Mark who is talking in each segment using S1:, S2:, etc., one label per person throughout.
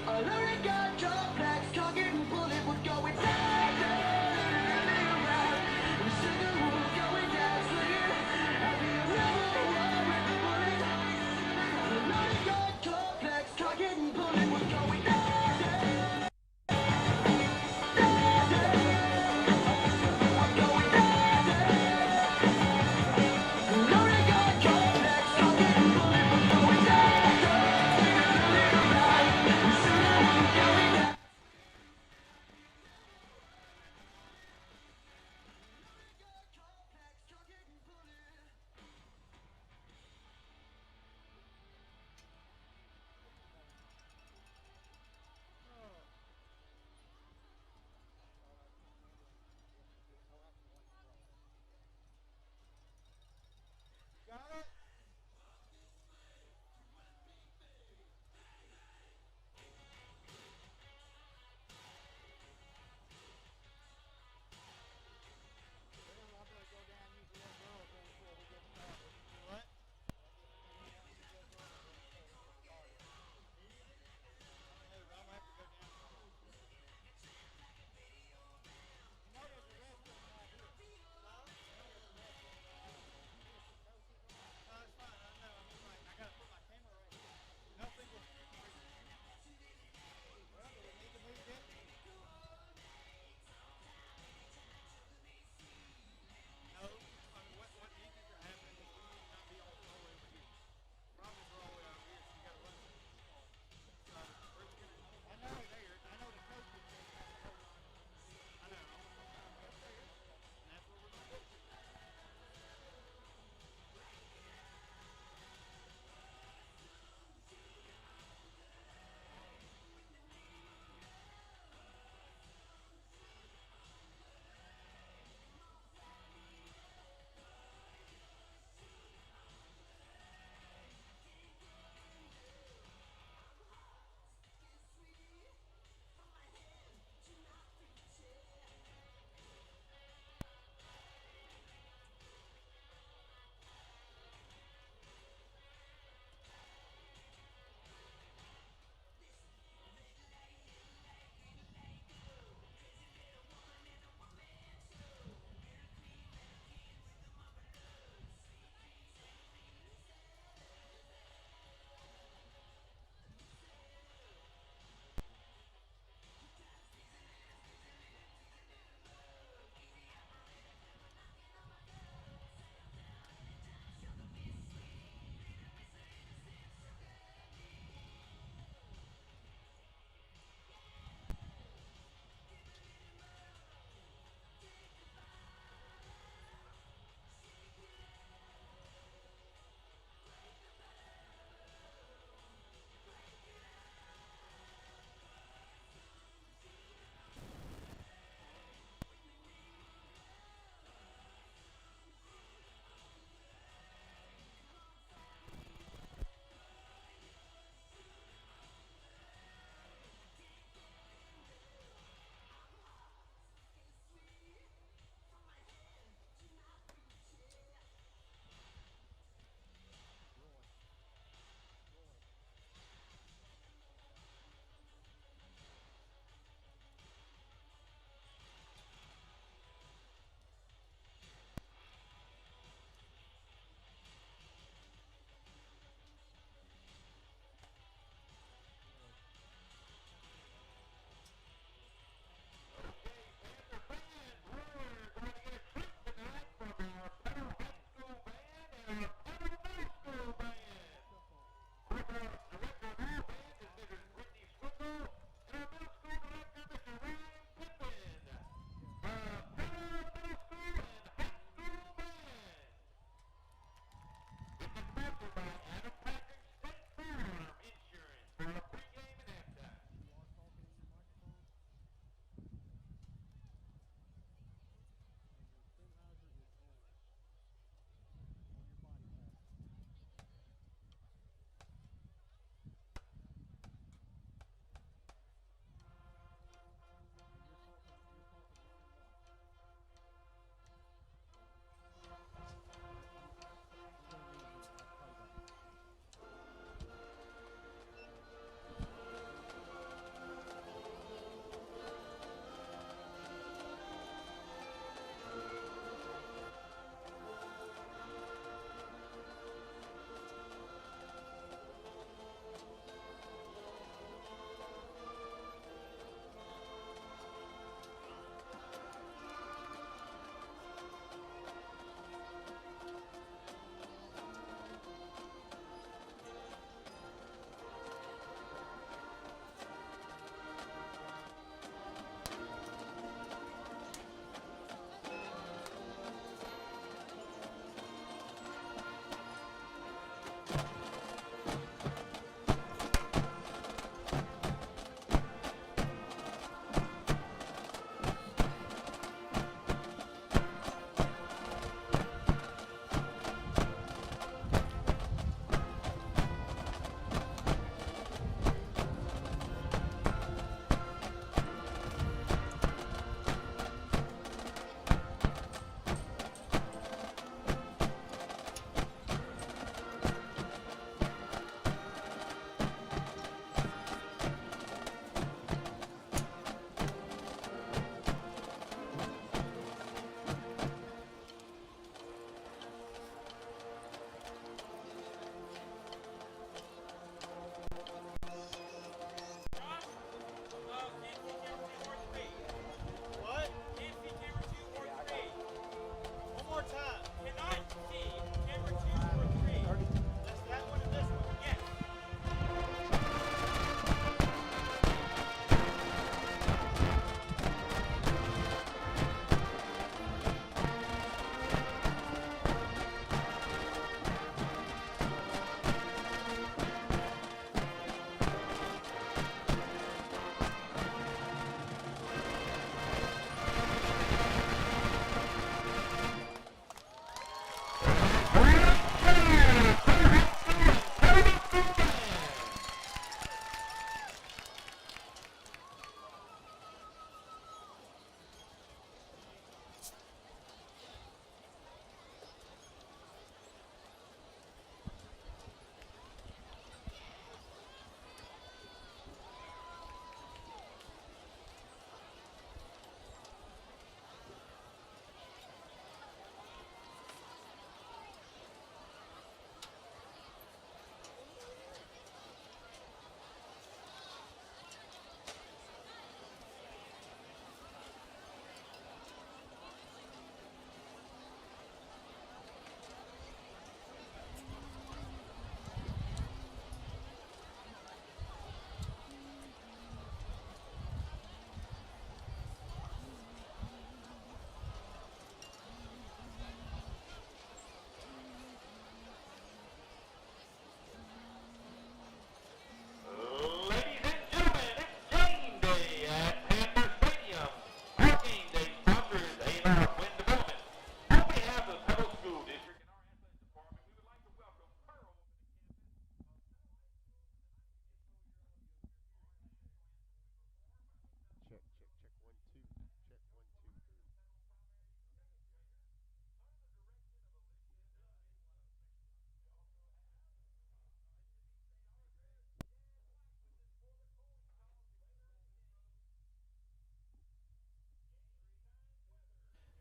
S1: I learned got complex, talking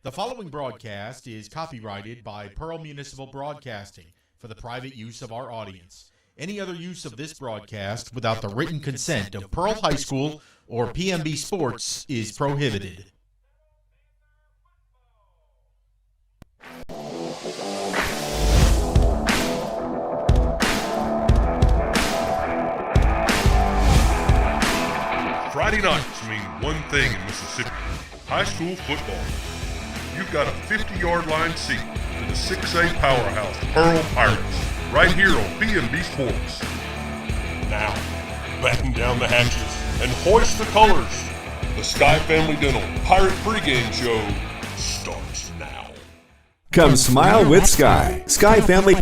S1: The following broadcast is copyrighted by Pearl Municipal Broadcasting for the private use of our audience. Any other use of this broadcast without the written consent of Pearl High School or PMB Sports is prohibited.
S2: Friday nights mean one thing in Mississippi: high school football. You've got a 50-yard line seat to the 6A powerhouse Pearl Pirates right here on PMB Sports. Now, batten down the hatches and hoist the colors. The Sky Family Dental Pirate Pregame Show starts now.
S3: Come smile with Sky. Sky Family.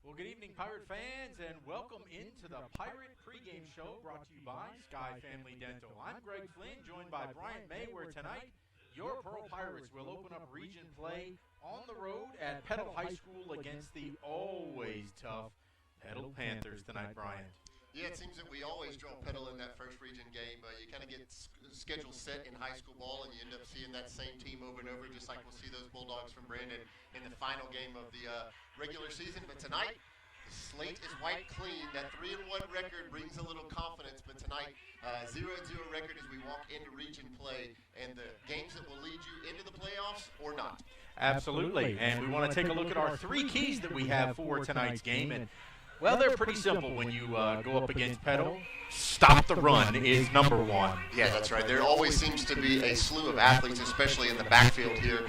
S1: Well, good evening, Pirate fans, and welcome into the Pirate Pregame Show brought to you by Sky Family Dental. I'm Greg Flynn, joined by Bryant May, where tonight your Pearl Pirates will open up region play on the road at Petal High School against the always tough Petal Panthers tonight, Bryant.
S4: Yeah, it seems that we always draw Petal in that first region game. You kind of get schedules set in high school ball, and you end up seeing that same team over and over, just like we'll see those Bulldogs from Brandon in the final game of the regular season. But tonight, the slate is wiped clean. That 3-1 record brings a little confidence, but tonight, 0-0 record as we walk into region play, and the games that will lead you into the playoffs or not.
S1: Absolutely, and we want to take a look at our three keys that we have for tonight's game, and well, they're pretty simple when you go up against Petal. Stop the run is number one.
S4: Yeah, that's right. There always seems to be a slew of athletes, especially in the backfield here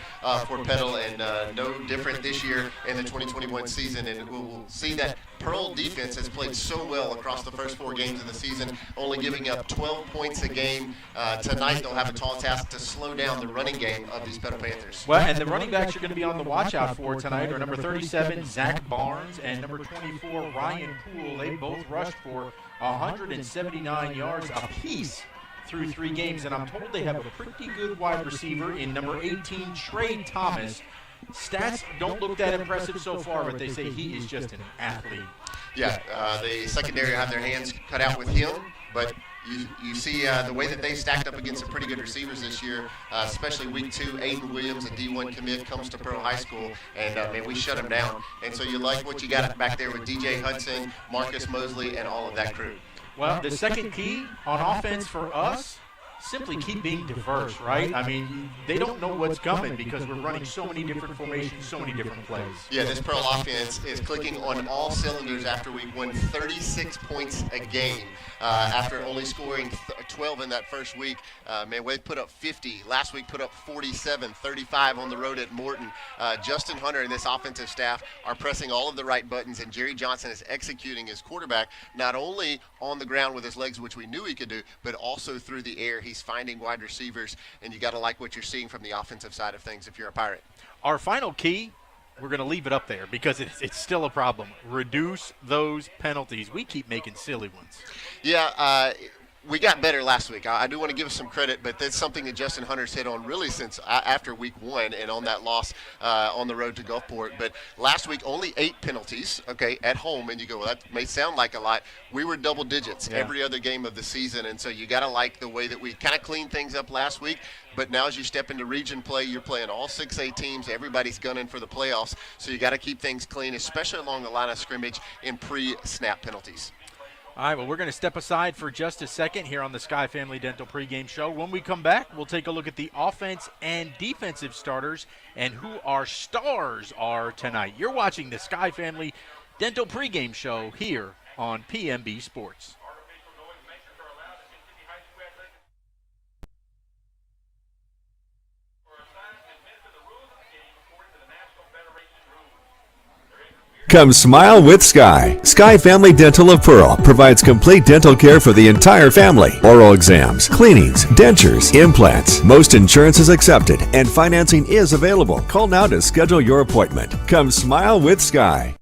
S4: for Petal, and no different this year in the 2021 season. And we'll see that Pearl defense has played so well across the first 4 games of the season, only giving up 12 points a game. Tonight they'll have a tall task to slow down the running game of these Petal Panthers.
S1: Well, and the running backs you're going to be on the watch out for tonight are number 37, Zach Barnes, and number 24, Ryan Poole. They both rushed for 179 yards apiece through 3 games, and I'm told they have a pretty good wide receiver in number 18, Trey Thomas. Stats don't look that impressive so far, but they say he is just an athlete.
S4: Yeah, the secondary have their hands cut out with him, but you see the way that they stacked up against some pretty good receivers this year, especially week 2. Aiden Williams, a D1 commit, comes to Pearl High School, and man, we shut him down. And so you like what you got back there with DJ Hudson, Marcus Mosley, and all of that crew.
S1: Well, the second key on offense for us, simply keep being diverse, right? I mean, they don't know what's coming because we're running so many different formations, so many different plays.
S4: Yeah, this Pearl offense is clicking on all cylinders after week 1, 36 points a game. After only scoring 12 in that first week, man, we put up 50. Last week put up 47, 35 on the road at Morton. Justin Hunter and this offensive staff are pressing all of the right buttons, and Jerry Johnson is executing his quarterback, not only on the ground with his legs, which we knew he could do, but also through the air. He's finding wide receivers, and you got to like what you're seeing from the offensive side of things if you're a Pirate.
S1: Our final key, we're going to leave it up there because it's still a problem. Reduce those penalties. We keep making silly ones.
S4: Yeah, we got better last week. I do want to give us some credit, but that's something that Justin Hunter's hit on really since after week 1 and on that loss on the road to Gulfport. But last week, only 8 penalties, okay, at home. And you go, well, that may sound like a lot. We were double digits every other game of the season. And so you got to like the way that we kind of cleaned things up last week. But now as you step into region play, you're playing all 6A teams. Everybody's gunning for the playoffs. So you got to keep things clean, especially along the line of scrimmage in pre-snap penalties.
S1: All right, well, we're going to step aside for just a second here on the Sky Family Dental Pregame Show. When we come back, we'll take a look at the offense and defensive starters and who our stars are tonight. You're watching the Sky Family Dental Pregame Show here on PMB Sports.
S3: Come smile with Sky. Sky Family Dental of Pearl provides complete dental care for the entire family. Oral exams, cleanings, dentures, implants. Most insurance is accepted and financing is available. Call now to schedule your appointment. Come smile with Sky.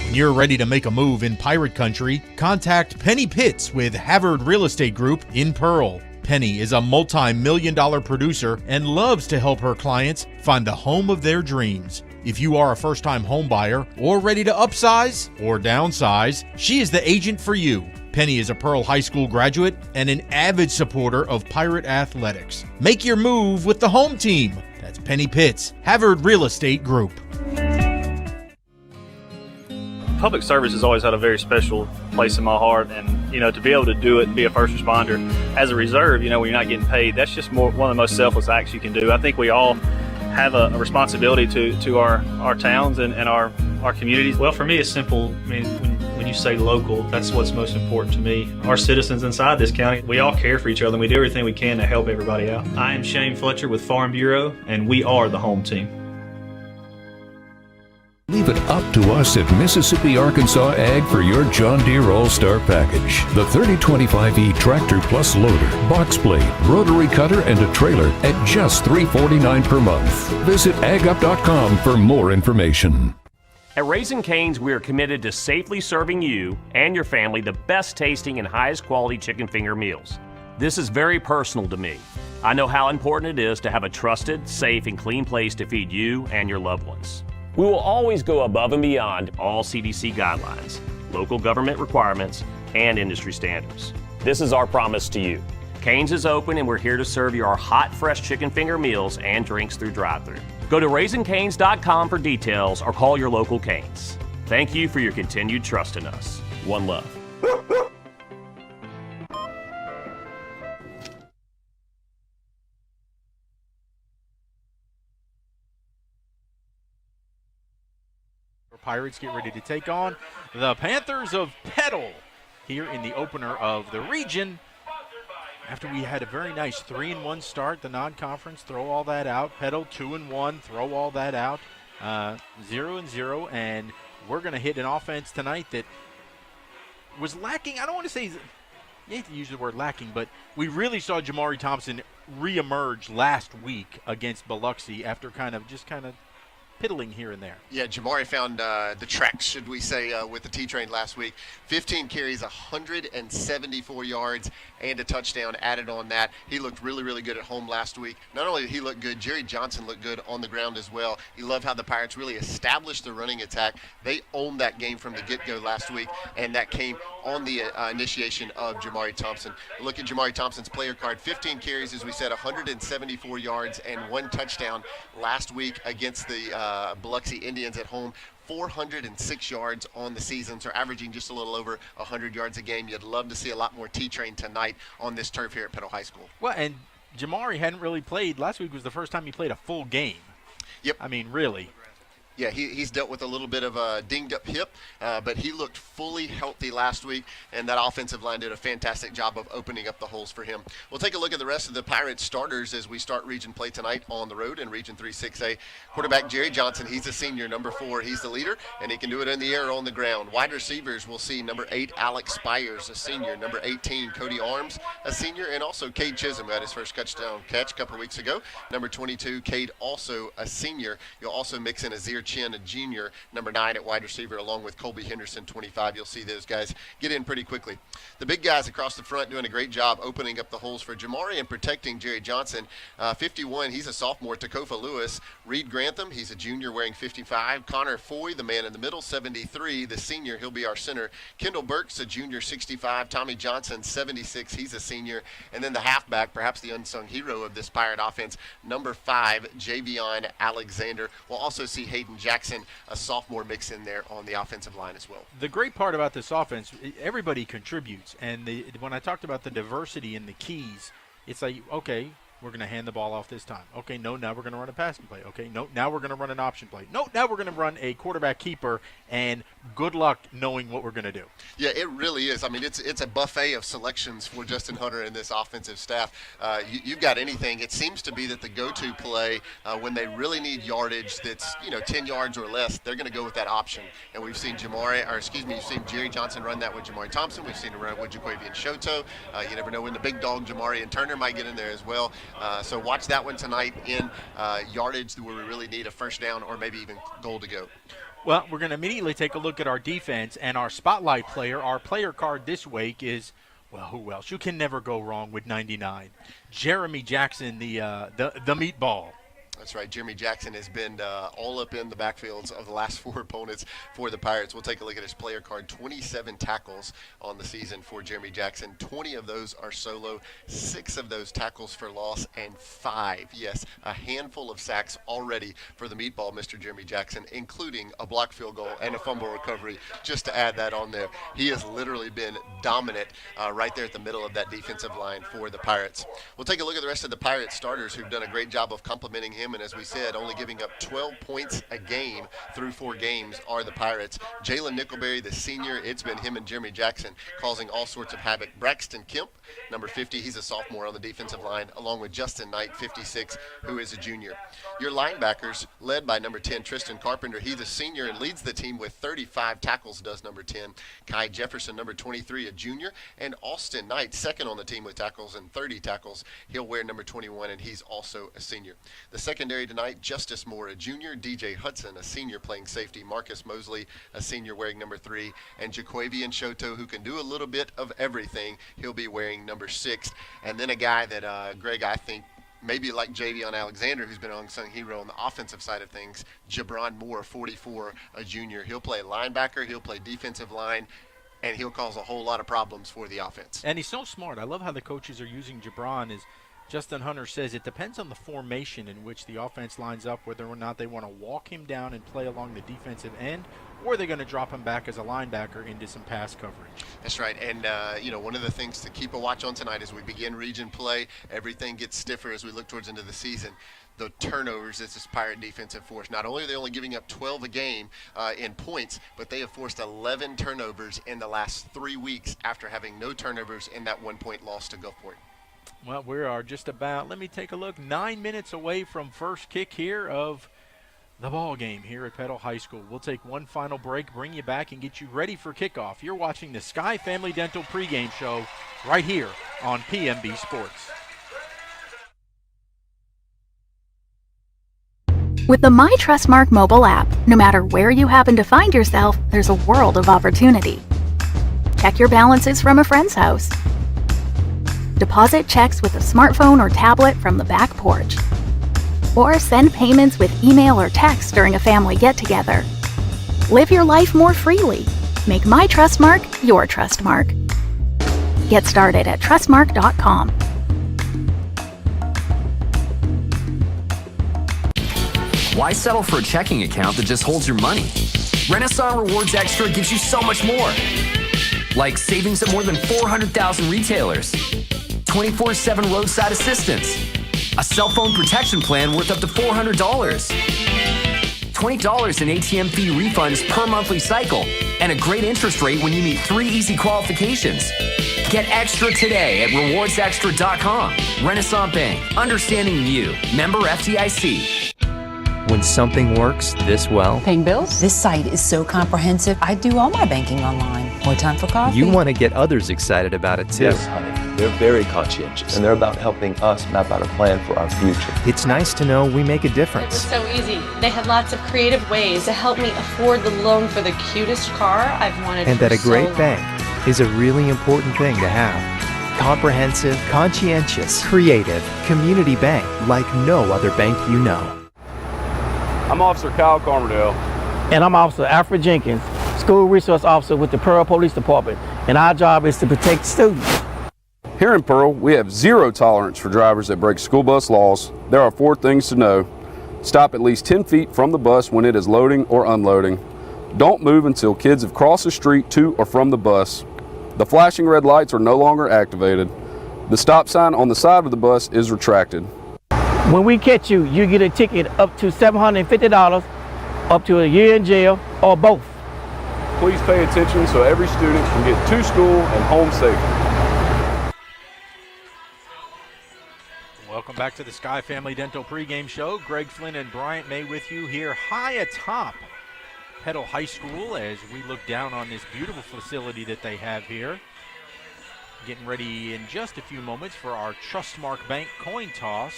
S1: When you're ready to make a move in Pirate Country, contact Penny Pitts with Havard Real Estate Group in Pearl. Penny is a multi-million-dollar producer and loves to help her clients find the home of their dreams. If you are a first-time home buyer or ready to upsize or downsize, she is the agent for you. Penny is a Pearl High School graduate and an avid supporter of Pirate Athletics. Make your move with the home team. That's Penny Pitts, Havard Real Estate Group.
S5: Public service has always had a very special place in my heart, and to be able to do it and be a first responder as a reserve, when you're not getting paid, that's just one of the most selfless acts you can do. I think we all have a responsibility to our towns and our communities.
S6: Well, for me, it's simple. I mean, when you say local, that's what's most important to me. Our citizens inside this county, we all care for each other, and we do everything we can to help everybody out. I am Shane Fletcher with Farm Bureau, and we are the home team.
S7: Leave it up to us at Mississippi Arkansas Ag for your John Deere All-Star Package. The 3025E Tractor Plus Loader, Box Blade, Rotary Cutter, and a trailer at just $349 per month. Visit agup.com for more information.
S8: At Raising Cane's, we are committed to safely serving you and your family the best tasting and highest quality chicken finger meals. This is very personal to me. I know how important it is to have a trusted, safe, and clean place to feed you and your loved ones. We will always go above and beyond all CDC guidelines, local government requirements, and industry standards. This is our promise to you. Cane's is open and we're here to serve you our hot, fresh chicken finger meals and drinks through drive-thru. Go to RaisingCanes.com for details or call your local Cane's. Thank you for your continued trust in us. One love.
S1: Pirates get ready to take on the Panthers of Petal here in the opener of the region. After we had a very nice 3-1 start, the non-conference, throw all that out. Petal 2-1, throw all that out. 0-0, and we're going to hit an offense tonight that was lacking. I don't want to say, you hate to use the word lacking, but we really saw Jamari Thompson reemerge last week against Biloxi after kind of piddling here and there.
S4: Yeah, Jamari found the tracks, should we say, with the T-Train last week. 15 carries, 174 yards, and a touchdown added on that. He looked really, really good at home last week. Not only did he look good, Jerry Johnson looked good on the ground as well. You love how the Pirates really established the running attack. They owned that game from the get-go last week, and that came on the initiation of Jamari Thompson. Look at Jamari Thompson's player card. 15 carries, as we said, 174 yards, and 1 touchdown last week against the Biloxi Indians at home. 406 yards on the season, so averaging just a little over 100 yards a game. You'd love to see a lot more T-Train tonight on this turf here at Petal High School.
S1: Well, and Jamari hadn't really played. Last week was the first time he played a full game.
S4: Yep.
S1: I mean, really.
S4: Yeah, he's dealt with a little bit of a dinged-up hip, but he looked fully healthy last week, and that offensive line did a fantastic job of opening up the holes for him. We'll take a look at the rest of the Pirates starters as we start Region play tonight on the road in Region 3-6A. Quarterback Jerry Johnson, he's a senior, number 4. He's the leader, and he can do it in the air or on the ground. Wide receivers, we'll see number 8, Alex Spires, a senior. Number 18, Cody Arms, a senior, and also Cade Chisholm, who had his first touchdown catch a couple of weeks ago. Number 22, Cade, also a senior. You'll also mix in Azir Chin, a junior, number 9 at wide receiver, along with Colby Henderson, 25. You'll see those guys get in pretty quickly. The big guys across the front doing a great job opening up the holes for Jamari and protecting Jerry Johnson. 51, he's a sophomore. Takofa Lewis. Reed Grantham, he's a junior wearing 55. Connor Foy, the man in the middle, 73. The senior, he'll be our center. Kendall Burks, a junior, 65. Tommy Johnson, 76. He's a senior. And then the halfback, perhaps the unsung hero of this Pirate offense, number 5, Javion Alexander. We'll also see Hayden Jackson, a sophomore, mix in there on the offensive line as well.
S1: The great part about this offense, everybody contributes. And when I talked about the diversity in the keys, it's like, okay, we're going to hand the ball off this time. Okay, no, now we're going to run a passing play. Okay, no, now we're going to run an option play. No, now we're going to run a quarterback keeper, and good luck knowing what we're going to do.
S4: Yeah, it really is. I mean, it's a buffet of selections for Justin Hunter and this offensive staff. You've got anything. It seems to be that the go-to play when they really need yardage that's 10 yards or less, they're going to go with that option. And we've seen you've seen Jerry Johnson run that with Jamari Thompson. We've seen him run it with Jaquavian Shoto. You never know when the big dog Jamari and Turner might get in there as well. So watch that one tonight in yardage where we really need a first down or maybe even goal to go.
S1: Well, we're going to immediately take a look at our defense, and our spotlight player, our player card this week is, well, who else? You can never go wrong with 99. Jeremy Jackson, the meatball.
S4: That's right. Jeremy Jackson has been all up in the backfields of the last 4 opponents for the Pirates. We'll take a look at his player card. 27 tackles on the season for Jeremy Jackson. 20 of those are solo, 6 of those tackles for loss, and 5, yes, a handful of sacks already for the meatball, Mr. Jeremy Jackson, including a blocked field goal and a fumble recovery, just to add that on there. He has literally been dominant right there at the middle of that defensive line for the Pirates. We'll take a look at the rest of the Pirates starters who've done a great job of complimenting him, and as we said, only giving up 12 points a game through 4 games are the Pirates. Jalen Nickelberry, the senior, it's been him and Jeremy Jackson causing all sorts of havoc. Braxton Kemp, number 50, he's a sophomore on the defensive line, along with Justin Knight, 56, who is a junior. Your linebackers, led by number 10, Tristan Carpenter, he's a senior and leads the team with 35 tackles, does number 10. Kai Jefferson, number 23, a junior, and Austin Knight, second on the team with tackles and 30 tackles. He'll wear number 21, and he's also a senior. The secondary tonight, Justice Moore, a junior, DJ Hudson, a senior playing safety, Marcus Mosley, a senior wearing number 3, and Jaquavian Shoto, who can do a little bit of everything. He'll be wearing number 6. And then a guy that, Greg, I think maybe like Javion Alexander, who's been an unsung hero on the offensive side of things, Jabron Moore, 44, a junior. He'll play linebacker, he'll play defensive line, and he'll cause a whole lot of problems for the offense.
S1: And he's so smart. I love how the coaches are using Jabron. As Justin Hunter says, it depends on the formation in which the offense lines up, whether or not they want to walk him down and play along the defensive end, or they're going to drop him back as a linebacker into some pass coverage.
S4: That's right. And, one of the things to keep a watch on tonight as we begin region play, everything gets stiffer as we look towards into the season. The turnovers is this Pirate defensive force. Not only are they only giving up 12 a game in points, but they have forced 11 turnovers in the last 3 weeks after having no turnovers in that 1-point loss to Gulfport.
S1: Well, we are just about, let me take a look, 9 minutes away from first kick here of the ball game here at Petal High School. We'll take one final break, bring you back, and get you ready for kickoff. You're watching the Sky Family Dental pregame show right here on PMB Sports.
S9: With the My Trustmark mobile app, no matter where you happen to find yourself, there's a world of opportunity. Check your balances from a friend's house. Deposit checks with a smartphone or tablet from the back porch. Or send payments with email or text during a family get-together. Live your life more freely. Make My Trustmark your Trustmark. Get started at trustmark.com.
S10: Why settle for a checking account that just holds your money? Renaissance Rewards Extra gives you so much more. Like savings at more than 400,000 retailers, 24/7 roadside assistance, a cell phone protection plan worth up to $400, $20 in ATM fee refunds per monthly cycle, and a great interest rate when you meet 3 easy qualifications. Get extra today at rewardsextra.com. Renaissance Bank, understanding you. Member FDIC.
S11: When something works this well,
S12: paying bills? This site is so comprehensive. I do all my banking online. More time for coffee?
S11: You want to get others excited about it too.
S13: Yes, honey. They're very conscientious, and they're about helping us map out a plan for our future.
S11: It's nice to know we make a difference.
S14: It was so easy. They had lots of creative ways to help me afford the loan for the cutest car I've wanted
S11: and
S14: for
S11: that a great
S14: so long.
S11: bank is a really important thing to have. Comprehensive, conscientious, creative, community bank like no other bank you know.
S15: I'm Officer Kyle Carmerdale.
S16: And I'm Officer Alfred Jenkins, School Resource Officer with the Pearl Police Department. And our job is to protect students.
S15: Here in Pearl, we have zero tolerance for drivers that break school bus laws. There are 4 things to know. Stop at least 10 feet from the bus when it is loading or unloading. Don't move until kids have crossed the street to or from the bus. The flashing red lights are no longer activated. The stop sign on the side of the bus is retracted.
S16: When we catch you, you get a ticket up to $750, up to a year in jail, or both.
S15: Please pay attention so every student can get to school and home safely.
S1: Welcome back to the Sky Family Dental pregame show. Greg Flynn and Bryant May with you here high atop Petal High School as we look down on this beautiful facility that they have here. Getting ready in just a few moments for our Trustmark Bank coin toss.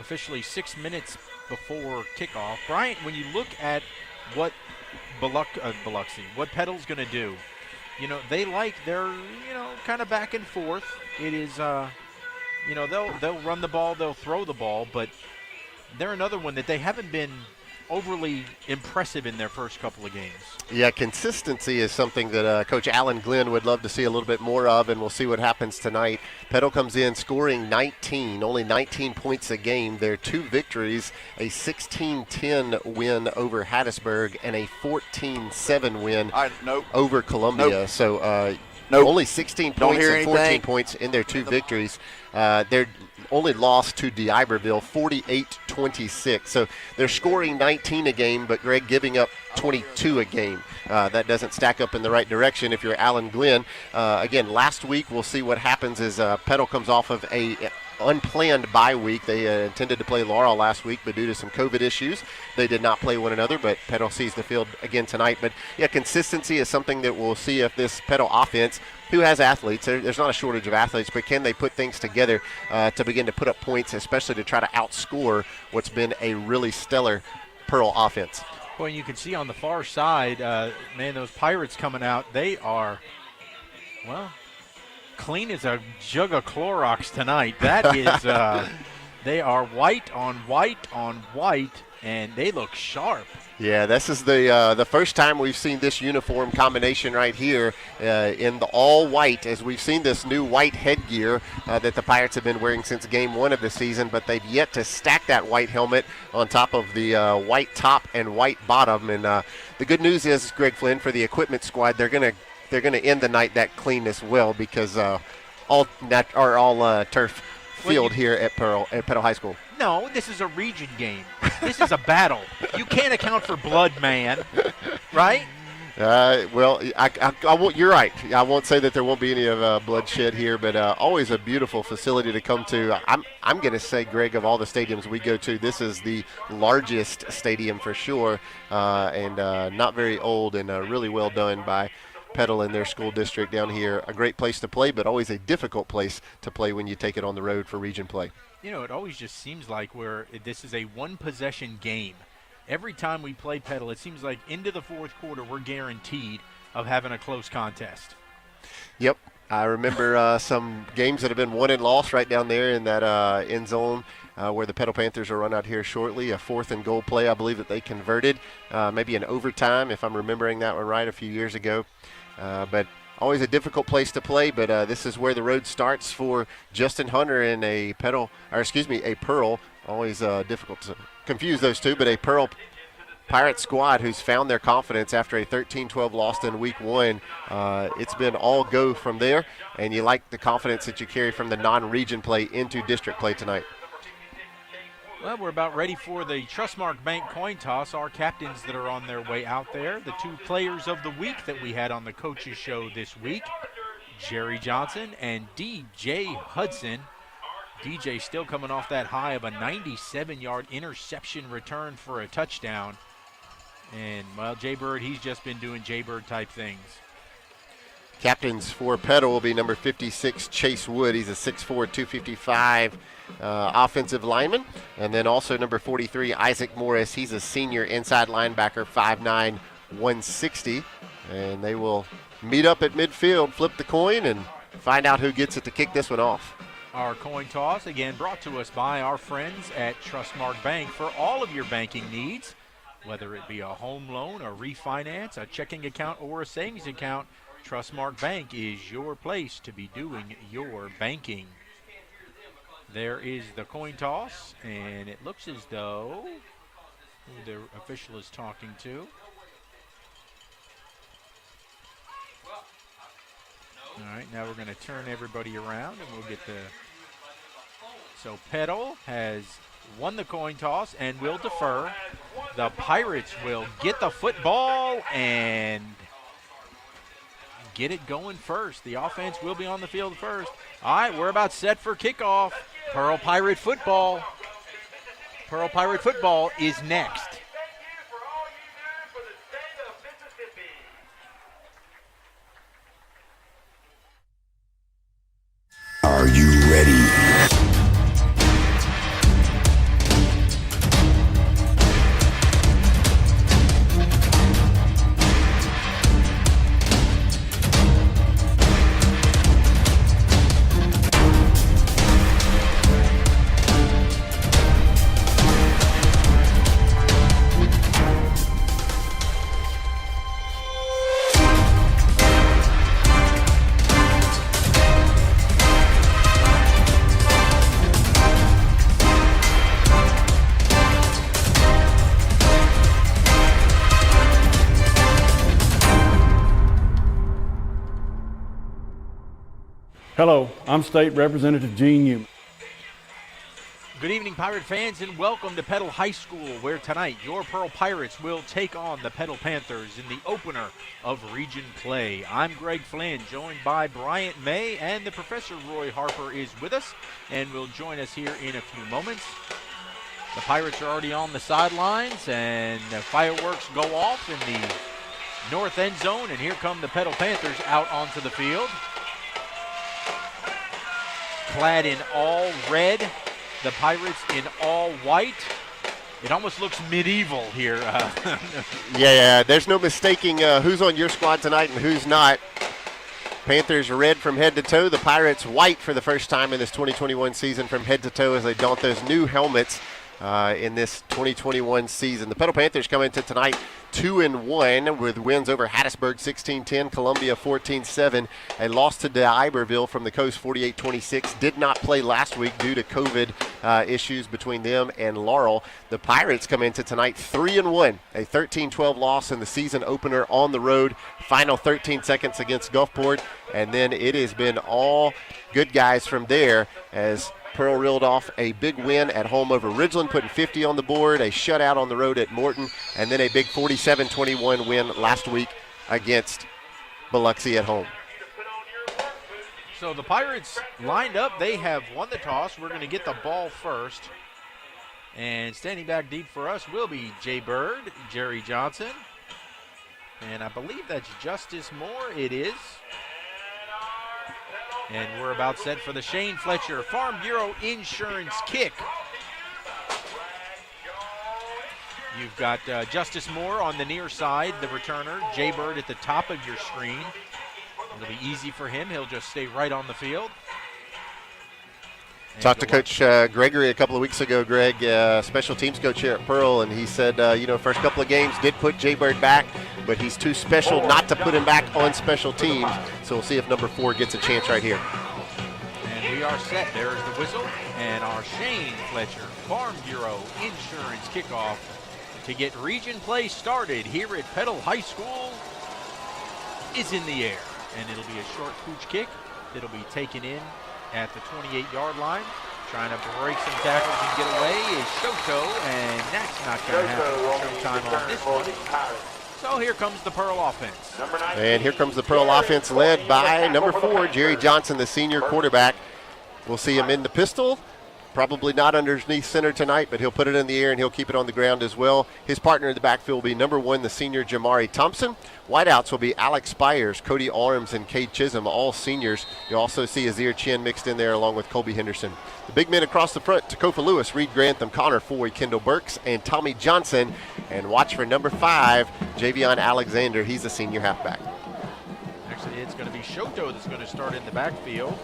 S1: Officially 6 minutes before kickoff. Bryant, when you look at what what Petal's going to do, they're kind of back and forth. It is, they'll run the ball, they'll throw the ball, but they're another one that they haven't been overly impressive in their first couple of games.
S4: Yeah, consistency is something that Coach Alan Glenn would love to see a little bit more of, and we'll see what happens tonight. Petal comes in scoring 19, only 19 points a game. Their 2 victories, a 16-10 win over Hattiesburg and a 14-7 win over Columbia. So only 16 points and 14 points in their 2 victories. They're only lost to DeIberville 48-26. So they're scoring 19 a game, but Greg giving up 22 a game. That doesn't stack up in the right direction if you're Alan Glenn. Again, last week we'll see what happens as Petal comes off of a unplanned bye week. They intended to play Laurel last week, but due to some COVID issues, they did not play one another, but Petal sees the field again tonight. But, yeah, consistency is something that we'll see if this Petal offense, who has athletes, there's not a shortage of athletes, but can they put things together to begin to put up points, especially to try to outscore what's been a really stellar Pearl offense.
S1: Well, you can see on the far side, man, those Pirates coming out, they are, well, clean as a jug of Clorox tonight. That is, they are white on white on white, and they look sharp.
S4: Yeah, this is the first time we've seen this uniform combination right here in the all white, as we've seen this new white headgear that the Pirates have been wearing since game 1 of the season, but they've yet to stack that white helmet on top of the white top and white bottom. And the good news is, Greg Flynn, for the equipment squad, they're gonna end the night that clean as well, because all turf field here at Petal High School.
S1: No, this is a region game. This is a battle. You can't account for blood, man. Right?
S4: Well, I won't, you're right. I won't say that there won't be any of bloodshed here, but always a beautiful facility to come to. I'm going to say, Greg, of all the stadiums we go to, this is the largest stadium for sure, and not very old, and really well done by Petal in their school district down here. A great place to play, but always a difficult place to play when you take it on the road for region play.
S1: You know, it always just seems like this is a one-possession game. Every time we play Petal, it seems like into the fourth quarter we're guaranteed of having a close contest.
S4: Yep. I remember some games that have been won and lost right down there in that end zone where the Petal Panthers will run out here shortly. A 4th and goal play, I believe, that they converted, maybe in overtime, if I'm remembering that one right, a few years ago. But always a difficult place to play, but this is where the road starts for Justin Hunter and a Pearl. Always difficult to confuse those two, but a Pearl Pirate squad who's found their confidence after a 13-12 loss in week 1. It's been all go from there, and you like the confidence that you carry from the non-region play into district play tonight.
S1: Well, we're about ready for the Trustmark Bank coin toss. Our captains that are on their way out there, the 2 players of the week that we had on the coaches show this week, Jerry Johnson and DJ Hudson. DJ still coming off that high of a 97-yard interception return for a touchdown. And, well, Jay Bird, he's just been doing Jay Bird type things.
S4: Captains for Petal will be number 56, Chase Wood. He's a 6'4", 255 offensive lineman. And then also number 43, Isaac Morris. He's a senior inside linebacker, 5'9", 160. And they will meet up at midfield, flip the coin, and find out who gets it to kick this one off.
S1: Our coin toss, again, brought to us by our friends at Trustmark Bank for all of your banking needs, whether it be a home loan, a refinance, a checking account, or a savings account. Trustmark Bank is your place to be doing your banking. There is the coin toss, and it looks as though who the official is talking to. All right, now we're going to turn everybody around, and we'll get the... So Petal has won the coin toss and will defer. The Pirates will get the football and get it going first. The offense will be on the field first. All right, we're about set for kickoff. Pearl Pirate football. Pearl Pirate football is next.
S17: Are you ready?
S18: Hello, I'm State Representative Gene Newman.
S1: Good evening, Pirate fans, and welcome to Petal High School, where tonight your Pearl Pirates will take on the Petal Panthers in the opener of region play. I'm Greg Flynn, joined by Bryant May, and the Professor Roy Harper is with us and will join us here in a few moments. The Pirates are already on the sidelines, and the fireworks go off in the north end zone, and here come the Petal Panthers out onto the field. Clad in all red, the Pirates in all white. It almost looks medieval here.
S4: Yeah, there's no mistaking who's on your squad tonight and who's not. Panthers red from head to toe. The Pirates white for the first time in this 2021 season from head to toe as they don those new helmets in this 2021 season. The Petal Panthers come into tonight 2-1 with wins over Hattiesburg 16-10, Columbia 14-7, a loss to D'Iberville from the Coast 48-26. Did not play last week due to COVID issues between them and Laurel. The Pirates come into tonight 3-1, a 13-12 loss in the season opener on the road. Final 13 seconds against Gulfport, and then it has been all good guys from there as Pearl reeled off a big win at home over Ridgeland, putting 50 on the board, a shutout on the road at Morton, and then a big 47-21 win last week against Biloxi at home.
S1: So the Pirates lined up. They have won the toss. We're going to get the ball first. And standing back deep for us will be Jay Bird, Jerry Johnson. And I believe that's Justice Moore. It is. And we're about set for the Shane Fletcher Farm Bureau Insurance kick. You've got Justice Moore on the near side, the returner. Jay Bird at the top of your screen. It'll be easy for him. He'll just stay right on the field.
S4: Talked to Coach Gregory a couple of weeks ago, Greg, special teams coach here at Pearl, and he said, first couple of games did put Jay Bird back, but he's too special not to put him back on special teams. So we'll see if number 4 gets a chance right here.
S1: And we are set. There's the whistle, and our Shane Fletcher Farm Bureau Insurance kickoff to get region play started here at Petal High School is in the air. And it'll be a short pooch kick. It'll be taken in at the 28-yard line. Trying to break some tackles and get away is Shoto, and that's not going to happen. Showtime on this one. So here comes the Pearl offense.
S4: And here comes the Pearl offense led by number 4, Jerry Johnson, the senior quarterback. We'll see him in the pistol. Probably not underneath center tonight, but he'll put it in the air and he'll keep it on the ground as well. His partner in the backfield will be number 1, the senior Jamari Thompson. Wideouts will be Alex Spires, Cody Arms, and Cade Chisholm, all seniors. You'll also see Azir Chin mixed in there along with Colby Henderson. The big men across the front, Takofa Lewis, Reed Grantham, Connor Foy, Kendall Burks, and Tommy Johnson. And watch for number 5, Javion Alexander. He's a senior halfback.
S1: Actually, it's going to be Shoto that's going to start in the backfield.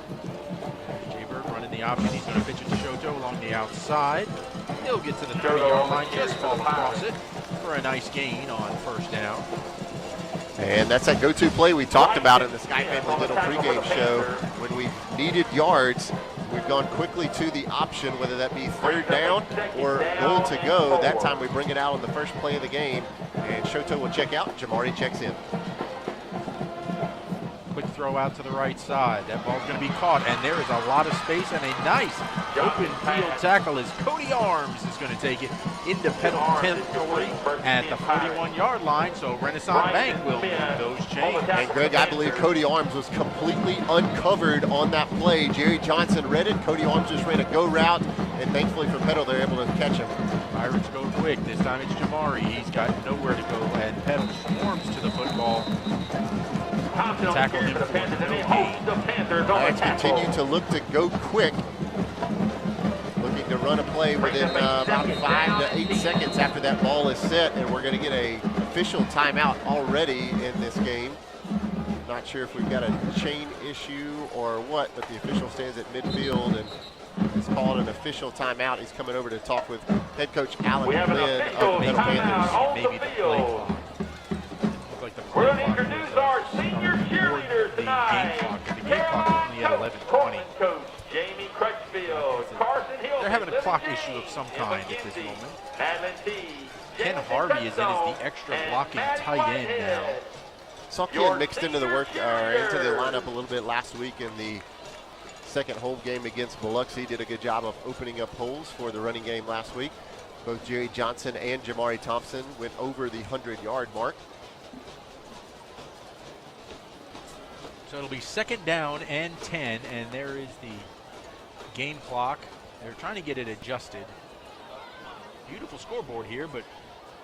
S1: Running the option, he's going to pitch it to Shoto along the outside. He'll get to the 30-yard line, just fall across it for a nice gain on first down.
S4: And that's that go-to play we talked about in the Sky Family Little pregame show. When we needed yards, we've gone quickly to the option, whether that be third down or goal to go. That time we bring it out on the first play of the game, and Shoto will check out. Jamari checks in.
S1: Quick throw out to the right side. That ball's going to be caught, and there is a lot of space and a nice open field tackle as Cody Arms is going to take it into Petal territory at the 41-yard line. So Renaissance Bank will move those chains.
S4: And Greg, I believe Cody Arms was completely uncovered on that play. Jerry Johnson read it. Cody Arms just ran a go route, and thankfully for Petal, they're able to catch him.
S1: Pirates go quick. This time it's Jamari. He's got nowhere to go, and Petal swarms to the football. Tackle him for no gain.
S4: Pirates continue to look to go quick. Looking to run a play within about 5 to 8 seconds after that ball is set, and we're going to get an official timeout already in this game. Not sure if we've got a chain issue or what, but the official stands at midfield and is calling an official timeout. He's coming over to talk with head coach Alan Flynn of the Petal Panthers.
S1: Maybe the play clock. Looks like the play clock.
S19: Introduce our senior cheerleaders tonight.
S1: The game clock is only at 11:20.
S19: Coach Jamie Crutchfield, Carson Hill.
S1: They're having a clock issue of some kind at this moment. Ken Harvey is in as the extra blocking tight end now.
S4: Saw Ken mixed into the work into the lineup a little bit last week in the second home game against Biloxi. Did a good job of opening up holes for the running game last week. Both Jerry Johnson and Jamari Thompson went over the 100-yard mark.
S1: So it'll be 2nd down and 10, and there is the game clock. They're trying to get it adjusted. Beautiful scoreboard here, but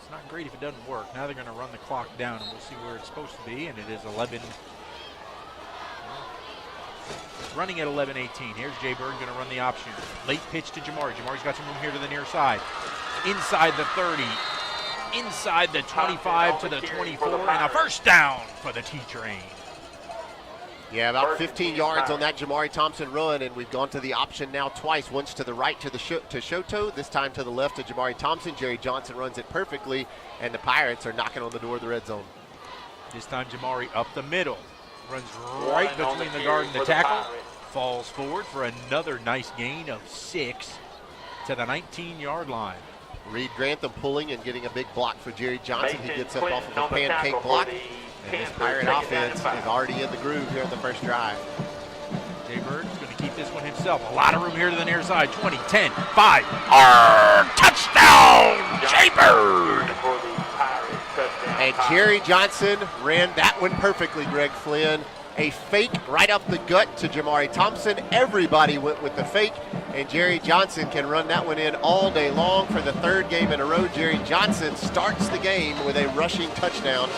S1: it's not great if it doesn't work. Now they're going to run the clock down, and we'll see where it's supposed to be, and it is 11. Running at 11:18. Here's Jay Bird going to run the option. Late pitch to Jamari. Jamari's got some room here to the near side. Inside the 30, inside the 25 to the 24, and a first down for the T-Train.
S4: Yeah, about 15 yards on that Jamari Thompson run, and we've gone to the option now twice. Once to the right to Shoto, this time to the left to Jamari Thompson. Jerry Johnson runs it perfectly, and the Pirates are knocking on the door of the red zone.
S1: This time Jamari up the middle. Runs right between the guard and the tackle. Falls forward for another nice gain of 6 to the 19-yard line.
S4: Reed Grantham pulling and getting a big block for Jerry Johnson. He gets up off of a pancake block. And this Pirate offense is already in the groove here in the first drive.
S1: Jay Bird's going to keep this one himself. A lot of room here to the near side. 20, 10, 5. Touchdown, Jay Bird!
S4: And Jerry Johnson ran that one perfectly, Greg Flynn. A fake right up the gut to Jamari Thompson. Everybody went with the fake, and Jerry Johnson can run that one in all day long for the 3rd game in a row. Jerry Johnson starts the game with a rushing touchdown,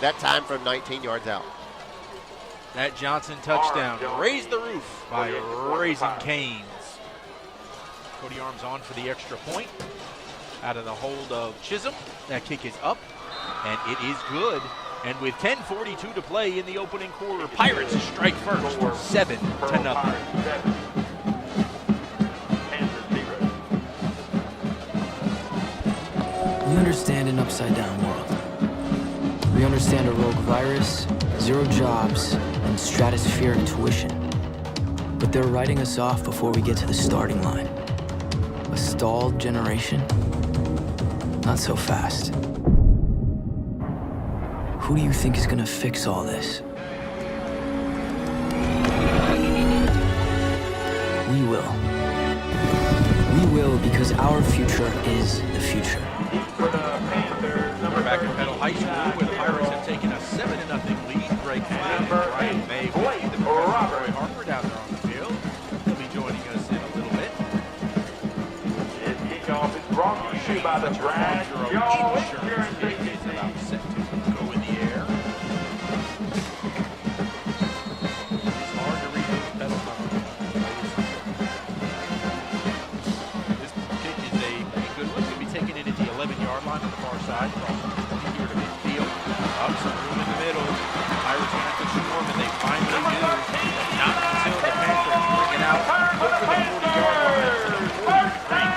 S4: that time from 19 yards out.
S1: That Johnson touchdown raised the roof by Raising Canes. Cody Arms on for the extra point. Out of the hold of Chisholm. That kick is up, and it is good. And with 10:42 to play in the opening quarter, Pirates strike first, 7-0.
S20: We understand an upside-down world. We understand a rogue virus, 0 jobs, and stratospheric tuition. But they're writing us off before we get to the starting line. A stalled generation? Not so fast. Who do you think is gonna fix all this? We will. We will, because our future is the future.
S1: We're back at Petal High School, where the Pirates have taken a 7-0 lead. Greg Flynn and Brian May with the Roy Harper down there on the field. He'll be joining us in a little bit.
S19: This kickoff is brought to you by the Brad Shaw Insurance Agency.
S1: Is about set to go in the air. It's hard to read those pedal buttons. This kick is a good one. Going to be taken in at the 11-yard line on the far side. Here to midfield. Up some room in the middle. Pirates going to have to swarm, and they finally do. Not until the Panthers bring it out over the 40-yard line.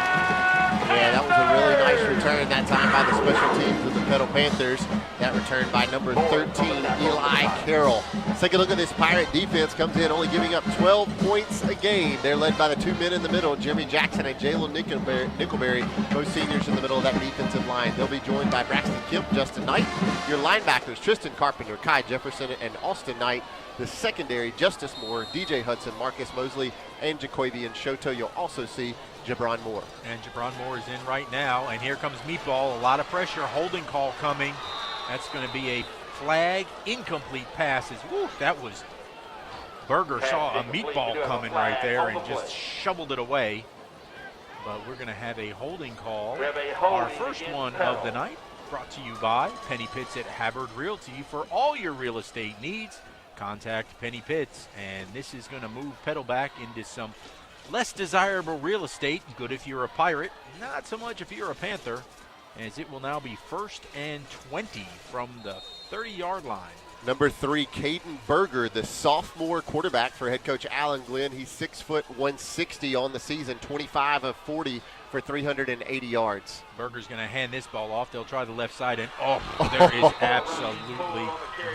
S4: Yeah, that was a really nice return that time by the special teams of the Petal Panthers. That return by number 13, Eli Carroll. Let's take a look at this Pirate defense. Comes in only giving up 12 points a game. They're led by the 2 men in the middle, Jeremy Jackson and Jalen Nickelberry, both seniors in the middle of that defensive line. They'll be joined by Braxton Kemp, Justin Knight, your linebackers, Tristan Carpenter, Kai Jefferson, and Austin Knight. The secondary, Justice Moore, DJ Hudson, Marcus Mosley, and Jacoby and Shoto. You'll also see Jabron Moore.
S1: And Jabron Moore is in right now, and here comes Meatball. A lot of pressure, holding call coming. That's going to be a flag, incomplete passes. Woo, that was, Berger saw a meatball coming right there and just shoveled it away. But we're going to have a holding call. Our first one of the night, brought to you by Penny Pitts at Havard Realty. For all your real estate needs, contact Penny Pitts. And this is going to move Petal back into some less desirable real estate. Good if you're a Pirate, not so much if you're a Panther, as it will now be 1st and 20 from the 30-yard line.
S4: Number 3, Caden Berger, the sophomore quarterback for head coach Alan Glenn. He's 6 foot 160 on the season, 25 of 40 for 380 yards.
S1: Berger's going to hand this ball off. They'll try the left side, and there is absolutely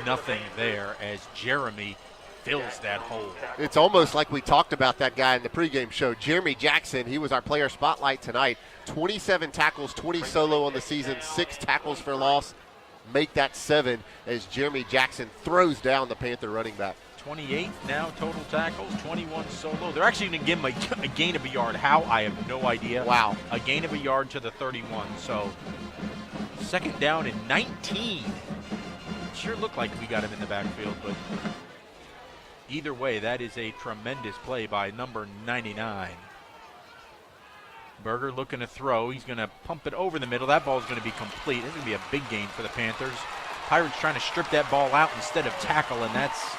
S1: nothing there as Jeremy fills that hole.
S4: It's almost like we talked about that guy in the pregame show. Jeremy Jackson, he was our player spotlight tonight. 27 tackles, 20 solo on the season, 6 tackles for loss. Make that 7 as Jeremy Jackson throws down the Panther running back.
S1: 28 now total tackles, 21 solo. They're actually going to give him a gain of a yard. How? I have no idea.
S4: Wow.
S1: A gain of a yard to the 31. So second down and 19. Sure looked like we got him in the backfield, but either way, that is a tremendous play by number 99. Berger looking to throw. He's going to pump it over the middle. That ball is going to be complete. This is going to be a big gain for the Panthers. Pirates trying to strip that ball out instead of tackle, and that's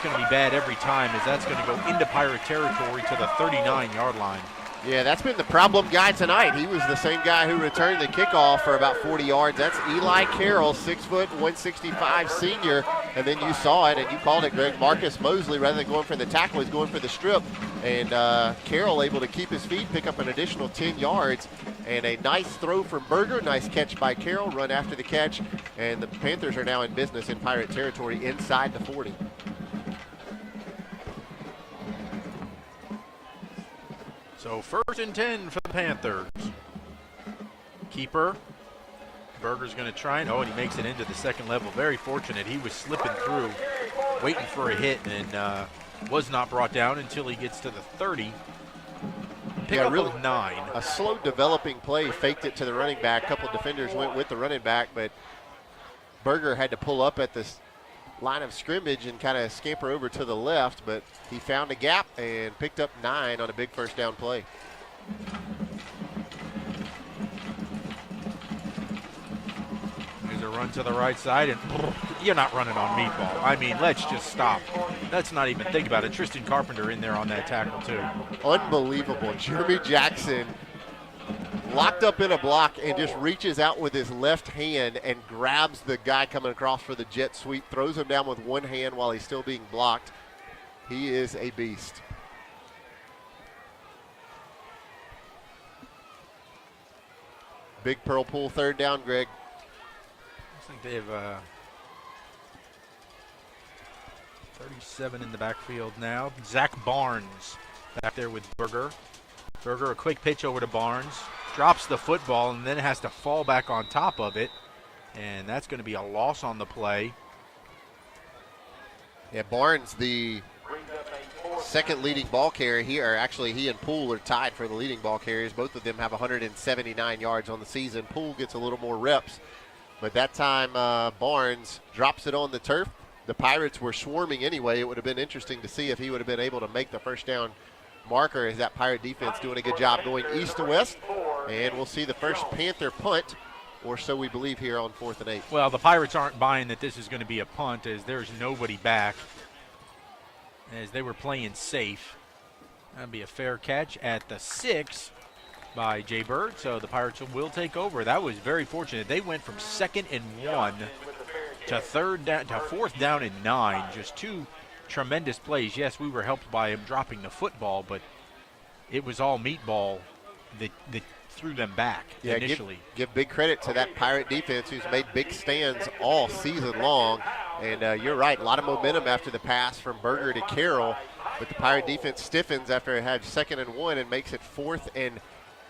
S1: going to be bad every time, as that's going to go into Pirate territory to the 39-yard line.
S4: Yeah, that's been the problem guy tonight. He was the same guy who returned the kickoff for about 40 yards. That's Eli Carroll, 6 foot, 165 senior. And then you saw it, and you called it, Greg. Marcus Mosley, rather than going for the tackle, is going for the strip. And Carroll able to keep his feet, pick up an additional 10 yards. And a nice throw from Berger, nice catch by Carroll, run after the catch. And the Panthers are now in business in Pirate territory inside the 40.
S1: So 1st and 10 for the Panthers. Keeper. Berger's going to try and, and he makes it into the second level. Very fortunate. He was slipping through, waiting for a hit, and was not brought down until he gets to the 30. Pick up really 9.
S4: A slow developing play, faked it to the running back. A couple defenders went with the running back, but Berger had to pull up at this line of scrimmage and kind of scamper over to the left, but he found a gap and picked up 9 on a big first down play.
S1: There's a run to the right side, and you're not running on meatball. I mean, let's just stop. Let's not even think about it. Tristan Carpenter in there on that tackle, too.
S4: Unbelievable. Jeremy Jackson locked up in a block and just reaches out with his left hand and grabs the guy coming across for the jet sweep, throws him down with one hand while he's still being blocked. He is a beast. Big Pearl Pool third down, Greg.
S1: I think they have 37 in the backfield now. Zach Barnes back there with Berger. Berger, a quick pitch over to Barnes. Drops the football and then has to fall back on top of it. And that's going to be a loss on the play.
S4: Yeah, Barnes, the second leading ball carrier here. Actually, he and Poole are tied for the leading ball carriers. Both of them have 179 yards on the season. Poole gets a little more reps. But that time, Barnes drops it on the turf. The Pirates were swarming anyway. It would have been interesting to see if he would have been able to make the first down marker, as that Pirate defense doing a good job going east to west. And we'll see the first Panther punt, or so we believe, here on 4th and 8.
S1: Well, the Pirates aren't buying that this is going to be a punt, as there's nobody back, as they were playing safe. That'll be a fair catch at the 6 by Jay Bird, so the Pirates will take over. That was very fortunate. They went from 2nd and 1 to 4th down and 9. Just 2 tremendous plays. Yes, we were helped by him dropping the football, but it was all meatball that threw them back initially.
S4: Give big credit to that Pirate defense, who's made big stands all season long. And you're right, a lot of momentum after the pass from Berger to Carroll, but the Pirate defense stiffens after it had 2nd and 1 and makes it 4th and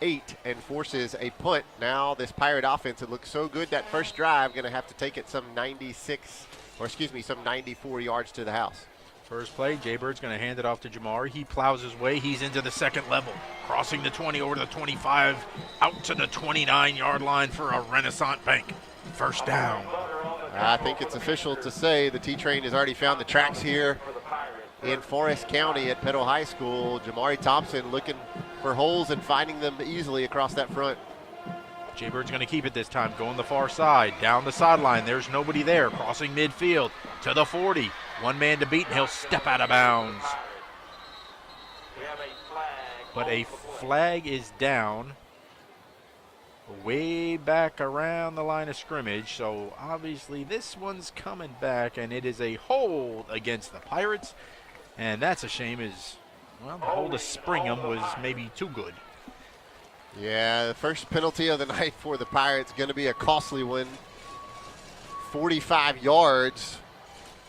S4: 8 and forces a punt. Now this Pirate offense, it looks so good that first drive, going to have to take it some 94 yards to the house.
S1: First play, Jay Bird's going to hand it off to Jamari. He plows his way. He's into the second level, crossing the 20 over to the 25, out to the 29-yard line for a Renaissance Bank. First down.
S4: I think it's official to say the T-Train has already found the tracks here in Forest County at Petal High School. Jamari Thompson looking for holes and finding them easily across that front.
S1: Jay Bird's going to keep it this time, going the far side, down the sideline. There's nobody there, crossing midfield to the 40. One man to beat, and he'll step out of bounds. But a flag is down way back around the line of scrimmage, so obviously this one's coming back, and it is a hold against the Pirates, and that's a shame, as well, the hold of Springham was maybe too good.
S4: Yeah, the first penalty of the night for the Pirates, going to be a costly one. 45 yards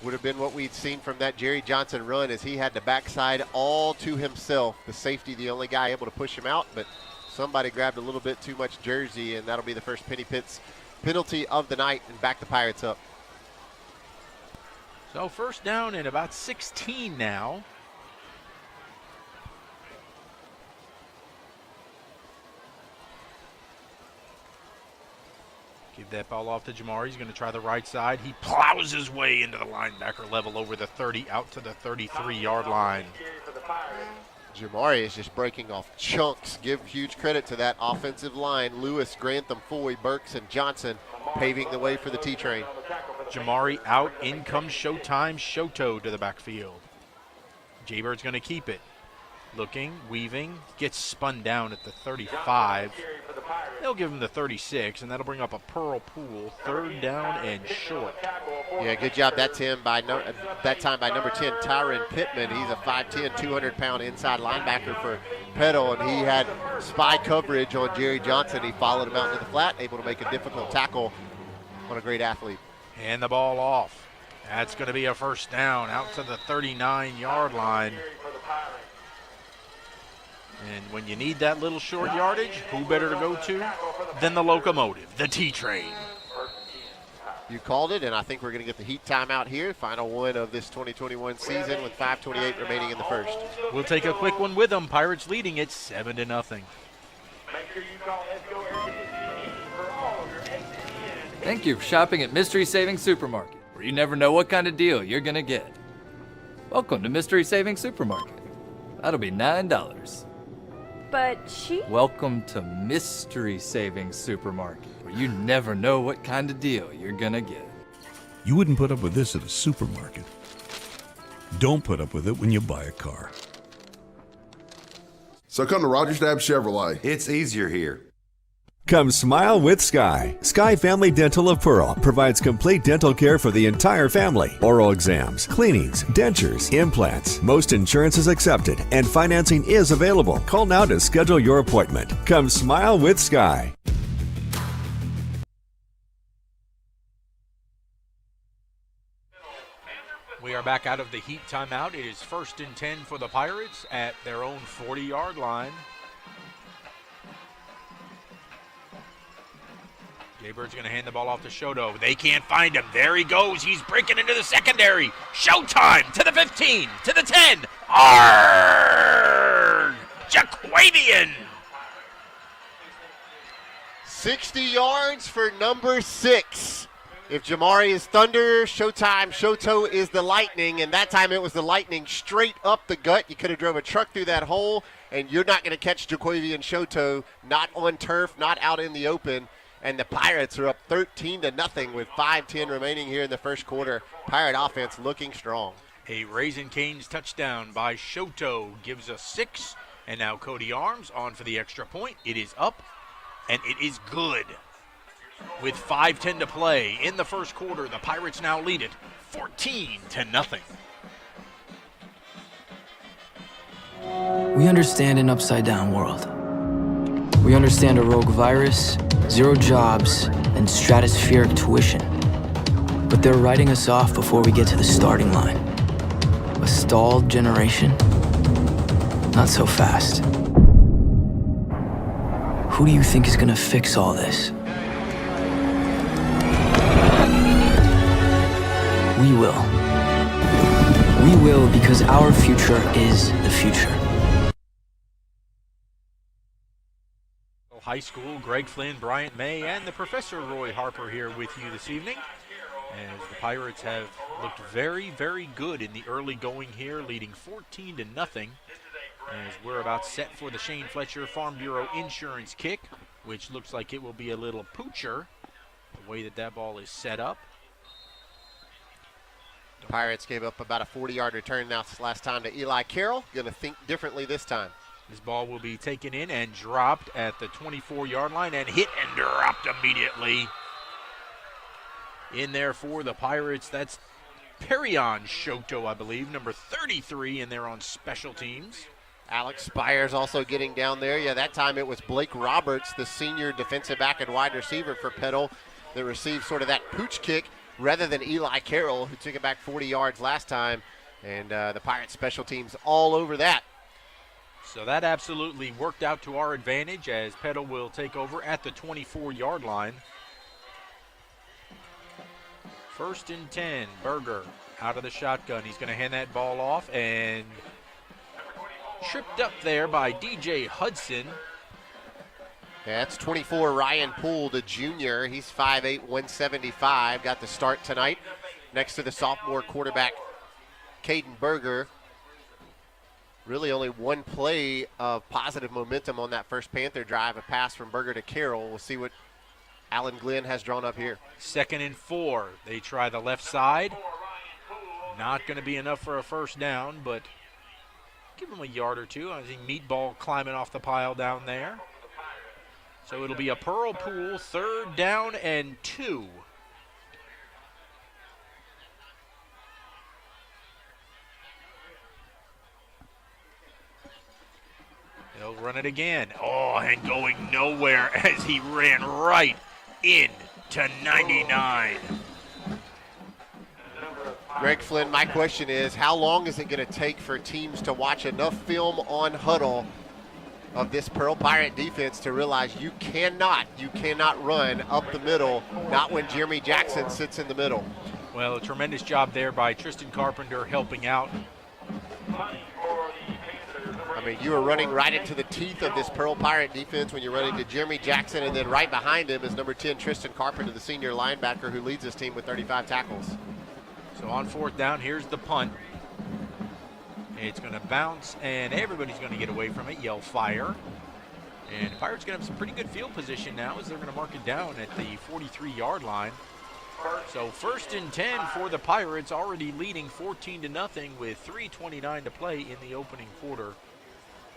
S4: would have been what we'd seen from that Jerry Johnson run, as he had the backside all to himself. The safety, the only guy able to push him out, but somebody grabbed a little bit too much jersey, and that'll be the first Penny Pitts penalty of the night and back the Pirates up.
S1: So first down and about 16 now. Give that ball off to Jamari. He's going to try the right side. He plows his way into the linebacker level over the 30, out to the 33-yard line.
S4: Jamari is just breaking off chunks. Give huge credit to that offensive line. Lewis, Grantham, Foy, Burks, and Johnson paving the way for the T-Train.
S1: Jamari out. In comes Showtime. Shoto to the backfield. Jaybird's going to keep it. Looking, weaving, gets spun down at the 35. They'll give him the 36, and that'll bring up a Pearl Pool, third down and short.
S4: Yeah, good job that time by number 10, Tyron Pittman. He's a 5'10", 200-pound inside linebacker for Petal, and he had spy coverage on Jerry Johnson. He followed him out into the flat, able to make a difficult tackle on a great athlete.
S1: Hand the ball off. That's going to be a first down out to the 39-yard line. And when you need that little short yardage, who better to go to than the locomotive, the T-Train.
S4: You called it, and I think we're going to get the heat timeout here. Final one of this 2021 season with 5:28 remaining in the first.
S1: We'll take a quick one with them. Pirates leading it 7-0.
S21: Thank you for shopping at Mystery Savings Supermarket, where you never know what kind of deal you're going to get. Welcome to Mystery Savings Supermarket. That'll be $9.
S22: But she...
S21: Welcome to Mystery Savings Supermarket, where you never know what kind of deal you're gonna get.
S17: You wouldn't put up with this at a supermarket. Don't put up with it when you buy a car.
S23: So come to Rogers Dabbs Chevrolet.
S3: It's easier here. Come smile with Sky. Sky Family Dental of Pearl provides complete dental care for the entire family. Oral exams, cleanings, dentures, implants. Most insurance is accepted and financing is available. Call now to schedule your appointment. Come smile with Sky.
S1: We are back out of the heat timeout. It is 1st and 10 for the Pirates at their own 40-yard line. Jaybird's going to hand the ball off to Shoto. They can't find him. There he goes. He's breaking into the secondary. Showtime to the 15, to the 10. Arrgh! Jaquavian.
S4: 60 yards for number 6. If Jamari is thunder, Showtime, Shoto is the lightning, and that time it was the lightning straight up the gut. You could have drove a truck through that hole, and you're not going to catch Jaquavian Shoto, not on turf, not out in the open. And the Pirates are up 13-0 with 5:10 remaining here in the first quarter. Pirate offense looking strong.
S1: A Raising Cane's touchdown by Shoto gives us 6. And now Cody Arms on for the extra point. It is up, and it is good. With 5:10 to play in the first quarter, the Pirates now lead it 14-0.
S20: We understand an upside-down world. We understand a rogue virus, 0 jobs, and stratospheric tuition. But they're writing us off before we get to the starting line. A stalled generation? Not so fast. Who do you think is gonna fix all this? We will. We will because our future is the future.
S1: High School, Greg Flynn, Bryant May, and the Professor Roy Harper here with you this evening. As the Pirates have looked very, very good in the early going here, leading 14-0. As we're about set for the Shane Fletcher Farm Bureau Insurance kick, which looks like it will be a little poocher, the way that ball is set up.
S4: The Pirates gave up about a 40-yard return now last time to Eli Carroll. Going to think differently this time.
S1: This ball will be taken in and dropped at the 24-yard line and hit and dropped immediately. In there for the Pirates, that's Perion Shoto, I believe, number 33 in there on special teams.
S4: Alex Spires also getting down there. Yeah, that time it was Blake Roberts, the senior defensive back and wide receiver for Petal, that received sort of that pooch kick rather than Eli Carroll, who took it back 40 yards last time. And the Pirates special teams all over that.
S1: So that absolutely worked out to our advantage as Petal will take over at the 24-yard line. 1st and 10, Berger out of the shotgun. He's going to hand that ball off, and tripped up there by DJ Hudson.
S4: That's 24, Ryan Poole, the junior. He's 5'8", 175. Got the start tonight next to the sophomore quarterback, Caden Berger. Really only one play of positive momentum on that first Panther drive, a pass from Berger to Carroll. We'll see what Alan Glenn has drawn up here.
S1: 2nd and 4. They try the left side. Not going to be enough for a first down, but give them a yard or two. I think Meatball climbing off the pile down there. So it'll be a Pearl Pool 3rd down and 2. They'll run it again. Oh, and going nowhere as he ran right in to 99.
S4: Greg Flynn, my question is, how long is it going to take for teams to watch enough film on huddle of this Pearl Pirate defense to realize you cannot run up the middle, not when Jeremy Jackson sits in the middle?
S1: Well, a tremendous job there by Tristan Carpenter helping out.
S4: I mean, you are running right into the teeth of this Pearl Pirate defense when you're running to Jeremy Jackson, and then right behind him is number 10, Tristan Carpenter, the senior linebacker who leads this team with 35 tackles.
S1: So on 4th down, here's the punt. It's going to bounce, and everybody's going to get away from it, yell fire. And the Pirates going to have some pretty good field position now as they're going to mark it down at the 43-yard line. So 1st and 10 for the Pirates, already leading 14-0 with 3:29 to play in the opening quarter.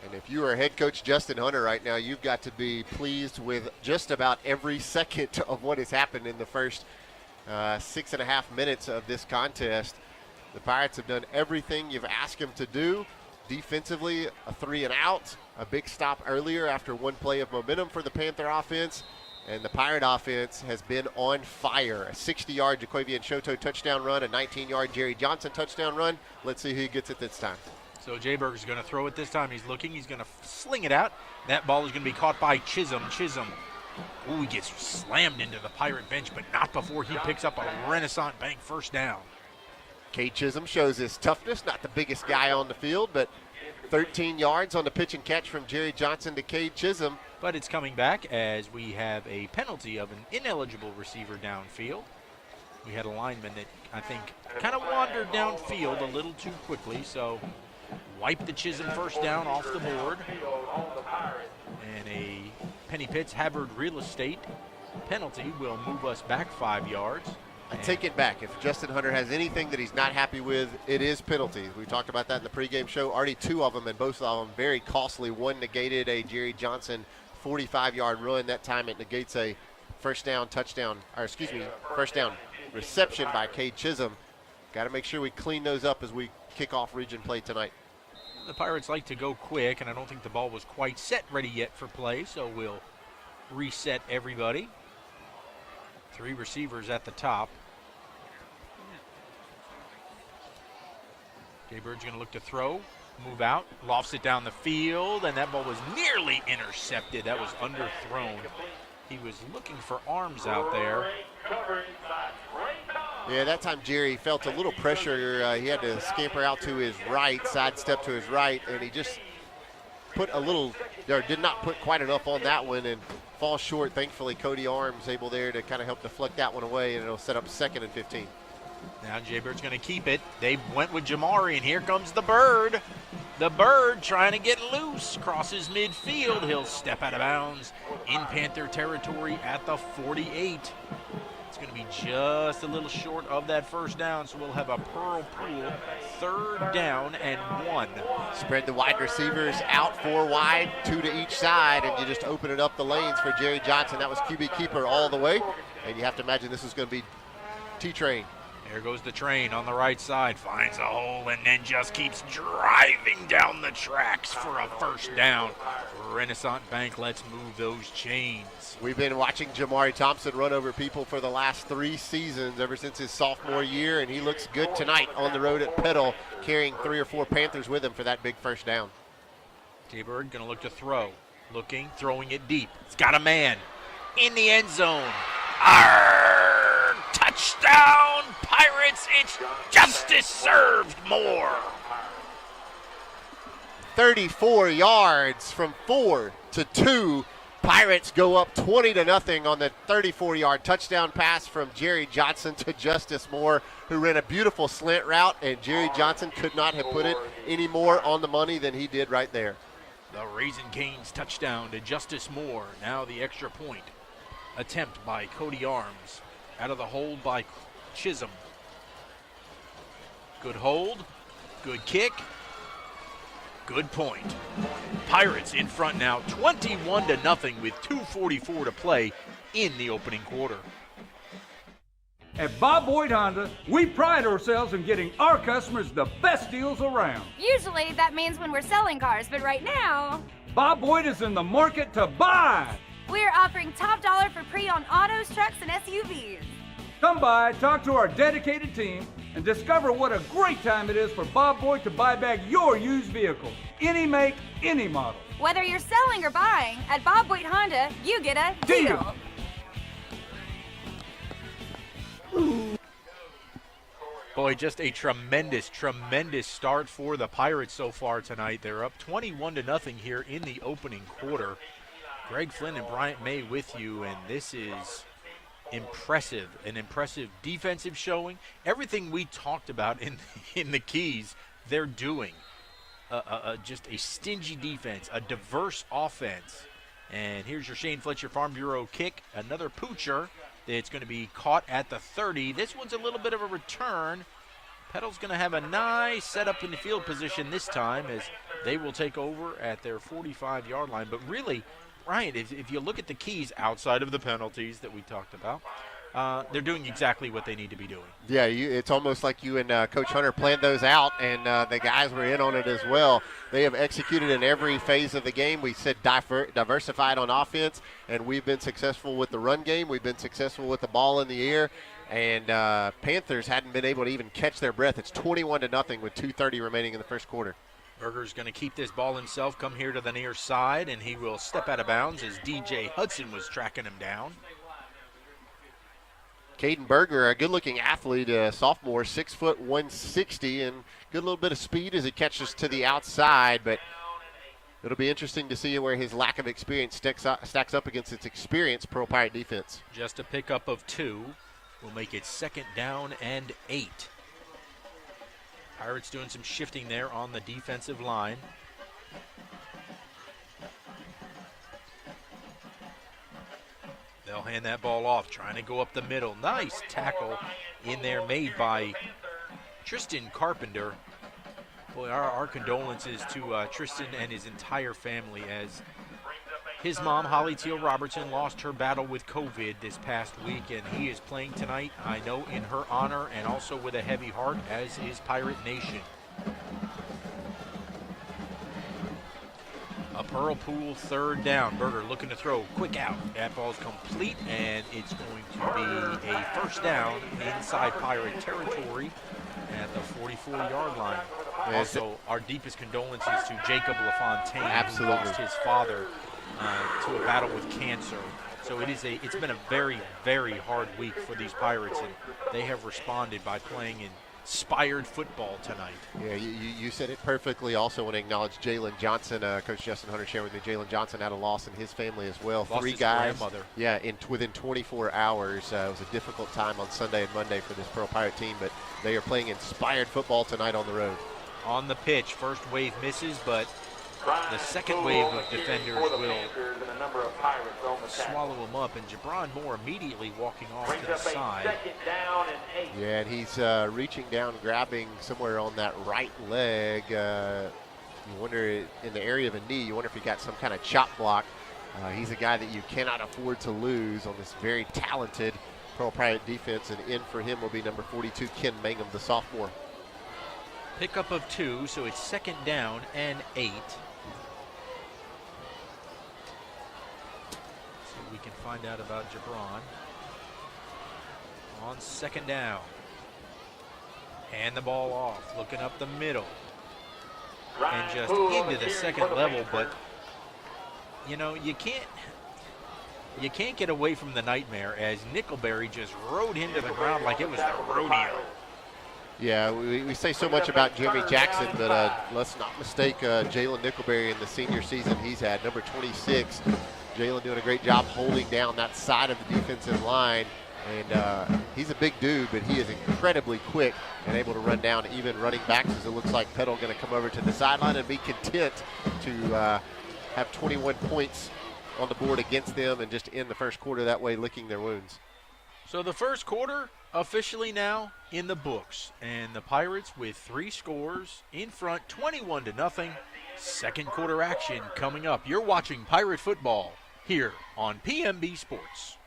S4: And if you are head coach Justin Hunter right now, you've got to be pleased with just about every second of what has happened in the first 6.5 minutes of this contest. The Pirates have done everything you've asked them to do. Defensively, a 3 and out, a big stop earlier after one play of momentum for the Panther offense. And the Pirate offense has been on fire. A 60-yard Jaquavian Shoto touchdown run, a 19-yard Jerry Johnson touchdown run. Let's see who gets it this time.
S1: So Jayberg's going to throw it this time. He's looking. He's going to sling it out. That ball is going to be caught by Chisholm. Ooh, he gets slammed into the Pirate bench, but not before he picks up a Renaissance Bank first down.
S4: Cade Chisholm shows his toughness. Not the biggest guy on the field, but 13 yards on the pitch and catch from Jerry Johnson to Cade Chisholm.
S1: But it's coming back as we have a penalty of an ineligible receiver downfield. We had a lineman that I think kind of wandered downfield a little too quickly, so wipe the Chisholm first down off the board. And a Penny Pitts Havard Real Estate penalty will move us back 5 yards.
S4: I take it back. If Justin Hunter has anything that he's not happy with, it is penalties. We talked about that in the pregame show. Already 2 of them, and both of them very costly. One negated a Jerry Johnson 45-yard run. That time it negates a first down reception by Cade Chisholm. Got to make sure we clean those up as we kick off region play tonight.
S1: The Pirates like to go quick, and I don't think the ball was quite set ready yet for play, so we'll reset everybody. 3 receivers at the top. Jaybird's going to look to throw, move out, lofts it down the field, and that ball was nearly intercepted. That was underthrown. He was looking for arms out there.
S4: Yeah, that time Jerry felt a little pressure. He had to scamper out to his right, sidestep to his right, and he just did not put quite enough on that one and falls short. Thankfully, Cody Arms able there to kind of help deflect that one away, and it'll set up 2nd and 15.
S1: Now Jaybird's going to keep it. They went with Jamari, and here comes the Bird. The Bird trying to get loose, crosses midfield. He'll step out of bounds in Panther territory at the 48. It's going to be just a little short of that first down, so we'll have a Pearl Pool 3rd down and 1.
S4: Spread the wide receivers out 4 wide, 2 to each side, and you just open it up the lanes for Jerry Johnson. That was QB keeper all the way, and you have to imagine this is going to be T-Train.
S1: There goes the train on the right side, finds a hole, and then just keeps driving down the tracks for a first down. Renaissance Bank, let's move those chains.
S4: We've been watching Jamari Thompson run over people for the last 3 seasons, ever since his sophomore year, and he looks good tonight on the road at Petal, carrying 3 or 4 Panthers with him for that big first down.
S1: Jaybird going to look to throw. Looking, throwing it deep. It's got a man in the end zone. Touchdown, Pirates! Pirates. It's Justice served more.
S4: 34 yards from 4 to 2. Pirates go up 20-0 on the 34-yard touchdown pass from Jerry Johnson to Justice Moore, who ran a beautiful slant route, and Jerry Johnson could not have put it any more on the money than he did right there.
S1: The Raising Cane's touchdown to Justice Moore. Now the extra point attempt by Cody Arms. Out of the hold by Chisholm. Good hold, good kick, good point. Pirates in front now, 21-0 with 2:44 to play in the opening quarter.
S2: At Bob Boyd Honda, we pride ourselves in getting our customers the best deals around.
S5: Usually that means when we're selling cars, but right now,
S2: Bob Boyd is in the market to buy.
S5: we're offering top dollar for pre-owned autos, trucks, and SUVs.
S2: Come by, talk to our dedicated team, and discover what a great time it is for Bob Boyd to buy back your used vehicle. Any make, any model.
S5: Whether you're selling or buying, at Bob Boyd Honda, you get a deal.
S1: Boy, just a tremendous start for the Pirates so far tonight. They're up 21-0 here in the opening quarter. Greg Flynn and Bryant May with you, and this is impressive, an impressive defensive showing. Everything we talked about in the Keys, they're doing. Just a stingy defense, a diverse offense. And here's your Shane Fletcher Farm Bureau kick, another poocher. It's going to be caught at the 30. This one's a little bit of a return. Petal's going to have a nice setup in the field position this time as they will take over at their 45-yard line. But really, Ryan, if you look at the Keys outside of the penalties that we talked about, they're doing exactly what they need to be doing.
S4: Yeah, it's almost like you and Coach Hunter planned those out, and the guys were in on it as well. They have executed in every phase of the game. We said diversified on offense, and we've been successful with the run game. We've been successful with the ball in the air, and Panthers hadn't been able to even catch their breath. It's 21-0 with 2:30 remaining in the first quarter.
S1: Berger's going to keep this ball himself, come here to the near side, and he will step out of bounds as DJ Hudson was tracking him down.
S4: Caden Berger, a good-looking athlete, sophomore, 6 foot 160, and good little bit of speed as he catches to the outside. But it'll be interesting to see where his lack of experience stacks up against its experienced Pearl Pirate defense.
S1: Just a pickup of 2 will make it 2nd down and 8. Pirates doing some shifting there on the defensive line. They'll hand that ball off, trying to go up the middle. Nice tackle in there made by Tristan Carpenter. Boy, our condolences to Tristan and his entire family as his mom, Holly Teal Robertson, lost her battle with COVID this past week, and he is playing tonight, I know, in her honor and also with a heavy heart, as is Pirate Nation. A Pearl Pool 3rd down. Berger looking to throw. Quick out. That ball's complete, and it's going to be a 1st down inside Pirate territory at the 44-yard line. Also, our deepest condolences to Jacob LaFontaine, who lost his father to a battle with cancer. So it's been a very, very hard week for these Pirates, and they have responded by playing inspired football tonight.
S4: Yeah, you said it perfectly. Also want to acknowledge Jalen Johnson. Coach Justin Hunter shared with me, Jalen Johnson had a loss in his family as well.
S1: Lost
S4: 3
S1: his
S4: guys.
S1: grandmother.
S4: Yeah, within 24 hours. It was a difficult time on Sunday and Monday for this Pearl Pirate team, but they are playing inspired football tonight on the road.
S1: On the pitch, first wave misses, but the second wave of defenders will swallow him up, and Jabron Moore immediately walking off to the side.
S4: Yeah, and he's reaching down, grabbing somewhere on that right leg. You wonder, in the area of a knee, you wonder if he got some kind of chop block. He's a guy that you cannot afford to lose on this very talented Pearl Pirate defense, and in for him will be number 42, Ken Mangum, the sophomore.
S1: Pickup of 2, so it's 2nd down and 8. We can find out about Jabron on 2nd down. Hand the ball off, looking up the middle, and just into the second level. But you know, you can't You can't get away from the nightmare as Nickelberry just rode him to the ground like it was the rodeo.
S4: Yeah, we say so much about Jeremy Jackson, but let's not mistake Jalen Nickelberry in the senior season he's had. Number 26, Jalen doing a great job holding down that side of the defensive line. And he's a big dude, but he is incredibly quick and able to run down even running backs, as it looks like Petal going to come over to the sideline and be content to have 21 points on the board against them and just end the first quarter that way, licking their wounds.
S1: So the first quarter officially now in the books, and the Pirates with 3 scores in front, 21-0. Second quarter action coming up. You're watching Pirate football here on PMB Sports.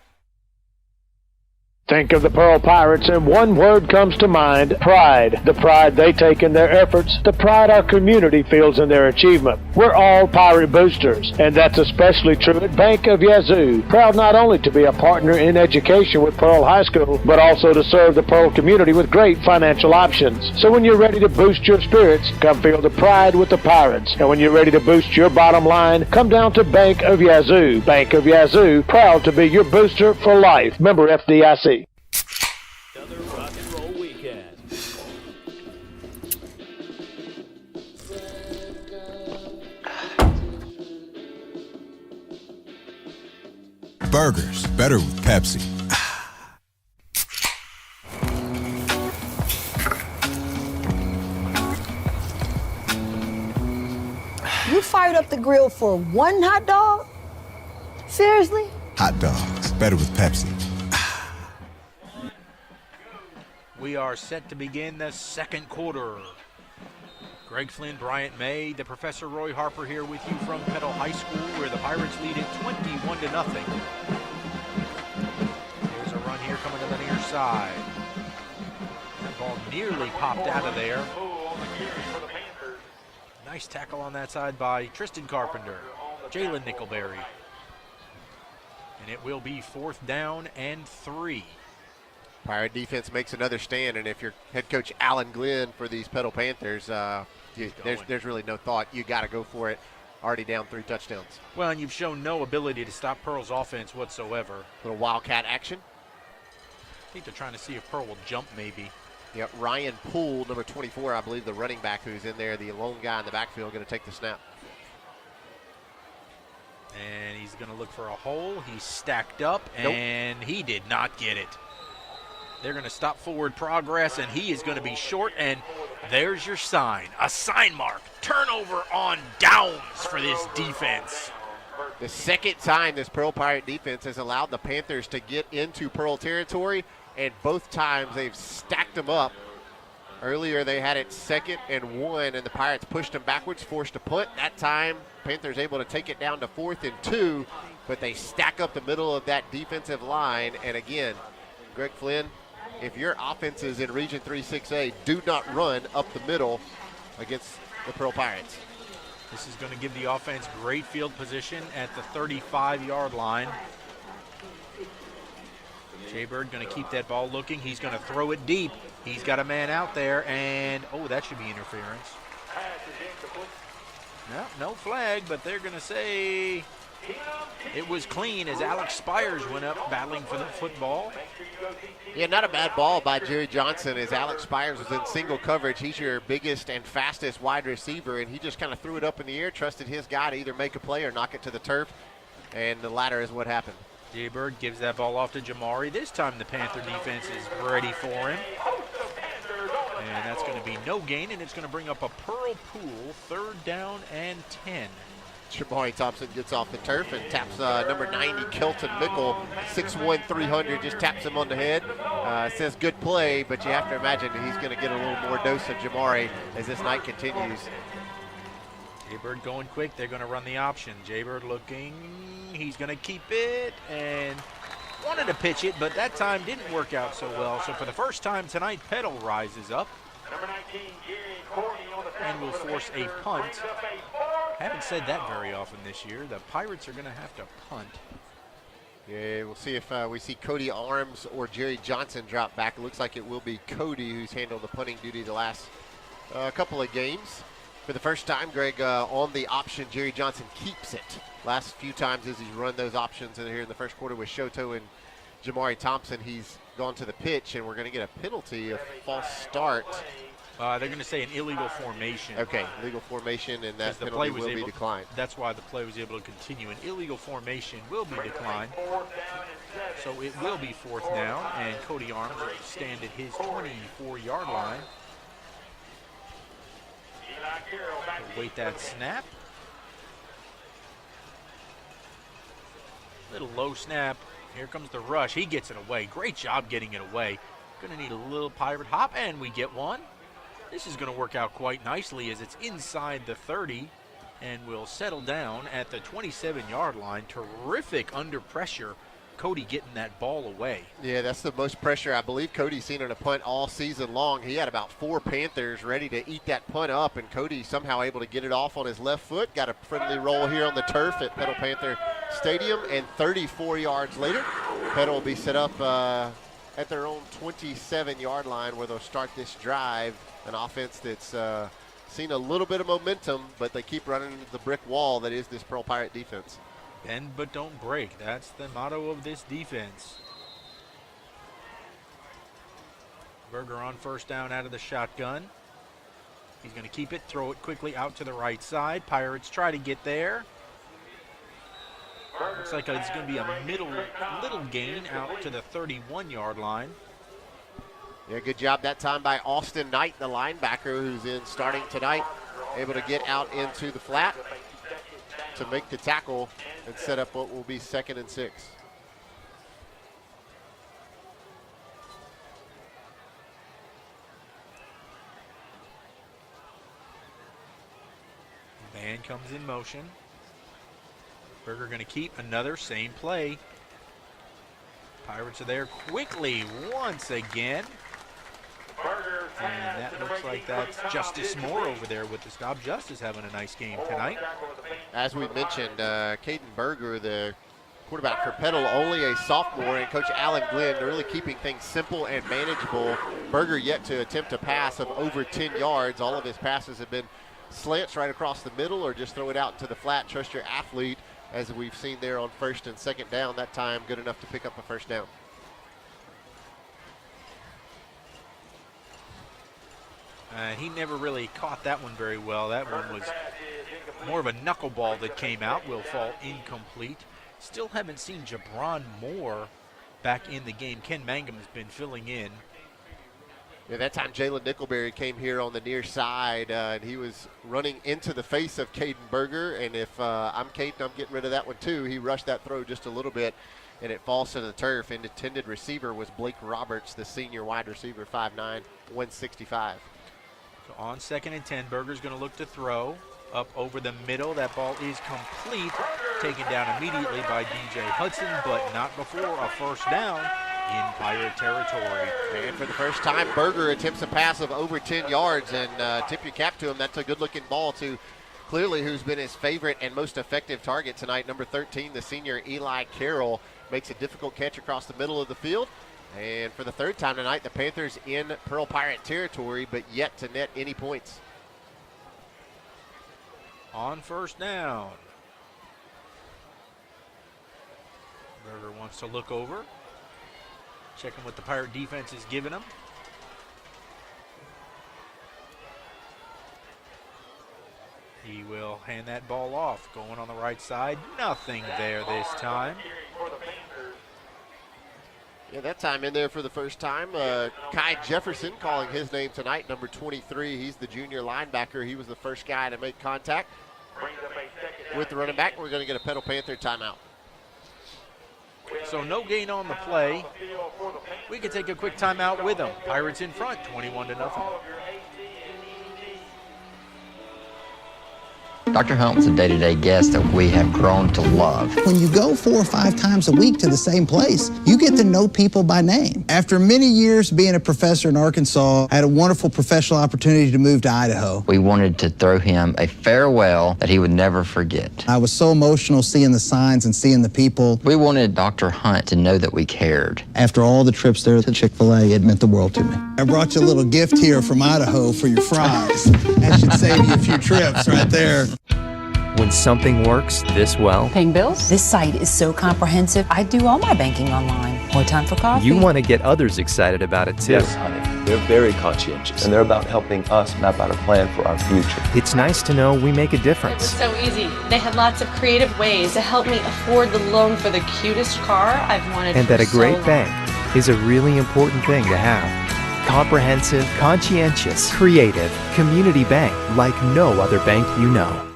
S6: Think of the Pearl Pirates and one word comes to mind: pride. The pride they take in their efforts, the pride our community feels in their achievement. We're all Pirate boosters, and that's especially true at Bank of Yazoo. Proud not only to be a partner in education with Pearl High School, but also to serve the Pearl community with great financial options. So when you're ready to boost your spirits, come feel the pride with the Pirates. And when you're ready to boost your bottom line, come down to Bank of Yazoo. Bank of Yazoo, proud to be your booster for life. Member FDIC.
S7: Another rock and roll weekend.
S8: Burgers, better with Pepsi.
S24: You fired up the grill for one hot dog? Seriously?
S8: Hot dogs, better with Pepsi.
S1: We are set to begin the second quarter. Greg Flynn, Bryant May, the Professor Roy Harper here with you from Petal High School, where the Pirates lead it 21-0. There's a run here coming to the near side. That ball nearly popped out of there. Nice tackle on that side by Tristan Carpenter, Jalen Nickelberry. And it will be 4th down and 3.
S4: Pirate defense makes another stand, and if you're head coach Alan Glenn for these Petal Panthers, there's really no thought. You got to go for it. Already down 3 touchdowns.
S1: Well, and you've shown no ability to stop Pearl's offense whatsoever.
S4: Little Wildcat action.
S1: I think they're trying to see if Pearl will jump maybe.
S4: Yep, Ryan Poole, number 24, I believe the running back who's in there, the lone guy in the backfield, going to take the snap.
S1: And he's going to look for a hole. He's stacked up, and he did not get it. They're going to stop forward progress, and he is going to be short, and there's your sign. A sign mark. Turnover on downs for this defense.
S4: The second time this Pearl Pirate defense has allowed the Panthers to get into Pearl territory, and both times they've stacked them up. Earlier they had it 2nd and 1, and the Pirates pushed them backwards, forced a punt. That time, Panthers able to take it down to 4th and 2, but they stack up the middle of that defensive line, and again, Greg Flynn, if your offense is in Region 3-6A, do not run up the middle against the Pearl Pirates.
S1: This is going to give the offense great field position at the 35-yard line. Jaybird going to keep that ball looking. He's going to throw it deep. He's got a man out there, and, that should be interference. No flag, but they're going to say it was clean as Alex Spires went up battling for the football.
S4: Yeah, not a bad ball by Jerry Johnson as Alex Spires was in single coverage. He's your biggest and fastest wide receiver, and he just kind of threw it up in the air, trusted his guy to either make a play or knock it to the turf, and the latter is what happened.
S1: Jaybird gives that ball off to Jamari. This time the Panther defense is ready for him. And that's going to be no gain, and it's going to bring up a Pearl Pool, 3rd down and 10.
S4: Jamari Thompson gets off the turf and taps number 90, Kelton Mickle, 6'1", 300, just taps him on the head. Says good play, but you have to imagine that he's going to get a little more dose of Jamari as this night continues.
S1: Jaybird going quick. They're going to run the option. Jaybird looking. He's going to keep it and wanted to pitch it, but that time didn't work out so well. So for the first time tonight, Petal rises up and will force a punt. Haven't said that very often this year. The Pirates are going to have to punt.
S4: Yeah, we'll see if we see Cody Arms or Jerry Johnson drop back. It looks like it will be Cody who's handled the punting duty the last couple of games. For the first time, Greg, on the option, Jerry Johnson keeps it. Last few times as he's run those options in here in the first quarter with Shoto and Jamari Thompson, he's gone to the pitch, and we're going to get a penalty, a false start.
S1: They're going to say an illegal formation.
S4: Okay, illegal formation, and that penalty will be declined.
S1: That's why the play was able to continue. An illegal formation will be declined. So it will be 4th down, and Cody Arms will stand at his 24-yard line. Wait that snap. Little low snap. Here comes the rush. He gets it away. Great job getting it away. Going to need a little pirate hop, and we get one. This is going to work out quite nicely as it's inside the 30 and will settle down at the 27-yard line. Terrific under pressure. Cody getting that ball away.
S4: Yeah, that's the most pressure I believe Cody's seen on a punt all season long. He had about 4 Panthers ready to eat that punt up, and Cody somehow able to get it off on his left foot. Got a friendly roll here on the turf at Petal Panther Stadium, and 34 yards later, Petal will be set up at their own 27-yard line where they'll start this drive. An offense that's seen a little bit of momentum, but they keep running into the brick wall that is this Pearl Pirate defense.
S1: Bend but don't break. That's the motto of this defense. Berger on 1st down out of the shotgun. He's going to keep it, throw it quickly out to the right side. Pirates try to get there. Looks like it's going to be a little gain out to the 31-yard line.
S4: Yeah, good job that time by Austin Knight, the linebacker, who's in starting tonight, able to get out into the flat to make the tackle and set up what will be 2nd and 6.
S1: Man comes in motion. Berger going to keep another same play. Pirates are there quickly once again. And that looks like that's Justice Moore over there with the stop. Justice having a nice game tonight.
S4: As we mentioned, Caden Berger, the quarterback for Petal, only a sophomore, and Coach Alan Glenn really keeping things simple and manageable. Berger yet to attempt a pass of over 10 yards. All of his passes have been slants right across the middle or just throw it out into the flat. Trust your athlete, as we've seen there on 1st and 2nd down. That time good enough to pick up a 1st down.
S1: He never really caught that one very well. That one was more of a knuckleball that came out. Will fall incomplete. Still haven't seen Jabron Moore back in the game. Ken Mangum has been filling in.
S4: Yeah, that time Jalen Nickelberry came here on the near side, and he was running into the face of Caden Berger. And if I'm Caden, I'm getting rid of that one too. He rushed that throw just a little bit, and it falls to the turf. And intended receiver was Blake Roberts, the senior wide receiver, 5'9", 165.
S1: So on 2nd and 10, Berger's going to look to throw up over the middle. That ball is complete, taken down immediately by DJ Hudson, but not before a 1st down in Pirate territory.
S4: And for the first time, Berger attempts a pass of over 10 yards, and tip your cap to him. That's a good-looking ball to clearly who's been his favorite and most effective target tonight. Number 13, the senior Eli Carroll, makes a difficult catch across the middle of the field. And for the 3rd time tonight, the Panthers in Pearl Pirate territory, but yet to net any points.
S1: On 1st down. Berger wants to look over. Checking what the Pirate defense is giving him. He will hand that ball off. Going on the right side. Nothing there this time.
S4: Yeah, that time in there for the first time. Kai Jefferson calling his name tonight, number 23. He's the junior linebacker. He was the first guy to make contact with the running back. We're going to get a Petal Panther timeout.
S1: So no gain on the play. We can take a quick timeout with them. Pirates in front, 21-0.
S9: Dr. Hunt was a day-to-day guest that we have grown to love.
S10: When you go 4 or 5 times a week to the same place, you get to know people by name. After many years being a professor in Arkansas, I had a wonderful professional opportunity to move to Idaho.
S9: We wanted to throw him a farewell that he would never forget.
S10: I was so emotional seeing the signs and seeing the people.
S9: We wanted Dr. Hunt to know that we cared.
S10: After all the trips there to Chick-fil-A, it meant the world to me. I brought you a little gift here from Idaho for your fries. That should save you a few trips right there.
S11: When something works this well,
S12: Paying bills? This site is so comprehensive. I do all my banking online. More time for coffee?
S11: you want to get others excited about it too.
S13: Yes, honey. They're very conscientious, and they're about helping us map out a plan for our future.
S11: It's nice to know we make a
S14: It was
S11: difference.
S14: so easy. They had lots of creative ways to help me afford the loan for the cutest car I've wanted
S11: And
S14: for
S11: that a
S14: so
S11: great
S14: long.
S11: bank is a really important thing to have. Comprehensive, conscientious, creative, community bank like no other bank you know.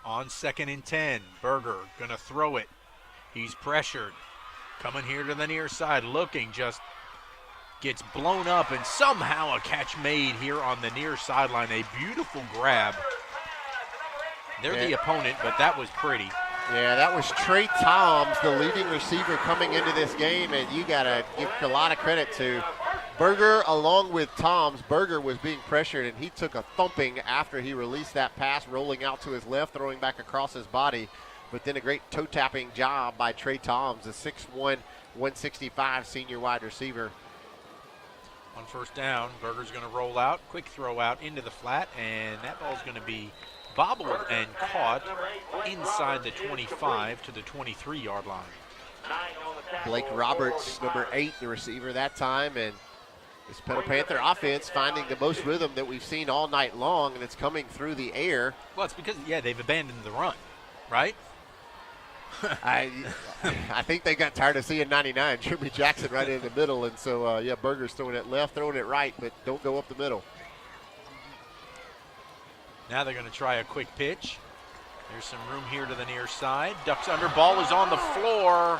S1: On 2nd and 10, Berger gonna throw it. He's pressured. Coming here to the near side, looking, just gets blown up, and somehow a catch made here on the near sideline. A beautiful grab. They're the opponent, but that was pretty.
S4: Yeah, that was Trey Toms, the leading receiver coming into this game, and you got to give a lot of credit to Berger along with Toms. Berger was being pressured, and he took a thumping after he released that pass, rolling out to his left, throwing back across his body. But then a great toe-tapping job by Trey Toms, a 6'1", 165 senior wide receiver.
S1: On first down, Berger's going to roll out, quick throw out into the flat, and that ball's going to be bobbled and caught inside the 25 to the 23-yard line.
S4: Blake Roberts, number 8, the receiver that time, and this Petal Panther offense finding the most rhythm that we've seen all night long, and it's coming through the air.
S1: Well, it's because, they've abandoned the run, right?
S4: I think they got tired of seeing 99, Jimmy Jackson right in the middle, and so, Berger's throwing it left, throwing it right, but don't go up the middle.
S1: Now they're going to try a quick pitch. There's some room here to the near side. Ducks under, ball is on the floor,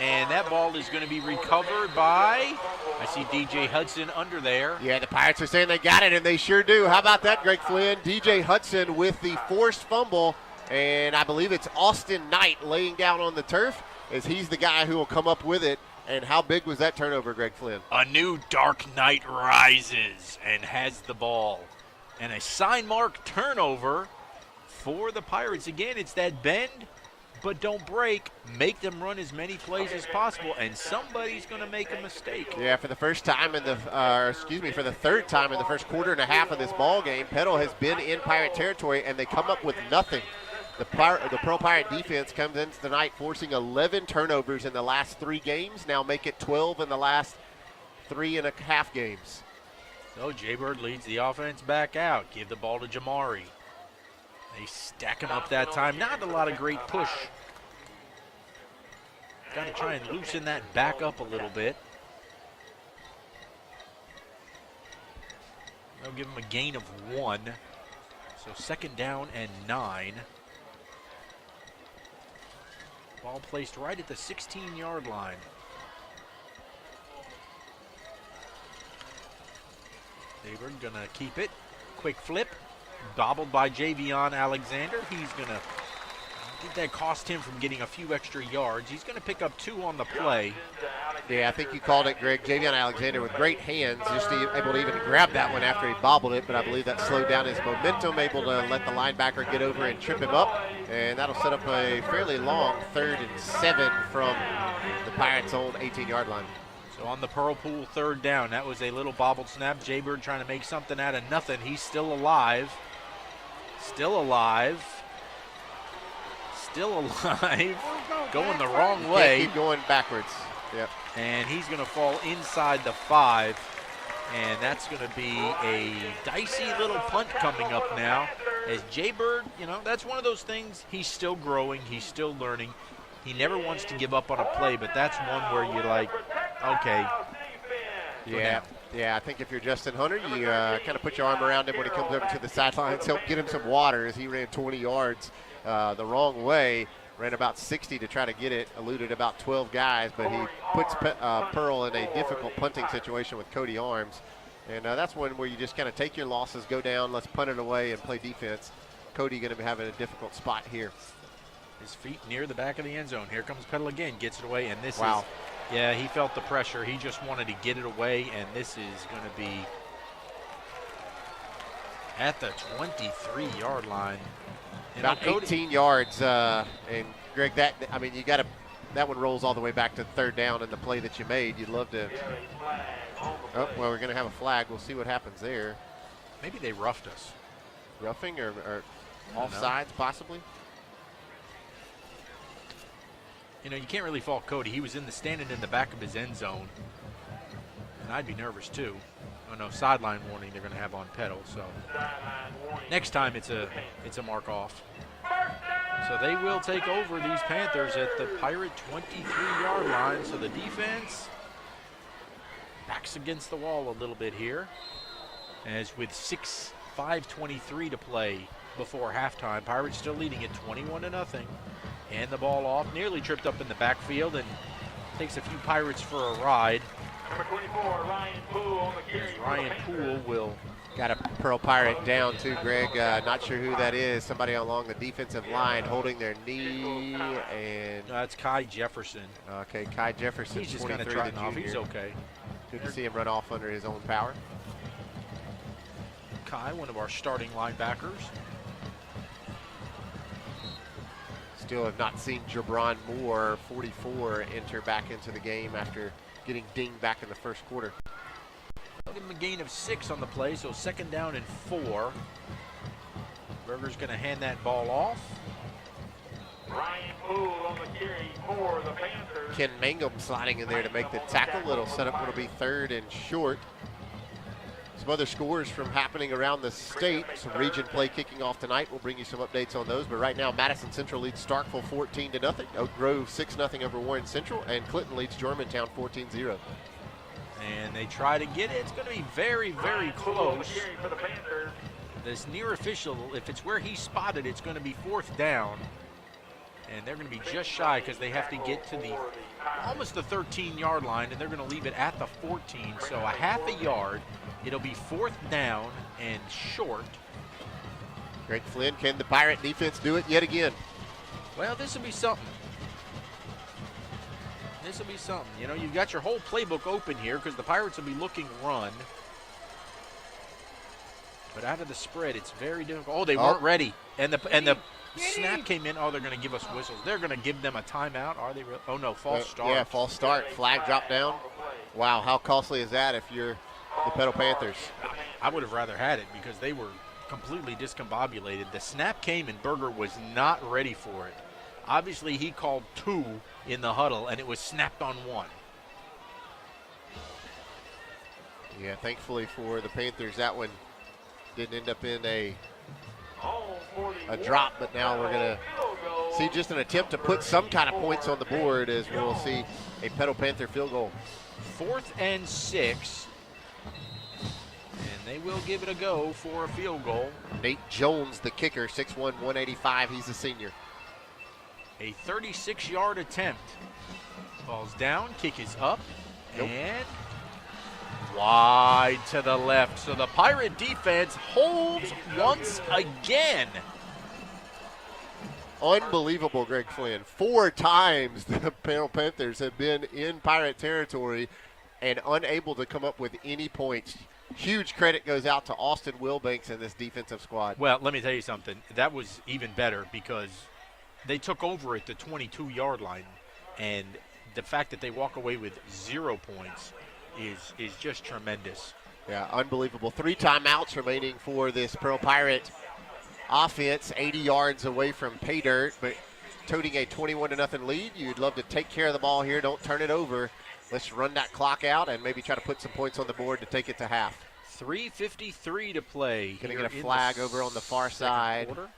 S1: and that ball is going to be recovered by, I see DJ Hudson under there.
S4: Yeah, the Pirates are saying they got it, and they sure do. How about that, Greg Flynn? DJ Hudson with the forced fumble, and I believe it's Austin Knight laying down on the turf, as he's the guy who will come up with it. And how big was that turnover, Greg Flynn?
S1: A new Dark Knight rises and has the ball. And a sign mark turnover for the Pirates. Again, it's that bend, but don't break. Make them run as many plays as possible, and somebody's going to make a mistake.
S4: Yeah, for the first time in the, for the third time in the first quarter and a half of this ball game, Petal has been in Pirate territory, and they come up with nothing. The Pearl Pirate defense comes into the night forcing 11 turnovers in the last 3 games. Now make it 12 in the last 3.5 games.
S1: So Jaybird leads the offense back out. Give the ball to Jamari. They stack him up that time. Not a lot of great push. Got to try and loosen that back up a little bit. They'll give him a gain of 1. So 2nd down and 9. Ball placed right at the 16-yard line. Jaybird going to keep it. Quick flip. Bobbled by Javion Alexander. He's going to, I think that cost him from getting a few extra yards. He's going to pick up 2 on the play.
S4: Yeah, I think you called it, Greg. Javion Alexander with great hands, just able to even grab that one after he bobbled it, but I believe that slowed down his momentum, able to let the linebacker get over and trip him up, and that'll set up a fairly long 3rd and 7 from the Pirates' own 18-yard line.
S1: So on the Pearl Pool 3rd down, that was a little bobbled snap. Jaybird trying to make something out of nothing. He's still alive. Still alive. Still alive. Going the wrong way.
S4: Keep going backwards. Yep.
S1: And he's going to fall inside the 5. And that's going to be a dicey little punt coming up now. As Jaybird, that's one of those things. He's still growing. He's still learning. He never wants to give up on a play, but that's one where you're like, okay.
S4: Yeah, I think if you're Justin Hunter, you kind of put your arm around him when he comes over to the sidelines, help get him some water, as he ran 20 yards the wrong way, ran about 60 to try to get it, eluded about 12 guys, but he puts Pearl in a difficult punting situation with Cody Arms. And that's one where you just kind of take your losses, go down, let's punt it away and play defense.
S15: Cody going to be having a difficult spot here.
S1: His feet near the back of the end zone. Here comes Peddle again, gets it away, and this
S15: Wow.
S1: is, yeah, he felt the pressure. He just wanted to get it away, and this is going to be at the 23-yard line. And
S15: About 18 yards, and Greg, that one rolls all the way back to third down in the play that you made. You'd love to. Oh, well, we're going to have a flag. We'll see what happens there.
S1: Maybe they roughed us.
S15: Roughing or offsides, possibly?
S1: You know, you can't really fault Cody. He was standing in the back of his end zone, and I'd be nervous too. Oh no, sideline warning they're going to have on Peddle. So next time it's a mark off. So they will take over these Panthers at the Pirate 23-yard line. So the defense backs against the wall a little bit here, as with 5:23 to play before halftime. Pirates still leading it 21-0. And the ball off, nearly tripped up in the backfield, and takes a few Pirates for a ride.
S16: Number 24, Ryan Poole on the carry.
S1: Ryan Poole will.
S15: Got a Pearl Pirate down too, Greg. Not sure who that is. Somebody along the defensive line holding their knee, and
S1: that's Kai Jefferson.
S15: Okay, Kai Jefferson.
S1: He's just kind of trotting off. He's okay.
S15: Good to see him run off under his own power.
S1: Kai, one of our starting linebackers.
S15: Still have not seen Jabron Moore, 44, enter back into the game after getting dinged back in the first quarter.
S1: Give him a gain of 6 on the play, so 2nd down and 4. Berger's going to hand that ball off.
S16: Ryan Poole on the carry for the Panthers.
S15: Ken Mangum sliding in there to make the tackle. It'll set up what'll be 3rd and short. Some other scores from happening around the state. Some region play kicking off tonight. We'll bring you some updates on those. But right now, Madison Central leads Starkville 14-0. Oak Grove 6-0 over Warren Central. And Clinton leads Germantown 14-0.
S1: And they try to get it. It's going to be very, very close. This near official, if it's where he spotted, it's going to be 4th down. And they're going to be just shy because they have to get to almost the 13-yard line, and they're going to leave it at the 14. So a half a yard. It'll be 4th down and short.
S15: Greg Flynn, can the Pirate defense do it yet again?
S1: Well, this will be something. This will be something. You know, you've got your whole playbook open here because the Pirates will be looking run. But out of the spread, it's very difficult. Oh, they weren't ready. And the snap came in. Oh, they're going to give us whistles. They're going to give them a timeout. Are they? Oh, no, false start.
S15: Yeah, false start. Flag drop down. Wow, how costly is that if you're the Peddle Panthers?
S1: I would have rather had it because they were completely discombobulated. The snap came and Berger was not ready for it. Obviously, he called 2 in the huddle, and it was snapped on 1.
S15: Yeah, thankfully for the Panthers, that one didn't end up in a drop, but now we're going to see just an attempt to put some kind of points on the board as we'll see a Peddle Panther field goal.
S1: 4th and 6. And they will give it a go for a field goal.
S15: Nate Jones, the kicker, 6'1", 185. He's a senior.
S1: A 36-yard attempt. Ball's down, kick is up, and wide to the left. So the Pirate defense holds once again.
S15: Unbelievable, Greg Flynn. 4 times the Panthers have been in Pirate territory and unable to come up with any points. Huge credit goes out to Austin Wilbanks and this defensive squad.
S1: Well, let me tell you something. That was even better because they took over at the 22-yard line, and the fact that they walk away with 0 points is just tremendous.
S15: Yeah, unbelievable. 3 timeouts remaining for this Pearl Pirate offense, 80 yards away from pay dirt, but toting a 21-0 lead. You'd love to take care of the ball here. Don't turn it over. Let's run that clock out and maybe try to put some points on the board to take it to half.
S1: 3:53 to play.
S15: Going to get a flag over on the far side. I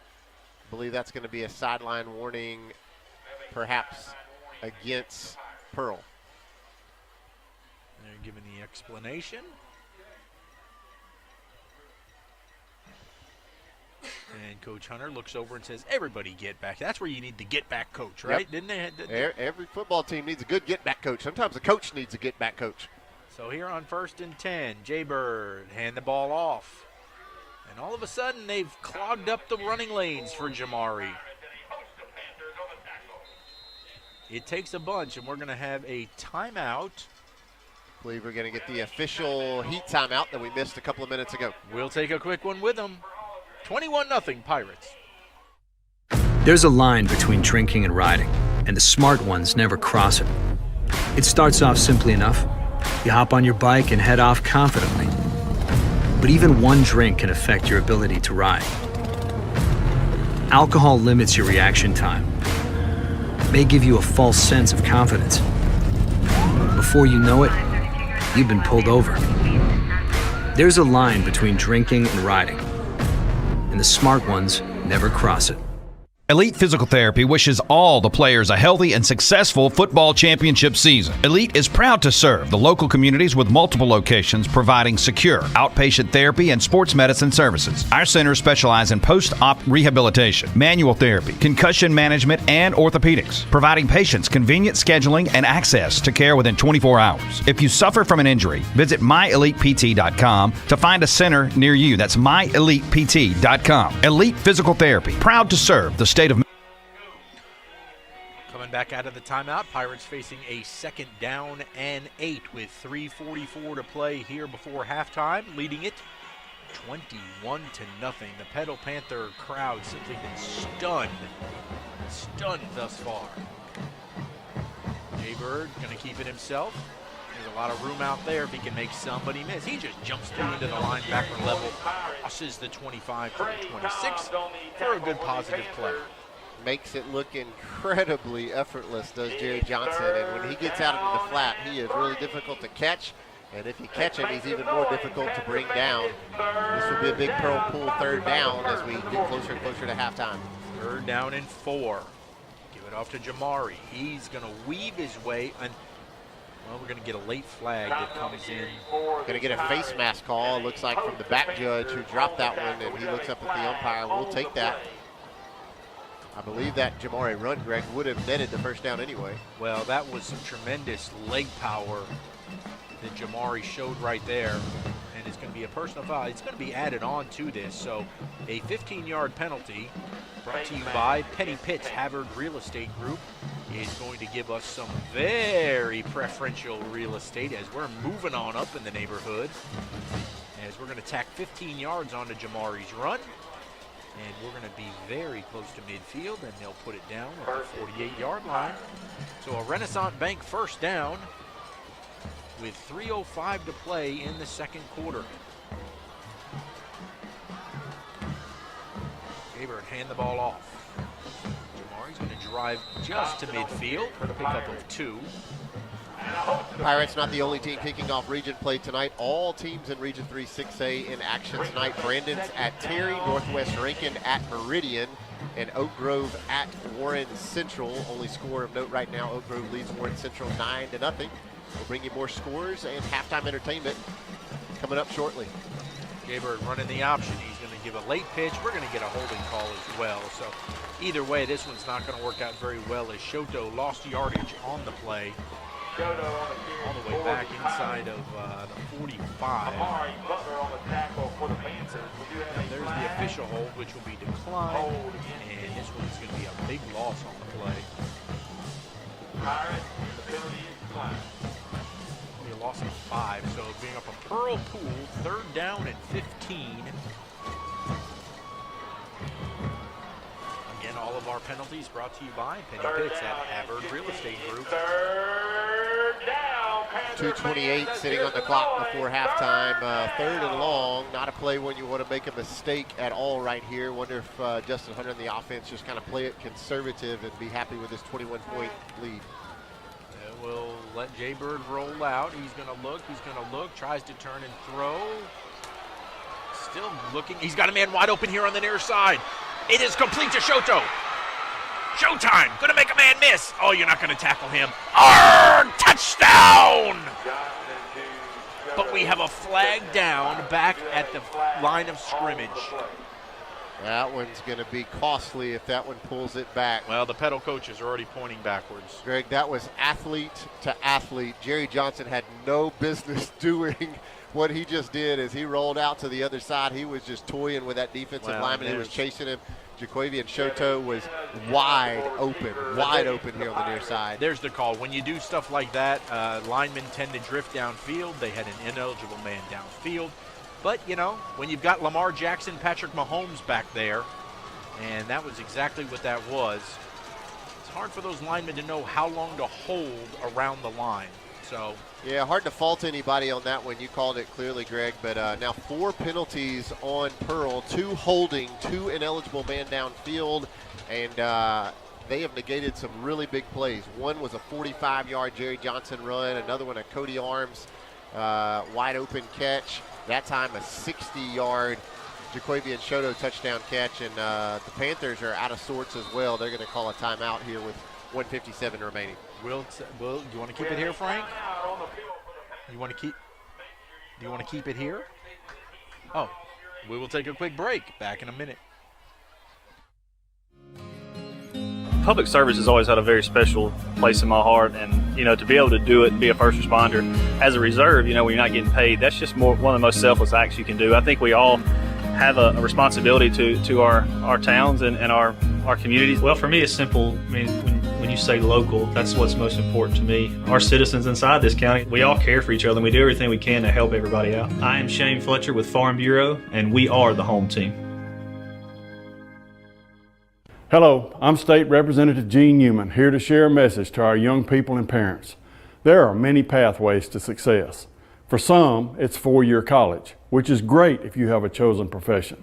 S15: believe that's going to be a sideline warning, perhaps against Pearl.
S1: They're giving the explanation. And Coach Hunter looks over and says, everybody get back. That's where you need the get-back coach, right?
S15: Yep.
S1: Didn't they?
S15: Every football team needs a good get-back coach. Sometimes the coach needs a get-back coach.
S1: So here on 1st and 10, Jay Bird hand the ball off. And all of a sudden, they've clogged up the running lanes for Jamari. It takes a bunch, and we're going to have a timeout.
S15: I believe we're going to get the official heat timeout that we missed a couple of minutes ago.
S1: We'll take a quick one with them. 21-0 Pirates.
S18: There's a line between drinking and riding, and the smart ones never cross it. It starts off simply enough. You hop on your bike and head off confidently. But even one drink can affect your ability to ride. Alcohol limits your reaction time. It may give you a false sense of confidence. Before you know it, you've been pulled over. There's a line between drinking and riding, and the smart ones never cross it.
S19: Elite Physical Therapy wishes all the players a healthy and successful football championship season. Elite is proud to serve the local communities with multiple locations providing secure outpatient therapy and sports medicine services. Our centers specialize in post-op rehabilitation, manual therapy, concussion management, and orthopedics, providing patients convenient scheduling and access to care within 24 hours. If you suffer from an injury, visit myelitept.com to find a center near you. That's myelitept.com. Elite Physical Therapy, proud to serve the state of
S1: Coming back out of the timeout, Pirates facing a 2nd down and 8 with 3:44 to play here before halftime, leading it 21-0. The Pedal Panther crowd simply been stunned thus far. Jay Bird going to keep it himself. There's a lot of room out there if he can make somebody miss. He just jumps through into the linebacker level, crosses the 25 to the 26 for a good positive play.
S15: Makes it look incredibly effortless, does Jerry Johnson. And when he gets out into the flat, he is really difficult to catch. And if you catch him, he's even more difficult to bring down. This will be a big Pearl Pool 3rd down as we get closer and closer to halftime.
S1: 3rd down and 4. Give it off to Jamari. He's going to weave his way. And well, we're going to get a late flag that comes in.
S15: Going to get a face mask call, looks like, from the back judge who dropped that one, and he looks up at the umpire. We'll take that. I believe that Jamari run, Greg, would have netted the 1st down anyway.
S1: Well, that was some tremendous leg power that Jamari showed right there, and it's going to be a personal foul. It's going to be added on to this, so a 15-yard penalty brought to you by Penny Pitts Havard Real Estate Group is going to give us some very preferential real estate as we're moving on up in the neighborhood, as we're going to tack 15 yards onto Jamari's run. And we're going to be very close to midfield, and they'll put it down at the 48-yard line. So a Renaissance Bank 1st down with 3:05 to play in the 2nd quarter. Jaybird hand the ball off. Jamari's going to drive just to midfield for the pickup of 2.
S15: Pirates not the only team kicking off region play tonight. All teams in Region 3 6A in action tonight. Brandon's at Terry, Northwest Rankin at Meridian, and Oak Grove at Warren Central. Only score of note right now, Oak Grove leads Warren Central 9-0. We'll bring you more scores and halftime entertainment coming up shortly.
S1: Jaybird running the option. He's going to give a late pitch. We're going to get a holding call as well. So either way, this one's not going to work out very well as Shoto lost yardage on the play. All the way back inside of the 45. And there's the official hold, which will be declined. And this one's going to be a big loss on the play. It'll be a loss of 5. So being up a Pearl Pool, 3rd down and 15. Again, all of our penalties brought to you by Penny Pitts at Havard Real Estate Group.
S15: 2:28 sitting on the clock before halftime. 3rd and long. Not a play when you want to make a mistake at all right here. Wonder if Justin Hunter and the offense just kind of play it conservative and be happy with this 21-point lead.
S1: And we'll let Jaybird roll out. He's going to look. He's going to look. Tries to turn and throw. Still looking. He's got a man wide open here on the near side. It is complete to Shoto. Showtime. Going to make a man miss. Oh, you're not going to tackle him. Touchdown! But we have a flag down back at the line of scrimmage.
S15: That one's going to be costly if that one pulls it back.
S1: Well, the pedal coaches are already pointing backwards.
S15: Greg, that was athlete to athlete. Jerry Johnson had no business doing what he just did is he rolled out to the other side. He was just toying with that defensive lineman who was chasing him. Jaquavian Shoto was wide open here on the near side.
S1: There's the call. When you do stuff like that, linemen tend to drift downfield. They had an ineligible man downfield. But, you know, when you've got Lamar Jackson, Patrick Mahomes back there, and that was exactly what that was, it's hard for those linemen to know how long to hold around the line. So,
S15: yeah, hard to fault anybody on that one. You called it clearly, Greg. But now 4 penalties on Pearl, 2 holding, 2 ineligible man downfield, and they have negated some really big plays. One was a 45-yard Jerry Johnson run, another one a Cody Arms wide open catch. That time a 60-yard Jaquavian Shoto touchdown catch, and the Panthers are out of sorts as well. They're going to call a timeout here with 1:57 remaining.
S1: Will, do you want to keep it here, Frank? Do you want to keep it here? Oh, we will take a quick break. Back in a minute.
S17: Public service has always had a very special place in my heart, and you know, to be able to do it and be a first responder as a reserve, you know, when you're not getting paid, that's just one of the most selfless acts you can do. I think we all have a responsibility to our towns and our communities.
S21: Well, for me, it's simple. I mean, when you say local, that's what's most important to me. Our citizens inside this county, we all care for each other, and we do everything we can to help everybody out. I am Shane Fletcher with Farm Bureau, and we are the home team.
S22: Hello, I'm State Representative Gene Newman, here to share a message to our young people and parents. There are many pathways to success. For some, it's 4-year college, which is great if you have a chosen profession.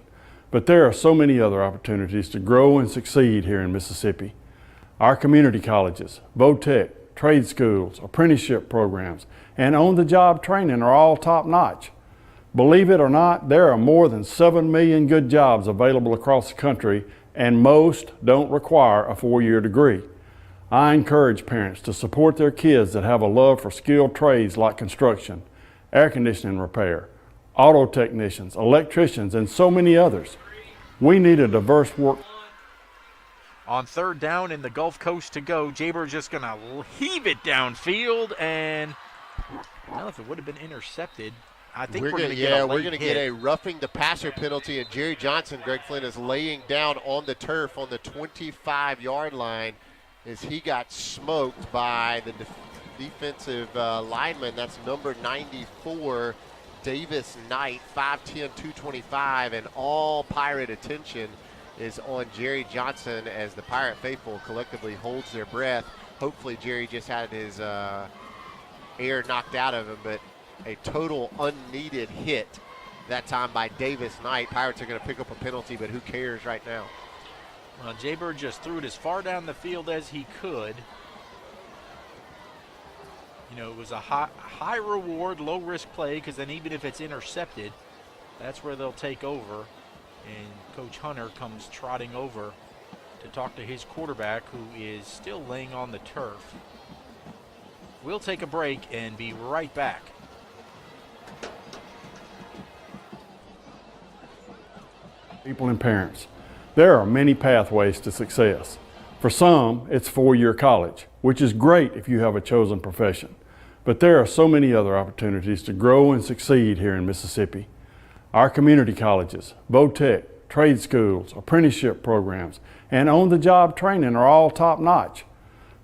S22: But there are so many other opportunities to grow and succeed here in Mississippi. Our community colleges, VOTEC, trade schools, apprenticeship programs, and on-the-job training are all top-notch. Believe it or not, there are more than 7 million good jobs available across the country, and most don't require a 4-year degree. I encourage parents to support their kids that have a love for skilled trades like construction, air conditioning repair, auto technicians, electricians, and so many others. We need a diverse work.
S1: On 3rd down in the Gulf Coast to go, Jaybird's just going to heave it downfield, and well, if it would have been intercepted, I think we're going to get a late
S15: we're going to get a roughing the passer penalty, and Jerry Johnson, Greg Flynn, is laying down on the turf on the 25-yard line as he got smoked by the defensive lineman. That's number 94, Davis Knight, 5'10", 225, and all Pirate attention is on Jerry Johnson as the Pirate faithful collectively holds their breath. Hopefully Jerry just had his air knocked out of him, but a total unneeded hit that time by Davis Knight. Pirates are going to pick up a penalty, but who cares right now?
S1: Well, Jaybird just threw it as far down the field as he could. You know, it was a high reward, low risk play, because then even if it's intercepted, that's where they'll take over. And Coach Hunter comes trotting over to talk to his quarterback, who is still laying on the turf. We'll take a break and be right back.
S22: People and parents. There are many pathways to success. For some, it's 4-year college, which is great if you have a chosen profession. But there are so many other opportunities to grow and succeed here in Mississippi. Our community colleges, VOTEC, trade schools, apprenticeship programs, and on-the-job training are all top-notch.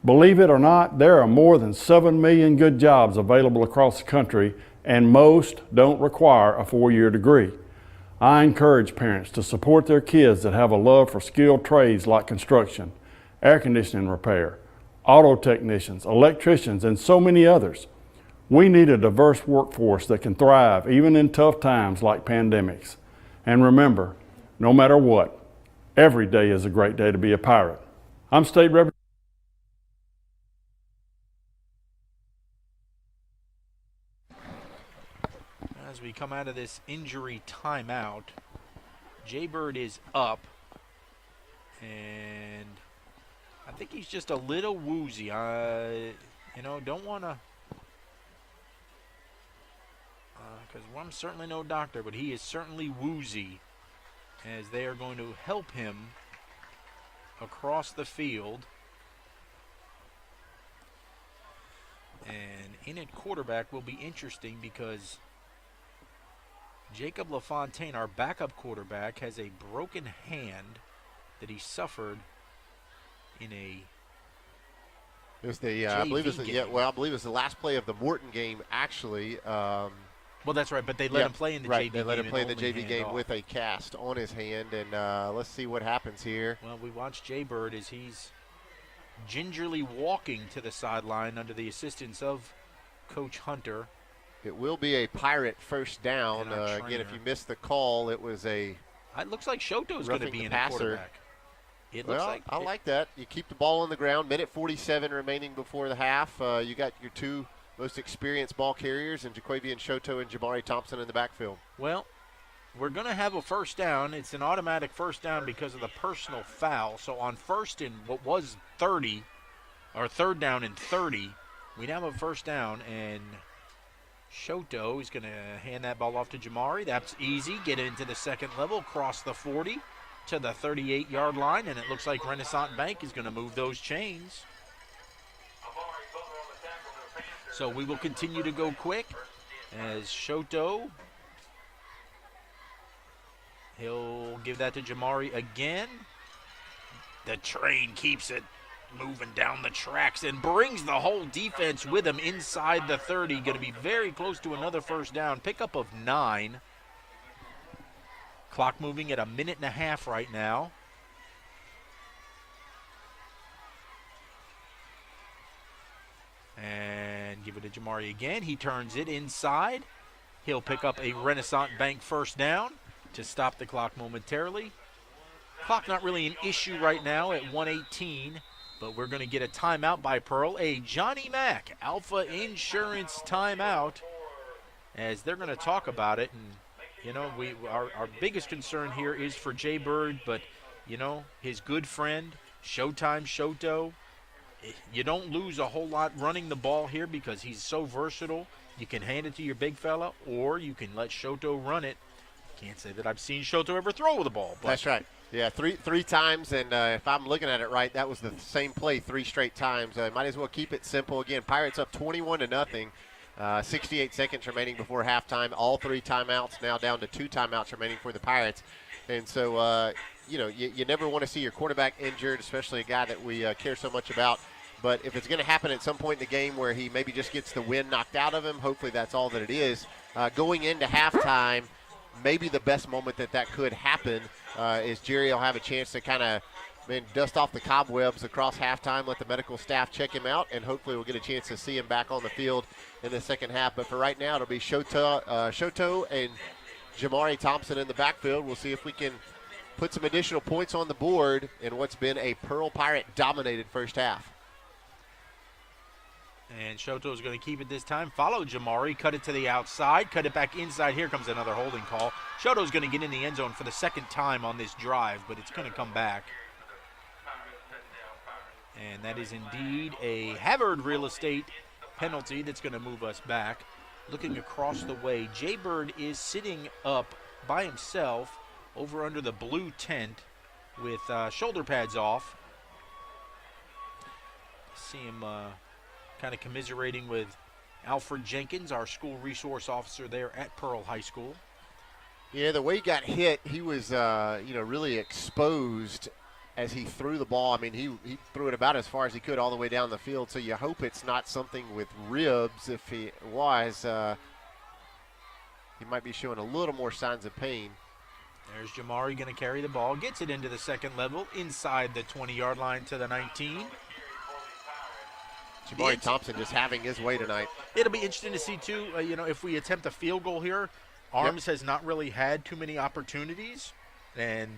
S22: Believe it or not, there are more than 7 million good jobs available across the country, and most don't require a 4-year degree. I encourage parents to support their kids that have a love for skilled trades like construction, air conditioning repair, auto technicians, electricians, and so many others. We need a diverse workforce that can thrive even in tough times like pandemics. And remember, no matter what, every day is a great day to be a Pirate. I'm State Representative.
S1: As we come out of this injury timeout, Jaybird is up, and I think he's just a little woozy. You know, don't want to, because I'm certainly no doctor, but he is certainly woozy, as they are going to help him across the field. And in at quarterback will be interesting because Jacob LaFontaine, our backup quarterback, has a broken hand that he suffered in a
S15: It was I believe it was the last play of the Morton game, actually.
S1: Well, that's right, but they let him play in the JV game.
S15: They let him play in the JV game with a cast on his hand, and let's see what happens here.
S1: Well, we watched Jay Bird as he's gingerly walking to the sideline under the assistance of Coach Hunter.
S15: It will be a Pirate first down. Again, if you missed the call, it was a.
S1: It looks like Shoto's going to be in the quarterback.
S15: I like that. You keep the ball on the ground. Minute 47 remaining before the half. You got your two most experienced ball carriers, and Jaquavian Shoto and Jamari Thompson in the backfield.
S1: Well, we're going to have a first down. It's an automatic first down because of the personal foul. So on first and what was 30, or third down and 30, we now have a first down, and Shoto is going to hand that ball off to Jamari. That's easy. Get into the second level, cross the 40 to the 38-yard line, and it looks like Renaissance Bank is going to move those chains. So we will continue to go quick as Shoto, he'll give that to Jamari again. The train keeps it moving down the tracks and brings the whole defense with him inside the 30. Going to be very close to another first down. Pickup of 9. Clock moving at 1.5 minutes right now. And give it to Jamari again. He turns it inside. He'll pick up a Renaissance Bank first down to stop the clock momentarily. Clock not really an issue right now at 1:18, but we're going to get a timeout by Pearl. A Johnny Mack Alpha Insurance timeout, as they're going to talk about it. And, you know, our biggest concern here is for Jay Bird, but, you know, his good friend, Showtime Shoto, you don't lose a whole lot running the ball here because he's so versatile. You can hand it to your big fella, or you can let Shoto run it. Can't say that I've seen Shoto ever throw the ball. But
S15: that's right. Yeah, three times, and if I'm looking at it right, that was the same play 3 straight times. Might as well keep it simple. Again, Pirates up 21-0. 68 seconds remaining before halftime. All 3 timeouts, now down to 2 timeouts remaining for the Pirates. And so, you never want to see your quarterback injured, especially a guy that we care so much about. But if it's going to happen at some point in the game where he maybe just gets the wind knocked out of him, hopefully that's all that it is. Going into halftime, maybe the best moment that could happen is Jerry will have a chance to kind of dust off the cobwebs across halftime, let the medical staff check him out, and hopefully we'll get a chance to see him back on the field in the second half. But for right now, it'll be Shoto and Jamari Thompson in the backfield. We'll see if we can put some additional points on the board in what's been a Pearl Pirate-dominated first half.
S1: And Shoto is going to keep it this time. Follow Jamari, cut it to the outside, cut it back inside. Here comes another holding call. Shoto is going to get in the end zone for the second time on this drive, but it's going to come back. And that is indeed a Havard Real Estate penalty that's going to move us back. Looking across the way, Jay Bird is sitting up by himself over under the blue tent with shoulder pads off. See him kind of commiserating with Alfred Jenkins, our school resource officer there at Pearl High School.
S15: Yeah, the way he got hit, he was really exposed as he threw the ball. I mean, he threw it about as far as he could all the way down the field, so you hope it's not something with ribs. If he was, he might be showing a little more signs of pain.
S1: There's Jamari going to carry the ball, gets it into the second level, inside the 20-yard line to the 19.
S15: Jamari Thompson just having his way tonight.
S1: It'll be interesting to see, too, if we attempt a field goal here. Arms has not really had too many opportunities. And,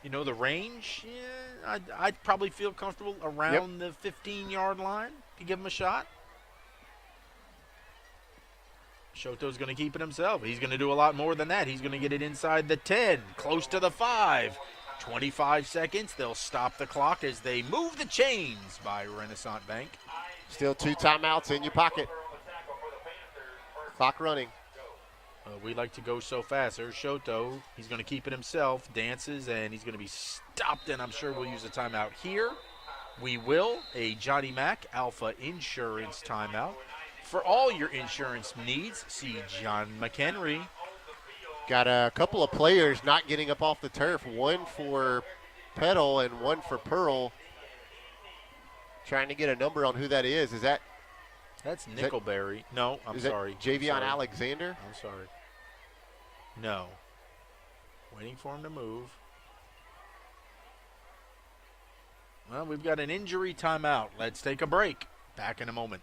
S1: the range, I'd probably feel comfortable around the 15-yard line to give him a shot. Shoto's going to keep it himself. He's going to do a lot more than that. He's going to get it inside the 10, close to the 5. 25 seconds. They'll stop the clock as they move the chains by Renaissance Bank.
S15: Still 2 timeouts in your pocket. Clock running.
S1: We like to go so fast. There's Shoto. He's going to keep it himself, dances, and he's going to be stopped, and I'm sure we'll use a timeout here. We will. A Johnny Mack Alpha Insurance timeout. For all your insurance needs, see John McHenry.
S15: Got a couple of players not getting up off the turf, one for Petal and one for Pearl. Trying to get a number on who that is. Is that?
S1: That's Nickelberry. No, I'm sorry.
S15: Javion Alexander?
S1: I'm sorry. No. Waiting for him to move. Well, we've got an injury timeout. Let's take a break. Back in a moment.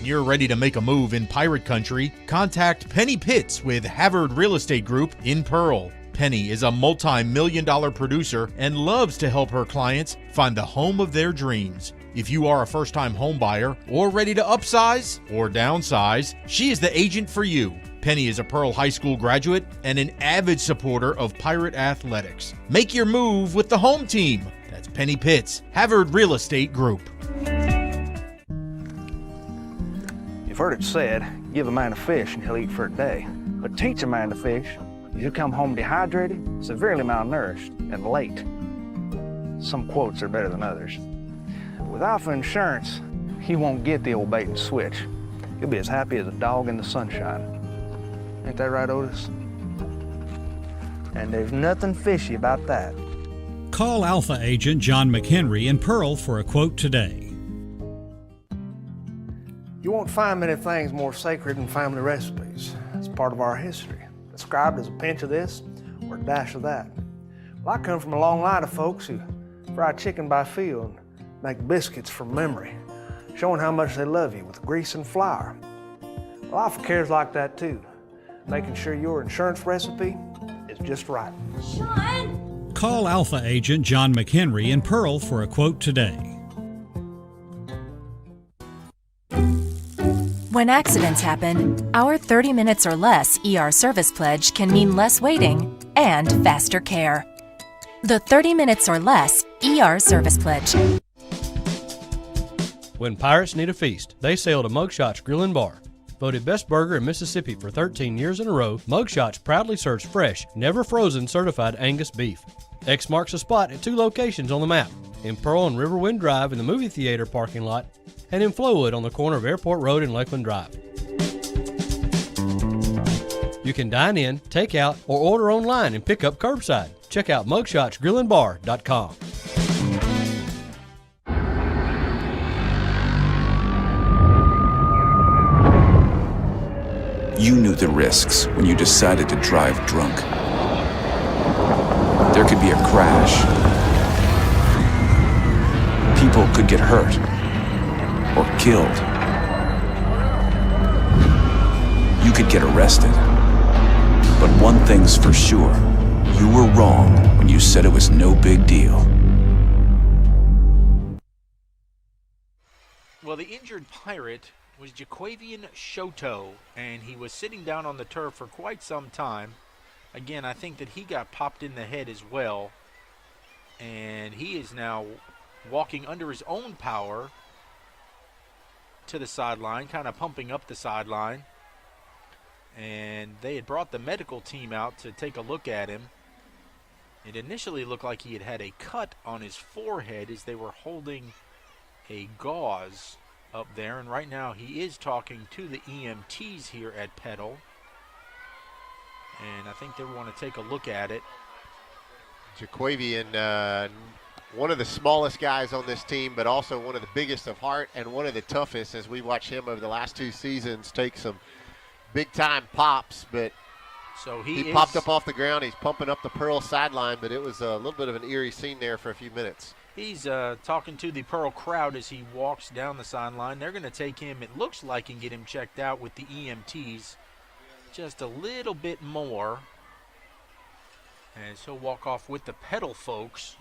S1: You're ready to make a move in Pirate Country, contact Penny Pitts with Havard Real Estate Group in Pearl. Penny is a multi-million-dollar producer and loves to help her clients find the home of their dreams. If you are a first-time home buyer or ready to upsize or downsize, she is the agent for you. Penny is a Pearl High School graduate and an avid supporter of Pirate athletics. Make your move with the home team. That's Penny Pitts, Havard Real Estate Group.
S2: You've heard it said, give a man a fish and he'll eat for a day. But teach a man to fish, he'll come home dehydrated, severely malnourished, and late. Some quotes are better than others. With Alpha Insurance, he won't get the old bait and switch. He'll be as happy as a dog in the sunshine. Ain't that right, Otis? And there's nothing fishy about that.
S3: Call Alpha agent John McHenry in Pearl for a quote today.
S2: You won't find many things more sacred than family recipes. It's part of our history, described as a pinch of this or a dash of that. Well, I come from a long line of folks who fry chicken by feel and make biscuits from memory, showing how much they love you with grease and flour. Well, Alpha cares like that too, making sure your insurance recipe is just right.
S3: Sean! Call Alpha agent John McHenry in Pearl for a quote today.
S20: When accidents happen, our 30 minutes or less ER service pledge can mean less waiting and faster care. The 30 minutes or less ER service pledge.
S23: When pirates need a feast, they sail to Mugshot's Grill and Bar. Voted best burger in Mississippi for 13 years in a row, Mugshot's proudly serves fresh, never frozen certified Angus beef. X marks the spot at 2 locations on the map, in Pearl and Riverwind Drive in the movie theater parking lot, and in Flowood on the corner of Airport Road and Lakeland Drive. You can dine in, take out, or order online and pick up curbside. Check out mugshotsgrillandbar.com.
S8: You knew the risks when you decided to drive drunk. There could be a crash. People could get hurt or killed. You could get arrested. But one thing's for sure, you were wrong when you said it was no big deal.
S1: Well, the injured Pirate was Jaquavian Shoto, and he was sitting down on the turf for quite some time. Again, I think that he got popped in the head as well, and he is now walking under his own power to the sideline, kind of pumping up the sideline. And they had brought the medical team out to take a look at him. It initially looked like he had had a cut on his forehead as they were holding a gauze up there. And right now he is talking to the EMTs here at Petal. And I think they want to take a look at it.
S15: Jaquavian, one of the smallest guys on this team, but also one of the biggest of heart and one of the toughest, as we watch him over the last 2 seasons take some big-time pops. But
S1: so
S15: he popped up off the ground. He's pumping up the Pearl sideline, but it was a little bit of an eerie scene there for a few minutes.
S1: He's talking to the Pearl crowd as he walks down the sideline. They're going to take him, it looks like, and get him checked out with the EMTs just a little bit more. And so he'll walk off with the Petal folks.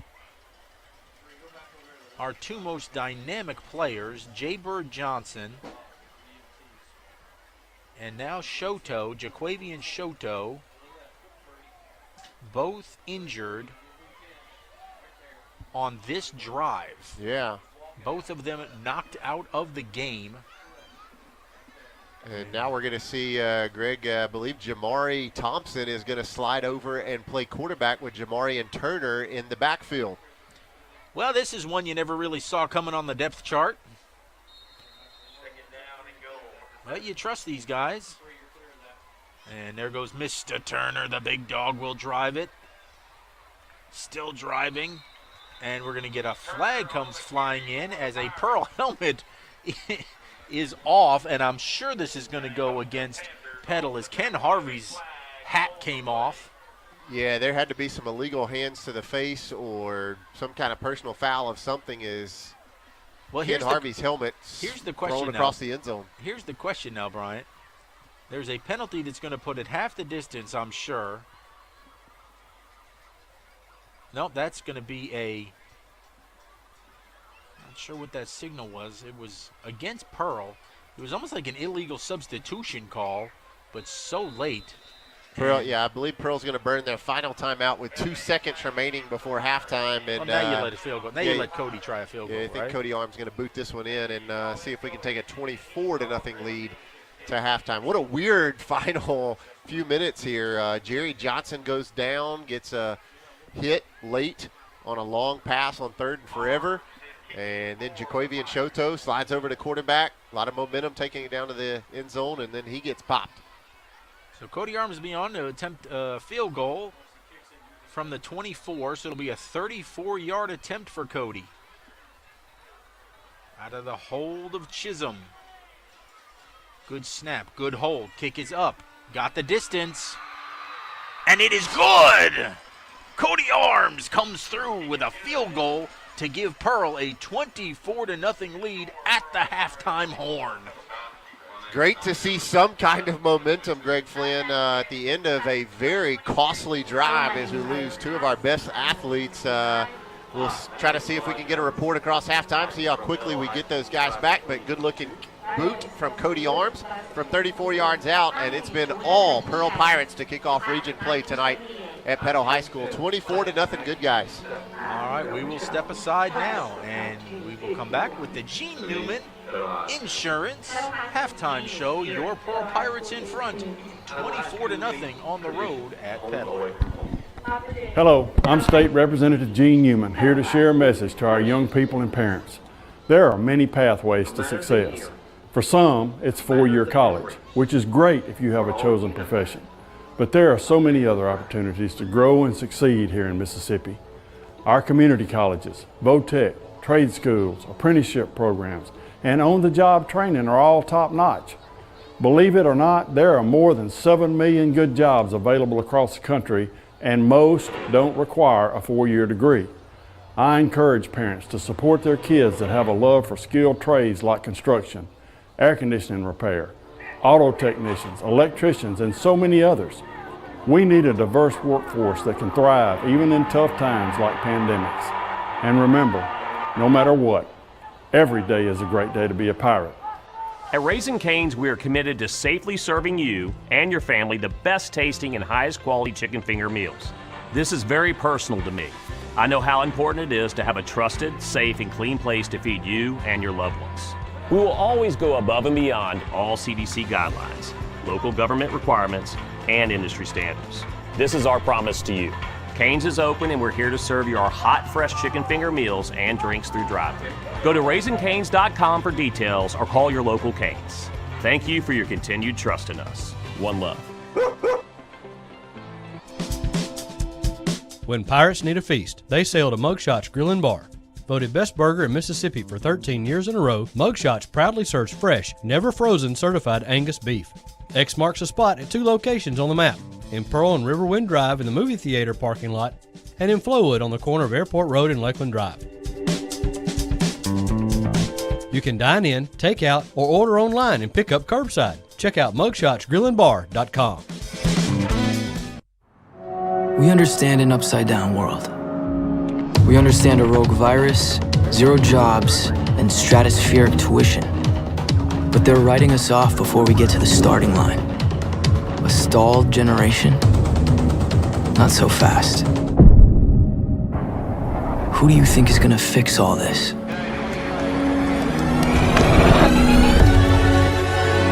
S1: Our 2 most dynamic players, Jay Bird Johnson and now Shoto, Jaquavian Shoto, both injured. on this drive.
S15: Yeah.
S1: Both of them knocked out of the game.
S15: And now we're going to see, Greg, I believe Jamari Thompson is going to slide over and play quarterback with Jamari and Turner in the backfield.
S1: Well, this is one you never really saw coming on the depth chart. But you trust these guys. And there goes Mr. Turner. The big dog will drive it. Still driving. And we're going to get a flag comes flying in as a Pearl helmet is off. And I'm sure this is going to go against Petal as Ken Harvey's hat came off.
S15: Yeah, there had to be some illegal hands to the face or some kind of personal foul of something is Ken Harvey's helmet thrown across the end zone.
S1: Here's the question now, Bryant. There's a penalty that's going to put it half the distance, I'm sure. Nope, that's going to be not sure what that signal was. It was against Pearl. It was almost like an illegal substitution call, but so late.
S15: Pearl, I believe Pearl's going to burn their final timeout with 2 seconds remaining before halftime. And
S1: now you let a field goal. Now you let Cody try a field goal.
S15: I think Cody Arm's going to boot this one in and see if we can take a 24-0 lead to halftime. What a weird final few minutes here. Jerry Johnson goes down, gets a hit late on a long pass on 3rd and forever. And then Jacobian Shoto slides over to quarterback. A lot of momentum taking it down to the end zone, and then he gets popped.
S1: So Cody Arms will be on to attempt a field goal from the 24, so it'll be a 34-yard attempt for Cody. Out of the hold of Chisholm. Good snap, good hold, kick is up, got the distance, and it is good! Cody Arms comes through with a field goal to give Pearl a 24-0 lead at the halftime horn.
S15: Great to see some kind of momentum, Greg Flynn, at the end of a very costly drive as we lose two of our best athletes. We'll try to see if we can get a report across halftime, see how quickly we get those guys back, but good-looking boot from Cody Arms from 34 yards out, and it's been all Pearl Pirates to kick off region play tonight at Petal High School. 24-0, good guys.
S1: All right, we will step aside now, and we will come back with the Gene Newman Insurance halftime show. Your Pearl Pirates in front, 24-0 on the road at Petal.
S22: Hello, I'm State Representative Gene Newman, here to share a message to our young people and parents. There are many pathways to success. For some, it's 4-year college, which is great if you have a chosen profession. But there are so many other opportunities to grow and succeed here in Mississippi. Our community colleges, VOTEC, trade schools, apprenticeship programs, and on-the-job training are all top-notch. Believe it or not, there are more than 7 million good jobs available across the country, and most don't require a 4-year degree. I encourage parents to support their kids that have a love for skilled trades like construction, air conditioning repair, auto technicians, electricians, and so many others. We need a diverse workforce that can thrive even in tough times like pandemics. And remember, no matter what, every day is a great day to be a pirate.
S5: At Raising Cane's, we are committed to safely serving you and your family the best tasting and highest quality chicken finger meals. This is very personal to me. I know how important it is to have a trusted, safe, and clean place to feed you and your loved ones. We will always go above and beyond all CDC guidelines, local government requirements, and industry standards. This is our promise to you. Cane's is open and we're here to serve you our hot, fresh chicken finger meals and drinks through drive-thru. Go to RaisingCanes.com for details or call your local Cane's. Thank you for your continued trust in us. One love.
S23: When pirates need a feast, they sail to Mugshot's Grill and Bar. Voted best burger in Mississippi for 13 years in a row, Mugshot's proudly serves fresh, never frozen certified Angus beef. X marks a spot at 2 locations on the map, in Pearl and Riverwind Drive in the movie theater parking lot, and in Flowood on the corner of Airport Road and Lakeland Drive. You can dine in, take out, or order online and pick up curbside. Check out mugshotsgrillandbar.com.
S6: We understand an upside-down world. We understand a rogue virus, 0 jobs, and stratospheric tuition. But they're writing us off before we get to the starting line. A stalled generation? Not so fast. Who do you think is gonna fix all this?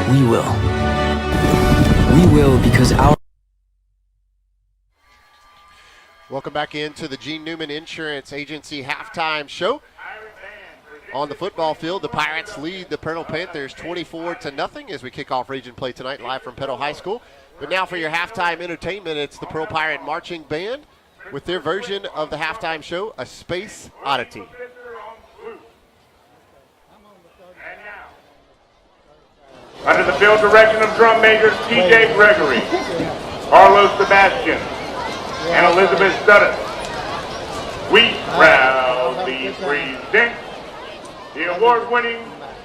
S6: We will. We will, because our...
S15: Welcome back into the Gene Newman Insurance Agency halftime show. On the football field, the Pirates lead the Pearl Panthers 24-0 as we kick off region play tonight live from Petal High School. But now for your halftime entertainment, it's the Pearl Pirate Marching Band with their version of the halftime show, A Space Oddity.
S16: Under the field direction of drum majors T.J. Gregory, Carlos Sebastian, and Elizabeth Sutton, we proudly present the award-winning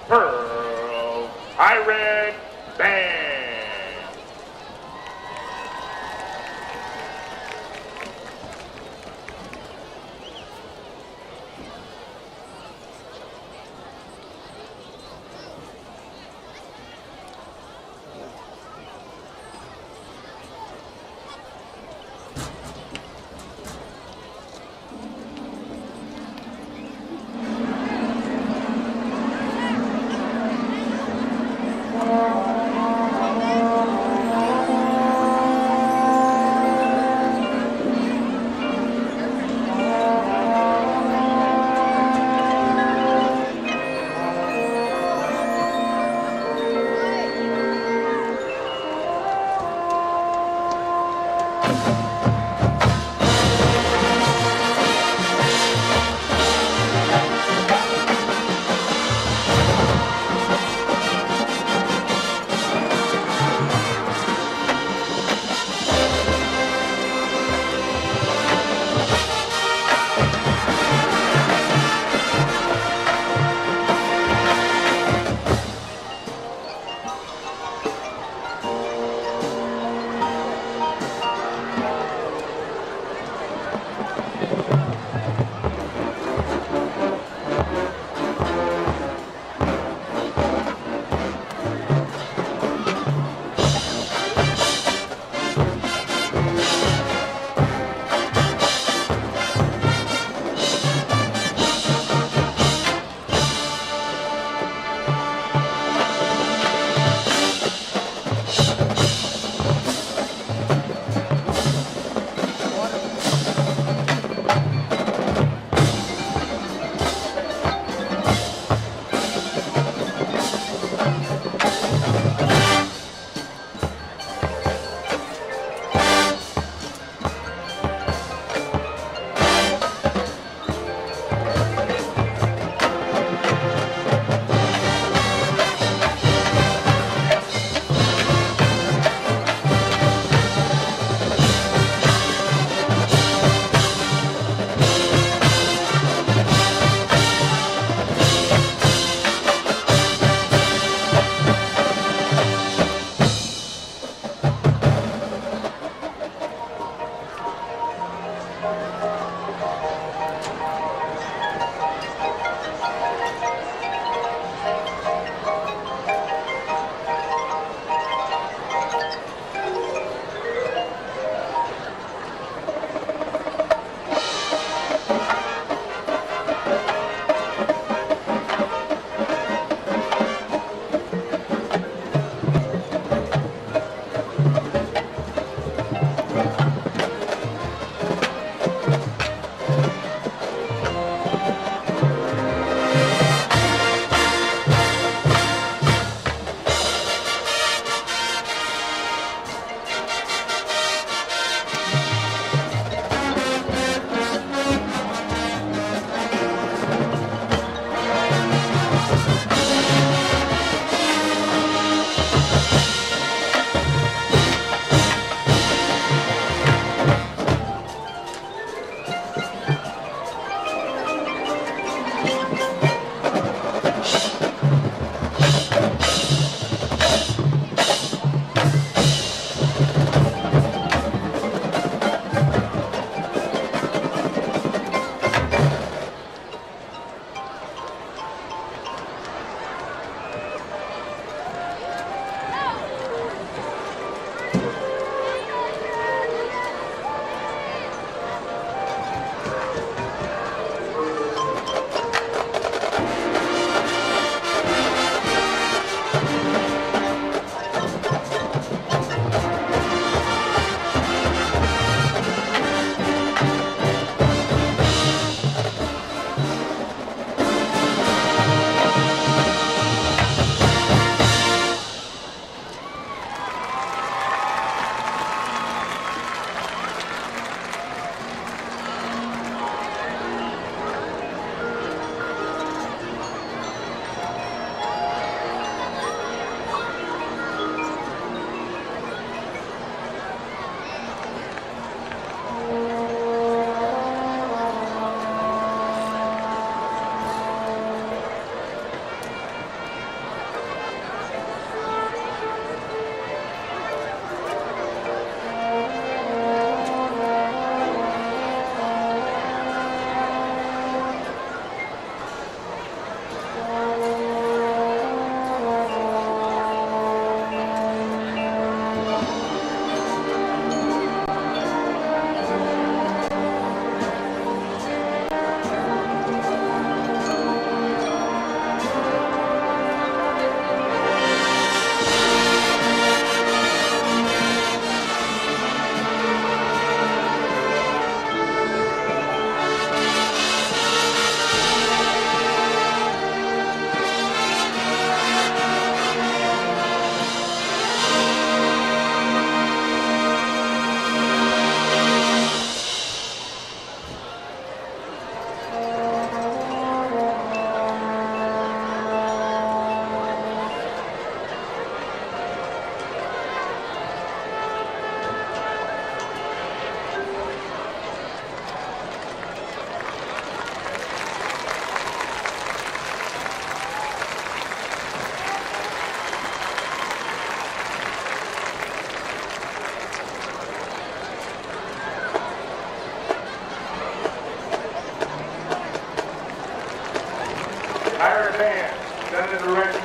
S16: Pearl Pirate Band.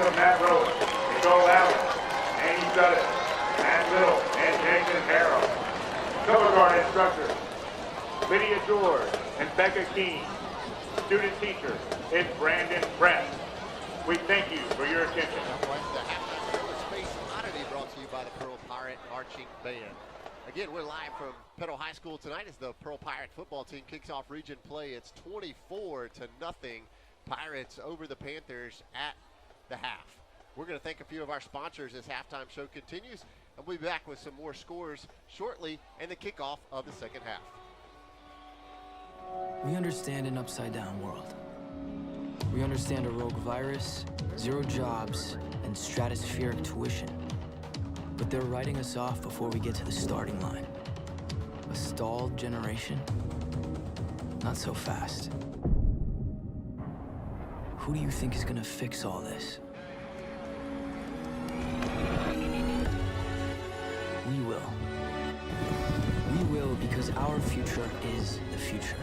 S16: of Matt Rose, Nicole Allen, Annie Sutton, Matt Little, and Jason Harrell. Color guard instructors, Lydia George and Becca Keene. Student teacher is Brandon Press. We thank you for your attention.
S15: The halftime Space Oddity brought to you by the Pearl Pirate Marching Band. Again, we're live from Petal High School tonight as the Pearl Pirate football team kicks off region play. It's 24-0. Pirates over the Panthers at the half. We're going to thank a few of our sponsors as halftime show continues, and we'll be back with some more scores shortly and the kickoff of the second half.
S6: We understand an upside-down world. We understand a rogue virus, zero jobs, and stratospheric tuition. But they're writing us off before we get to the starting line. A stalled generation? Not so fast. Who do you think is gonna fix all this? We will. We will because our future is the future.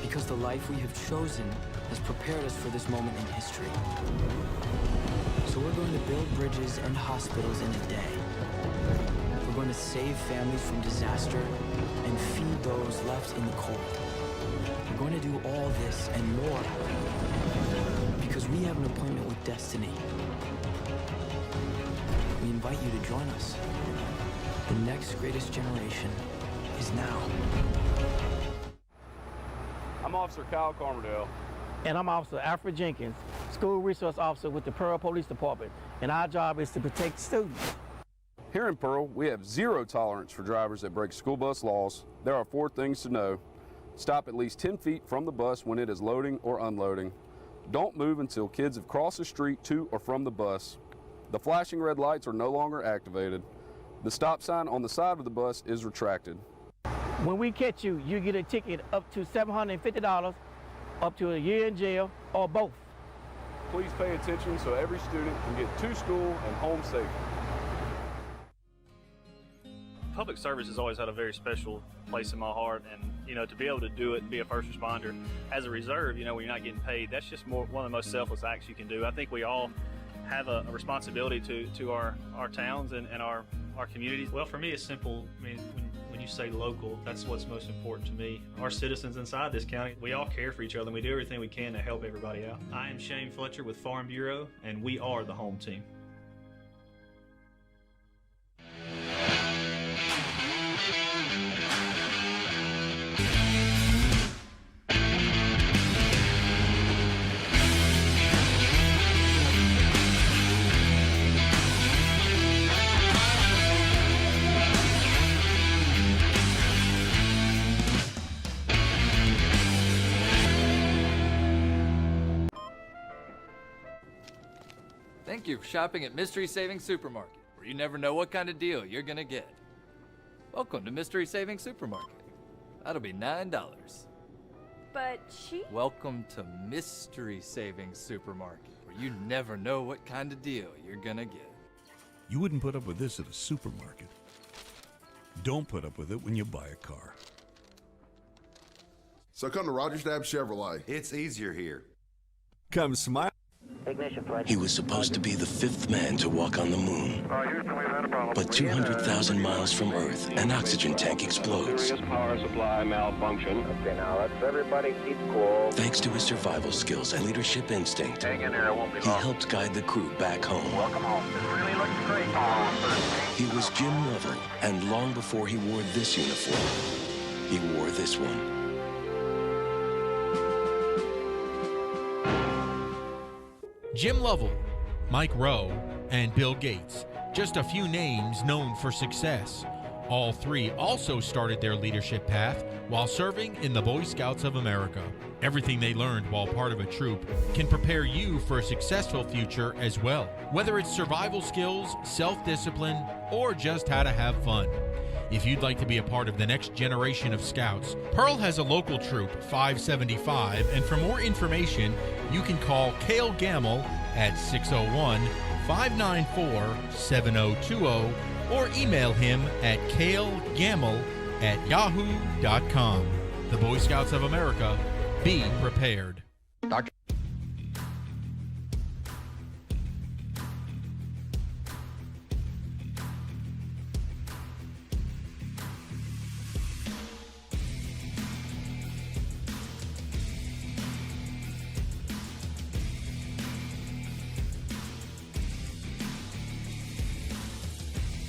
S6: Because the life we have chosen has prepared us for this moment in history. So we're going to build bridges and hospitals in a day. We're going to save families from disaster and feed those left in the cold. We're going to do all this and more because we have an appointment with destiny. We invite you to join us. The next greatest generation is now.
S7: I'm Officer Kyle Carmerdale.
S9: And I'm Officer Alfred Jenkins, School Resource Officer with the Pearl Police Department. And our job is to protect students.
S7: Here in Pearl, we have zero tolerance for drivers that break school bus laws. There are 4 things to know. Stop at least 10 feet from the bus when it is loading or unloading. Don't move until kids have crossed the street to or from the bus. The flashing red lights are no longer activated. The stop sign on the side of the bus is retracted.
S9: When we catch you, you get a ticket up to $750, up to a year in jail, or both.
S7: Please pay attention so every student can get to school and home safely.
S17: Public service has always had a very special place in my heart, and to be able to do it and be a first responder as a reserve, when you're not getting paid, that's just one of the most selfless acts you can do. I think we all have a responsibility to our towns and our communities.
S21: Well, for me, it's simple. I mean, when you say local, that's what's most important to me. Our citizens inside this county, we all care for each other, and we do everything we can to help everybody out. I am Shane Fletcher with Farm Bureau, and we are the home team.
S10: Thank you for shopping at Mystery Savings Supermarket, where you never know what kind of deal you're gonna get. Welcome to Mystery Savings Supermarket. That'll be $9.
S24: But
S10: Welcome to Mystery Savings Supermarket, where you never know what kind of deal you're gonna get.
S25: You wouldn't put up with this at a supermarket. Don't put up with it when you buy a car.
S26: So come to Rogers Dabbs Chevrolet.
S27: It's easier here.
S25: Come smile.
S28: He was supposed to be the 5th man to walk on the moon. But 200,000 miles from Earth, an oxygen tank explodes.
S29: Power supply malfunction. Okay, now let's everybody keep cool.
S28: Thanks to his survival skills and leadership instinct,
S29: Hang in there, it won't be
S28: he
S29: long.
S28: helped guide the crew back home.
S29: Welcome home. This really looks great.
S28: He was Jim Lovell, and long before he wore this uniform, he wore this one.
S30: Jim Lovell, Mike Rowe, and Bill Gates. Just a few names known for success. All 3 also started their leadership path while serving in the Boy Scouts of America. Everything they learned while part of a troop can prepare you for a successful future as well, whether it's survival skills, self-discipline, or just how to have fun. If you'd like to be a part of the next generation of Scouts, Pearl has a local troop, 575, and for more information, you can call Cale Gamble at 601-594-7020 or email him at calegamble@yahoo.com. The Boy Scouts of America, be prepared.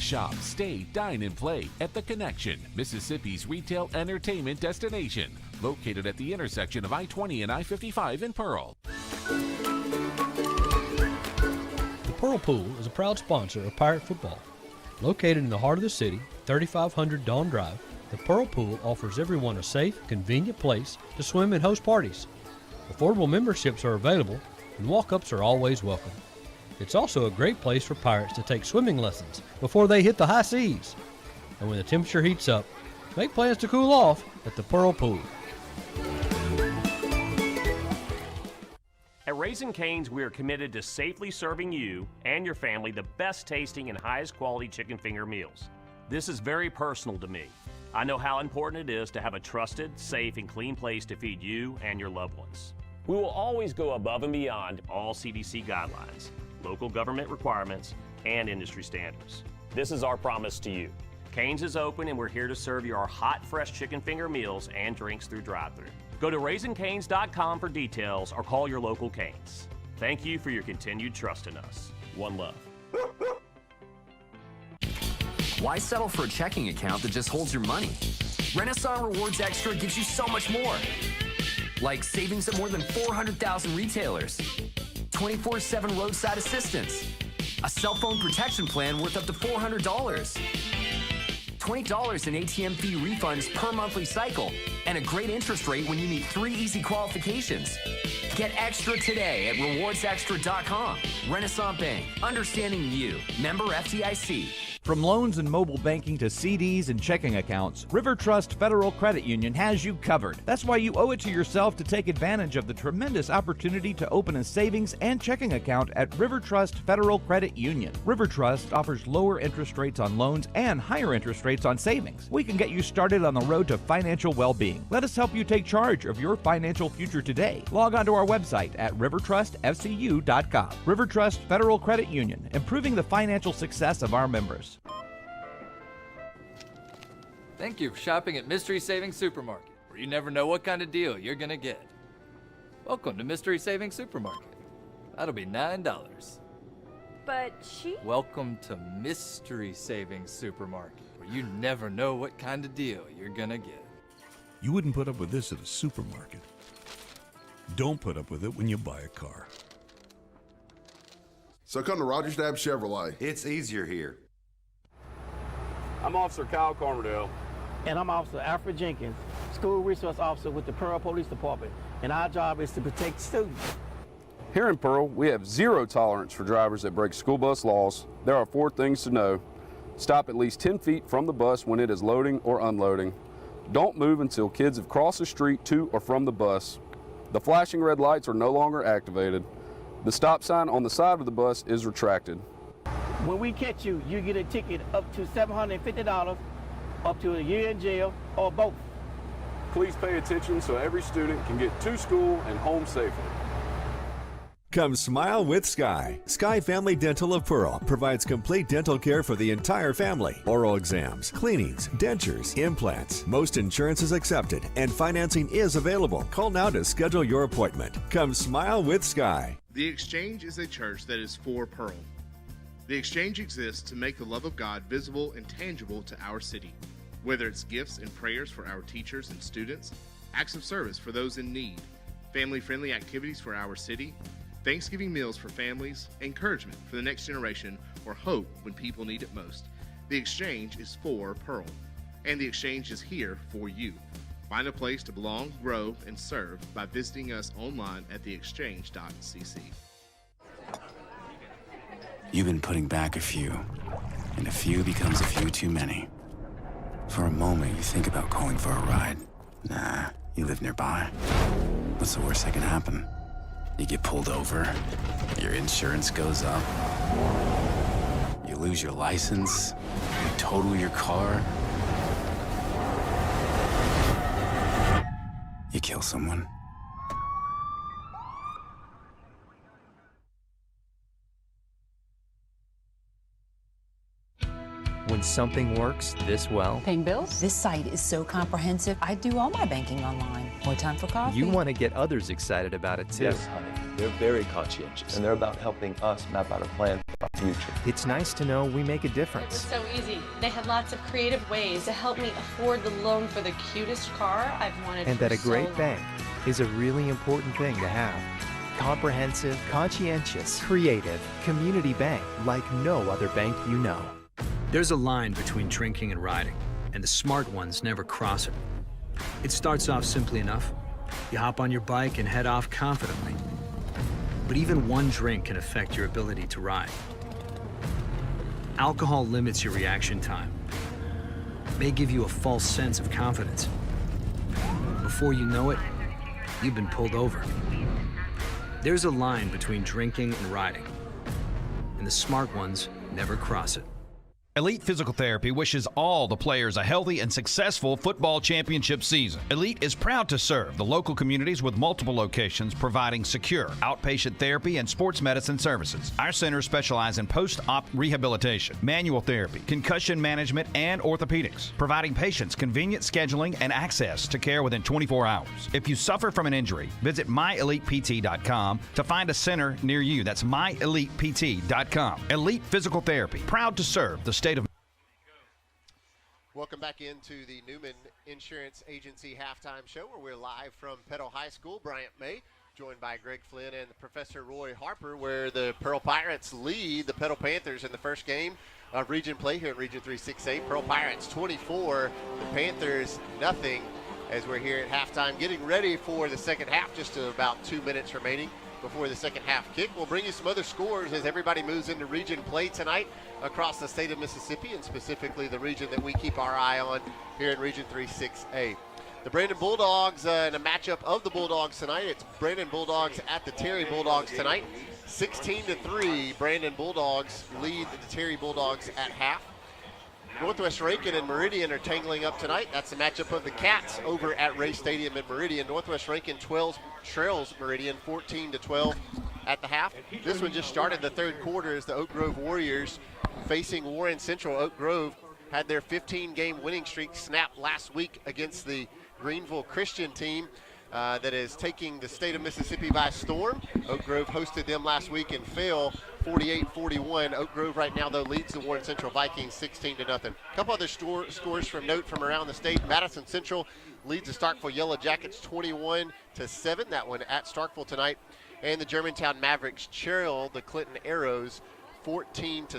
S2: shop, stay, dine, and play at The Connection, Mississippi's retail entertainment destination, located at the intersection of I-20 and I-55 in Pearl.
S23: The Pearl Pool is a proud sponsor of Pirate football. Located in the heart of the city, 3500 Dawn Drive, the Pearl Pool offers everyone a safe, convenient place to swim and host parties. Affordable memberships are available, and walk-ups are always welcome. It's also a great place for Pirates to take swimming lessons before they hit the high seas. And when the temperature heats up, make plans to cool off at the Pearl Pool.
S5: At Raising Cane's, we are committed to safely serving you and your family the best tasting and highest quality chicken finger meals. This is very personal to me. I know how important it is to have a trusted, safe, and clean place to feed you and your loved ones. We will always go above and beyond all CDC guidelines, local government requirements, and industry standards. This is our promise to you. Cane's is open and we're here to serve you our hot, fresh chicken finger meals and drinks through drive-thru. Go to RaisingCanes.com for details or call your local Cane's. Thank you for your continued trust in us. One love.
S3: Why settle for a checking account that just holds your money? Renaissance Rewards Extra gives you so much more. Like savings at more than 400,000 retailers, 24/7 roadside assistance, a cell phone protection plan worth up to $400, $20 in ATM fee refunds per monthly cycle, and a great interest rate when you meet 3 easy qualifications. Get extra today at rewardsextra.com. Renaissance Bank, understanding you. Member FDIC.
S4: From loans and mobile banking to CDs and checking accounts, River Trust Federal Credit Union has you covered. That's why you owe it to yourself to take advantage of the tremendous opportunity to open a savings and checking account at River Trust Federal Credit Union. River Trust offers lower interest rates on loans and higher interest rates on savings. We can get you started on the road to financial well-being. Let us help you take charge of your financial future today. Log on to our website at rivertrustfcu.com. River Trust Federal Credit Union, improving the financial success of our members.
S10: Thank you for shopping at Mystery Savings Supermarket, where you never know what kind of deal you're gonna get. Welcome to Mystery Savings Supermarket. That'll be $9.
S24: But she...
S10: Welcome to Mystery Savings Supermarket, where you never know what kind of deal you're gonna get.
S25: You wouldn't put up with this at a supermarket. Don't put up with it when you buy a car.
S26: So come to Rogers Dab Chevrolet.
S11: It's easier here.
S7: I'm Officer Kyle Carmerdale.
S9: And I'm Officer Alfred Jenkins, School Resource Officer with the Pearl Police Department. And our job is to protect students.
S7: Here in Pearl, we have zero tolerance for drivers that break school bus laws. There are 4 things to know. Stop at least 10 feet from the bus when it is loading or unloading. Don't move until kids have crossed the street to or from the bus. The flashing red lights are no longer activated. The stop sign on the side of the bus is retracted.
S9: When we catch you, you get a ticket up to $750, up to a year in jail, or both.
S7: Please pay attention so every student can get to school and home safely.
S12: Come smile with Sky. Sky Family Dental of Pearl provides complete dental care for the entire family. Oral exams, cleanings, dentures, implants. Most insurance is accepted and financing is available. Call now to schedule your appointment. Come smile with Sky.
S13: The Exchange is a church that is for Pearl. The Exchange exists to make the love of God visible and tangible to our city. Whether it's gifts and prayers for our teachers and students, acts of service for those in need, family-friendly activities for our city, Thanksgiving meals for families, encouragement for the next generation, or hope when people need it most, the Exchange is for Pearl. And the Exchange is here for you. Find a place to belong, grow, and serve by visiting us online at theexchange.cc.
S28: You've been putting back a few, and a few becomes a few too many. For a moment, you think about calling for a ride. Nah, you live nearby. What's the worst that can happen? You get pulled over, your insurance goes up, you lose your license, you total your car, you kill someone.
S14: When something works this well,
S18: Paying bills? This site is so comprehensive. I do all my banking online. More time for coffee?
S14: you want to get others excited about it too.
S19: Yes, honey. They're very conscientious, and they're about helping us map out a plan for our
S14: It's nice to know we make a
S1: It
S14: difference.
S1: was so easy. They had lots of creative ways to help me afford the loan for the cutest car I've wanted
S14: And
S1: for
S14: that a
S1: so
S14: great
S1: long.
S14: bank is a really important thing to have. Comprehensive, conscientious, creative, community bank like no other bank you know.
S6: There's a line between drinking and riding, and the smart ones never cross it. It starts off simply enough. You hop on your bike and head off confidently. But even one drink can affect your ability to ride. Alcohol limits your reaction time, may give you a false sense of confidence. Before you know it, you've been pulled over. There's a line between drinking and riding, and the smart ones never cross it.
S8: Elite Physical Therapy wishes all the players a healthy and successful football championship season. Elite is proud to serve the local communities with multiple locations providing secure outpatient therapy and sports medicine services. Our centers specialize in post-op rehabilitation, manual therapy, concussion management, and orthopedics, providing patients convenient scheduling and access to care within 24 hours. If you suffer from an injury, visit myelitept.com to find a center near you. That's myelitept.com. Elite Physical Therapy, proud to serve the state of.
S11: Welcome back into the Newman Insurance Agency halftime show, where we're live from Petal High School. Bryant May, joined by Greg Flynn and Professor Roy Harper, where the Pearl Pirates lead the Petal Panthers in the first game of region play here in Region 3-6A. Pearl Pirates 24, the Panthers nothing, as we're here at halftime getting ready for the second half. Just about 2 minutes remaining before the second half kick. We'll bring you some other scores as everybody moves into region play tonight across the state of Mississippi, and specifically the region that we keep our eye on here in Region 3-6A. The Brandon Bulldogs in a matchup of the Bulldogs tonight. It's Brandon Bulldogs at the Terry Bulldogs tonight. 16-3, Brandon Bulldogs lead the Terry Bulldogs at half. Northwest Rankin and Meridian are tangling up tonight. That's the matchup of the Cats over at Ray Stadium in Meridian. Northwest Rankin trails Meridian 14-12 at the half. This one just started the third quarter as the Oak Grove Warriors facing Warren Central. Oak Grove had their 15-game winning streak snapped last week against the Greenville Christian team that is taking the state of Mississippi by storm. Oak Grove hosted them last week and fell 48-41. Oak Grove right now, though, leads the Warren Central Vikings 16-0. A couple other scores from note from around the state. Madison Central leads the Starkville Yellow Jackets 21-7. That one at Starkville tonight. And the Germantown Mavericks trail the Clinton Arrows 14-7.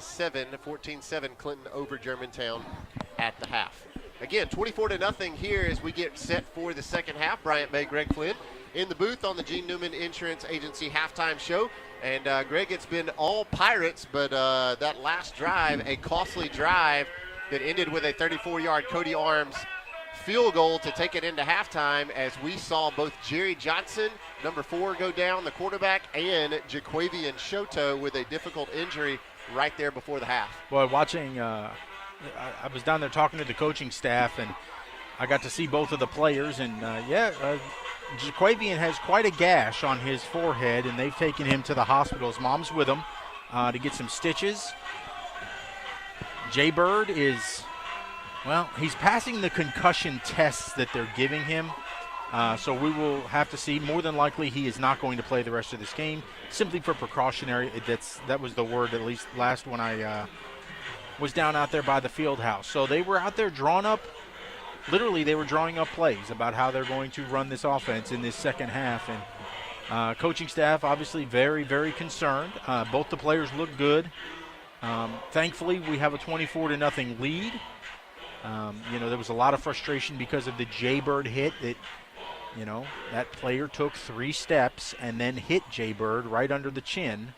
S11: 14-7 Clinton over Germantown at the half. Again, 24-0 here as we get set for the second half. Bryant May, Greg Flynn in the booth on the Gene Newman Insurance Agency halftime show. And Greg, it's been all Pirates, but that last drive, a costly drive that ended with a 34-yard Cody Arms field goal to take it into halftime, as we saw both Jerry Johnson, number 4, go down, the quarterback, and Jaquavian Shoto with a difficult injury right there before the half.
S15: Boy, watching, I was down there talking to the coaching staff, and I got to see both of the players, and Jaquavian has quite a gash on his forehead, and they've taken him to the hospital. His mom's with him to get some stitches. Jay-Bird is, well, he's passing the concussion tests that they're giving him, so we will have to see. More than likely, he is not going to play the rest of this game, simply for precautionary. That was the word, at least last when I was down out there by the field house. So they were out there drawing up, literally they were drawing up plays about how they're going to run this offense in this second half. And coaching staff obviously very, very concerned. Both the players look good. Thankfully, we have a 24-0 lead. There was a lot of frustration because of the Jay-Bird hit that, that player took 3 steps and then hit Jay-Bird right under the chin.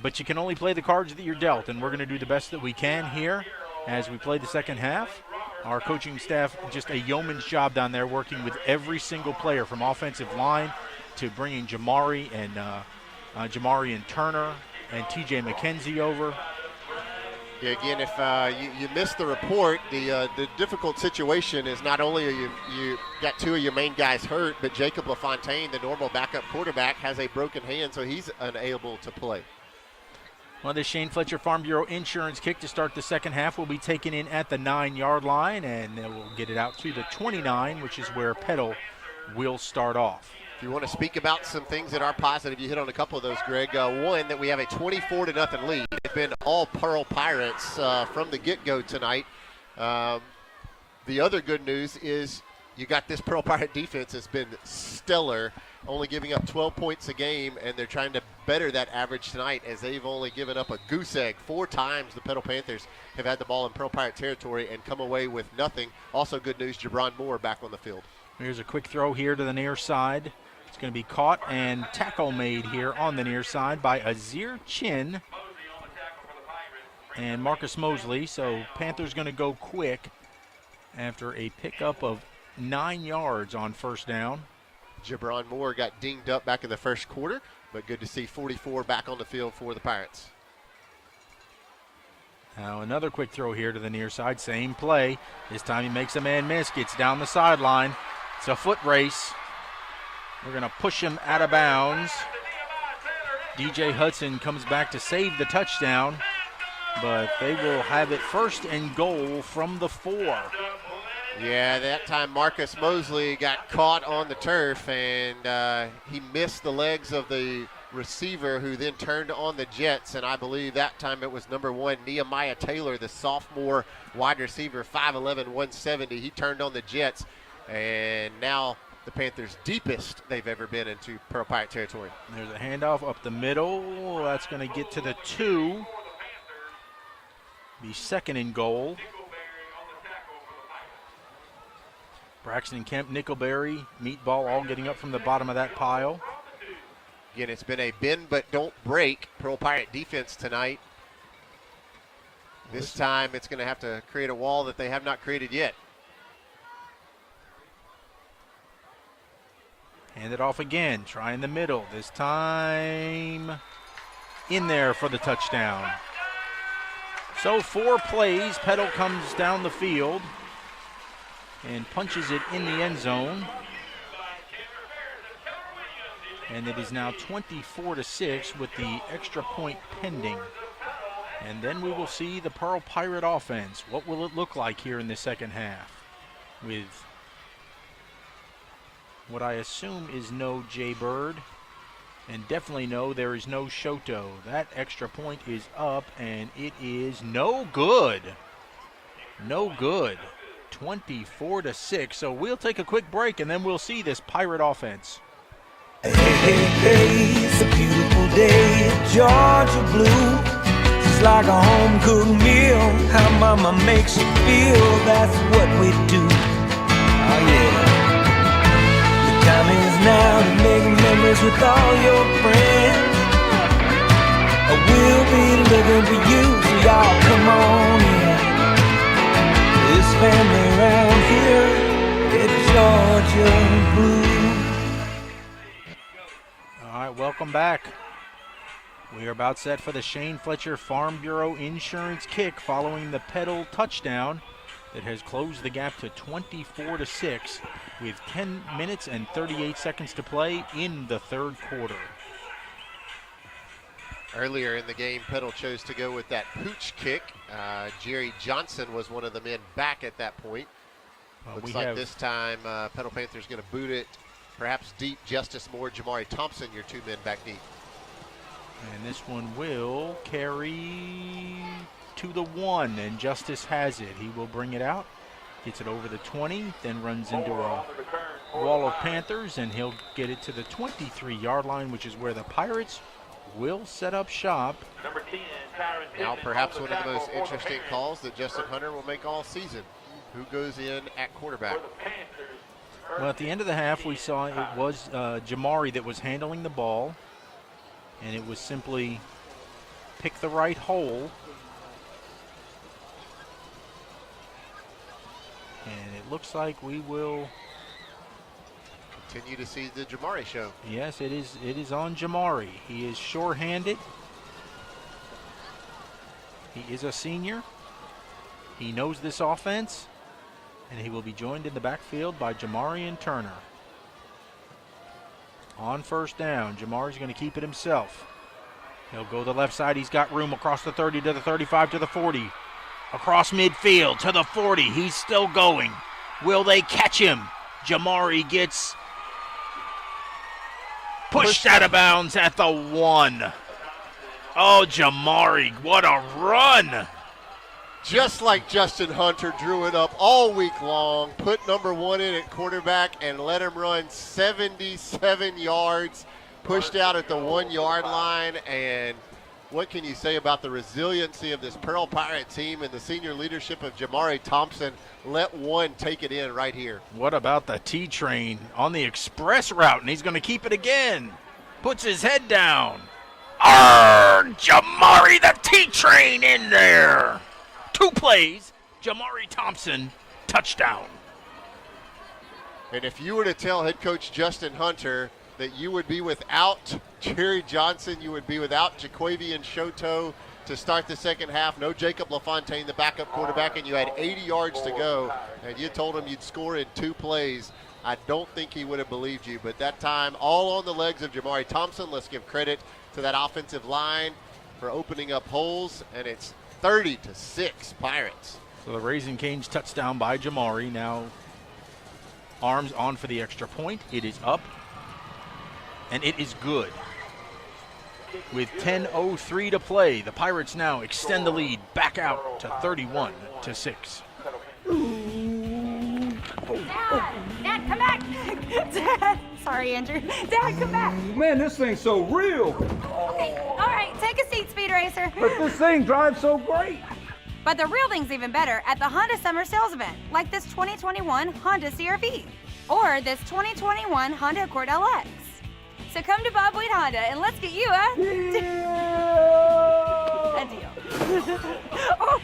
S15: But you can only play the cards that you're dealt, and we're going to do the best that we can here as we play the second half. Our coaching staff, just a yeoman's job down there, working with every single player from offensive line to bringing Jamari and Turner and TJ McKenzie over.
S11: Yeah, again, if you missed the report, the difficult situation is not only you got 2 of your main guys hurt, but Jacob LaFontaine, the normal backup quarterback, has a broken hand, so he's unable to play.
S15: Well, the Shane Fletcher Farm Bureau Insurance kick to start the second half will be taken in at the 9-yard line, and they will get it out to the 29, which is where Petal will start off.
S11: If you want to speak about some things that are positive, you hit on a couple of those, Greg. One, that we have a 24-0 lead. It's been all Pearl Pirates from the get-go tonight. The other good news is you got this Pearl Pirate defense has been stellar, only giving up 12 points a game, and they're trying to better that average tonight as they've only given up a goose egg. 4 times the Petal Panthers have had the ball in Pearl Pirate territory and come away with nothing. Also good news, Jabron Moore back on the field.
S15: Here's a quick throw here to the near side. It's going to be caught and tackle made here on the near side by Azir Chin and Marcus Mosley. So Panthers going to go quick after a pickup of 9 yards on first down.
S11: Jabron Moore got dinged up back in the first quarter, but good to see 44 back on the field for the Pirates.
S15: Now another quick throw here to the near side, same play. This time he makes a man miss, gets down the sideline. It's a foot race. We're going to push him out of bounds. DJ Hudson comes back to save the touchdown, but they will have it first and goal from the 4.
S11: Yeah, that time Marcus Mosley got caught on the turf, and he missed the legs of the receiver, who then turned on the Jets, and I believe that time it was number 1, Nehemiah Taylor, the sophomore wide receiver, 5'11", 170. He turned on the Jets, and now the Panthers' deepest they've ever been into Pearl Pirate territory.
S15: There's a handoff up the middle. That's going to get to the 2. Be second and goal. Braxton Kemp, Nickelberry, Meatball all getting up from the bottom of that pile.
S11: Again, it's been a bend but don't break Pearl Pirate defense tonight. This time it's going to have to create a wall that they have not created yet.
S15: Hand it off again, try in the middle. This time in there for the touchdown. So 4 plays, Petal comes down the field and punches it in the end zone. And it is now 24-6 with the extra point pending. And then we will see the Pearl Pirate offense. What will it look like here in the second half? With what I assume is no Jay Bird, and definitely no, there is no Shoto. That extra point is up, and it is no good. No good. 24-6. So we'll take a quick break, and then we'll see this Pirate offense.
S2: Hey, hey, hey, it's a beautiful day in Georgia blue. Just like a home-cooked meal, how mama makes you feel, that's what we do. Oh, yeah. The time is now to make memories with all your friends. We'll be looking for you, so y'all come on in. This family around here, it's Georgia blue.
S15: All right, welcome back. We are about set for the Shane Fletcher Farm Bureau Insurance kick following the Petal touchdown that has closed the gap to 24-6 with 10 minutes and 38 seconds to play in the third quarter.
S11: Earlier in the game, Petal chose to go with that pooch kick. Jerry Johnson was one of the men back at that point. Looks like this time Petal Panthers going to boot it perhaps deep. Justice Moore, Jamari Thompson, your 2 men back deep.
S15: And this one will carry to the 1, and Justice has it. He will bring it out, gets it over the 20, then runs into a wall of Panthers, and he'll get it to the 23-yard line, which is where the Pirates will set up shop.
S11: Now perhaps one of the most interesting calls that Justin Hunter will make all season. Who goes in at quarterback?
S15: Well, at the end of the half, we saw it was Jamari that was handling the ball, and it was simply pick the right hole. And it looks like we will
S11: continue to see the Jamari show.
S15: Yes, it is on Jamari. He is sure-handed. He is a senior. He knows this offense, and he will be joined in the backfield by Jamari and Turner. On first down, Jamari's going to keep it himself. He'll go to the left side. He's got room across the 30 to the 35 to the 40. Across midfield to the 40. He's still going. Will they catch him? Jamari gets Pushed out of bounds at the 1. Oh, Jamari, what a run.
S11: Just like Justin Hunter drew it up all week long, put number 1 in at quarterback and let him run 77 yards, pushed out at the 1-yard line. And what can you say about the resiliency of this Pearl Pirate team and the senior leadership of Jamari Thompson? Let one take it in right here.
S15: What about the T-Train on the express route? And he's going to keep it again. Puts his head down. Jamari the T-Train in there. 2 plays, Jamari Thompson, touchdown.
S11: And if you were to tell head coach Justin Hunter that you would be without Jerry Johnson, you would be without Jaquavian Shoto to start the second half, no Jacob LaFontaine, the backup quarterback, and you had 80 yards to go, and you told him you'd score in 2 plays, I don't think he would have believed you. But that time, all on the legs of Jamari Thompson. Let's give credit to that offensive line for opening up holes, and it's 30-6 Pirates.
S15: So the Raising Cane's touchdown by Jamari. Now arms on for the extra point. It is up, and it is good. With 10:03 to play, the Pirates now extend the lead back out to 31-6.
S24: Dad, come back. Dad, sorry, Andrew. Dad, come back.
S16: Man, this thing's so real.
S24: Okay, all right, take a seat, Speed Racer.
S16: But this thing drives so great.
S24: But the real thing's even better at the Honda Summer Sales Event, like this 2021 Honda CR-V or this 2021 Honda Accord LX. So come to Bob Wade Honda and let's get you a deal. Oh.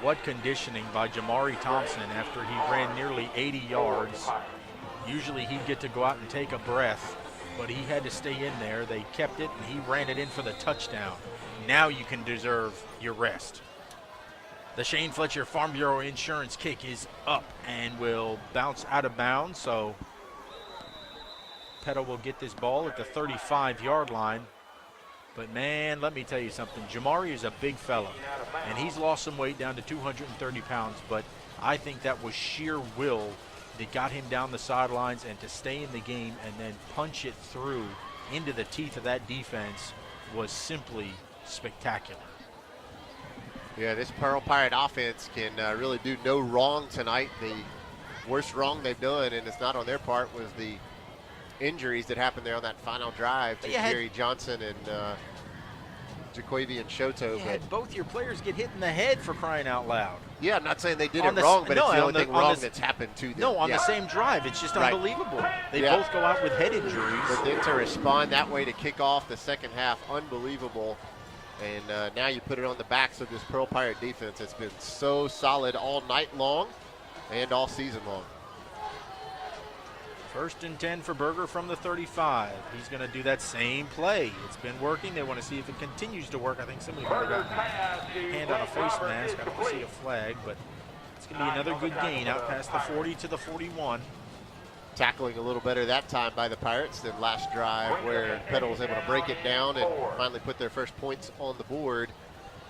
S15: What conditioning by Jamari Thompson after he ran nearly 80 yards. Usually he'd get to go out and take a breath, but he had to stay in there. They kept it, and he ran it in for the touchdown. Now you can deserve your rest. The Shane Fletcher Farm Bureau Insurance kick is up and will bounce out of bounds, so Petto will get this ball at the 35-yard line. But, man, let me tell you something. Jamari is a big fella, and he's lost some weight down to 230 pounds, but I think that was sheer will that got him down the sidelines, and to stay in the game and then punch it through into the teeth of that defense was simply spectacular.
S11: Yeah, this Pearl Pirate offense can really do no wrong tonight. The worst wrong they've done, and it's not on their part, was the injuries that happened there on that final drive to Jerry Johnson and Jaquavian Shoto.
S15: You had both your players get hit in the head, for crying out loud.
S11: Yeah, I'm not saying they did it wrong, but it's the only thing wrong that's happened to them.
S15: No, on the same drive. It's just unbelievable. They both go out with head injuries.
S11: But then to respond that way to kick off the second half, unbelievable. And now you put it on the backs of this Pearl Pirate defense. It's been so solid all night long and all season long.
S15: 1st and 10 for Berger from the 35. He's going to do that same play. It's been working. They want to see if it continues to work. I think somebody might have got a hand on a face mask. I don't see a flag, but it's going to be another good gain out past the 40 to the 41.
S11: Tackling a little better that time by the Pirates than last drive, where Petto was able to break it down and finally put their first points on the board.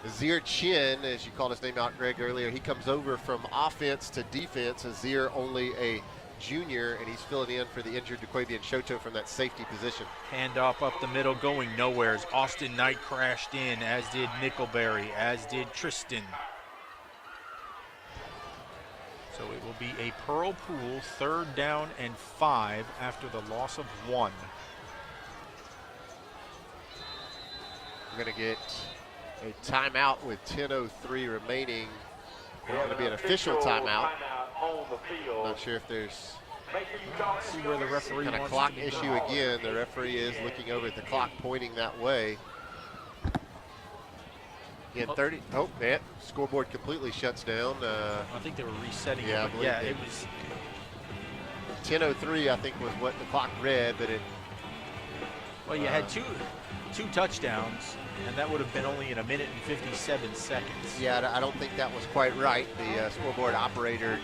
S11: Azir Chin, as you called his name out, Greg, earlier, he comes over from offense to defense. Azir only a junior, and he's filling in for the injured Jaquavian Shoto from that safety position.
S15: Handoff up the middle, going nowhere as Austin Knight crashed in, as did Nickelberry, as did Tristan. So it will be a Pearl Pool 3rd down and 5 after the loss of 1.
S11: We're going to get a timeout with 10:03 remaining. It's going to be an official timeout. Not sure if there's
S15: see where the referee
S11: kind of clock issue again. The referee is looking over at the clock, pointing that way. In 30. Oh, yeah. Scoreboard completely shuts down.
S15: I think they were resetting
S11: it.
S15: But yeah, it was
S11: 10:03. I think was what the clock read, but it.
S15: Well, you had two touchdowns, and that would have been only in 1 minute and 57 seconds.
S11: Yeah, I don't think that was quite right. The scoreboard operator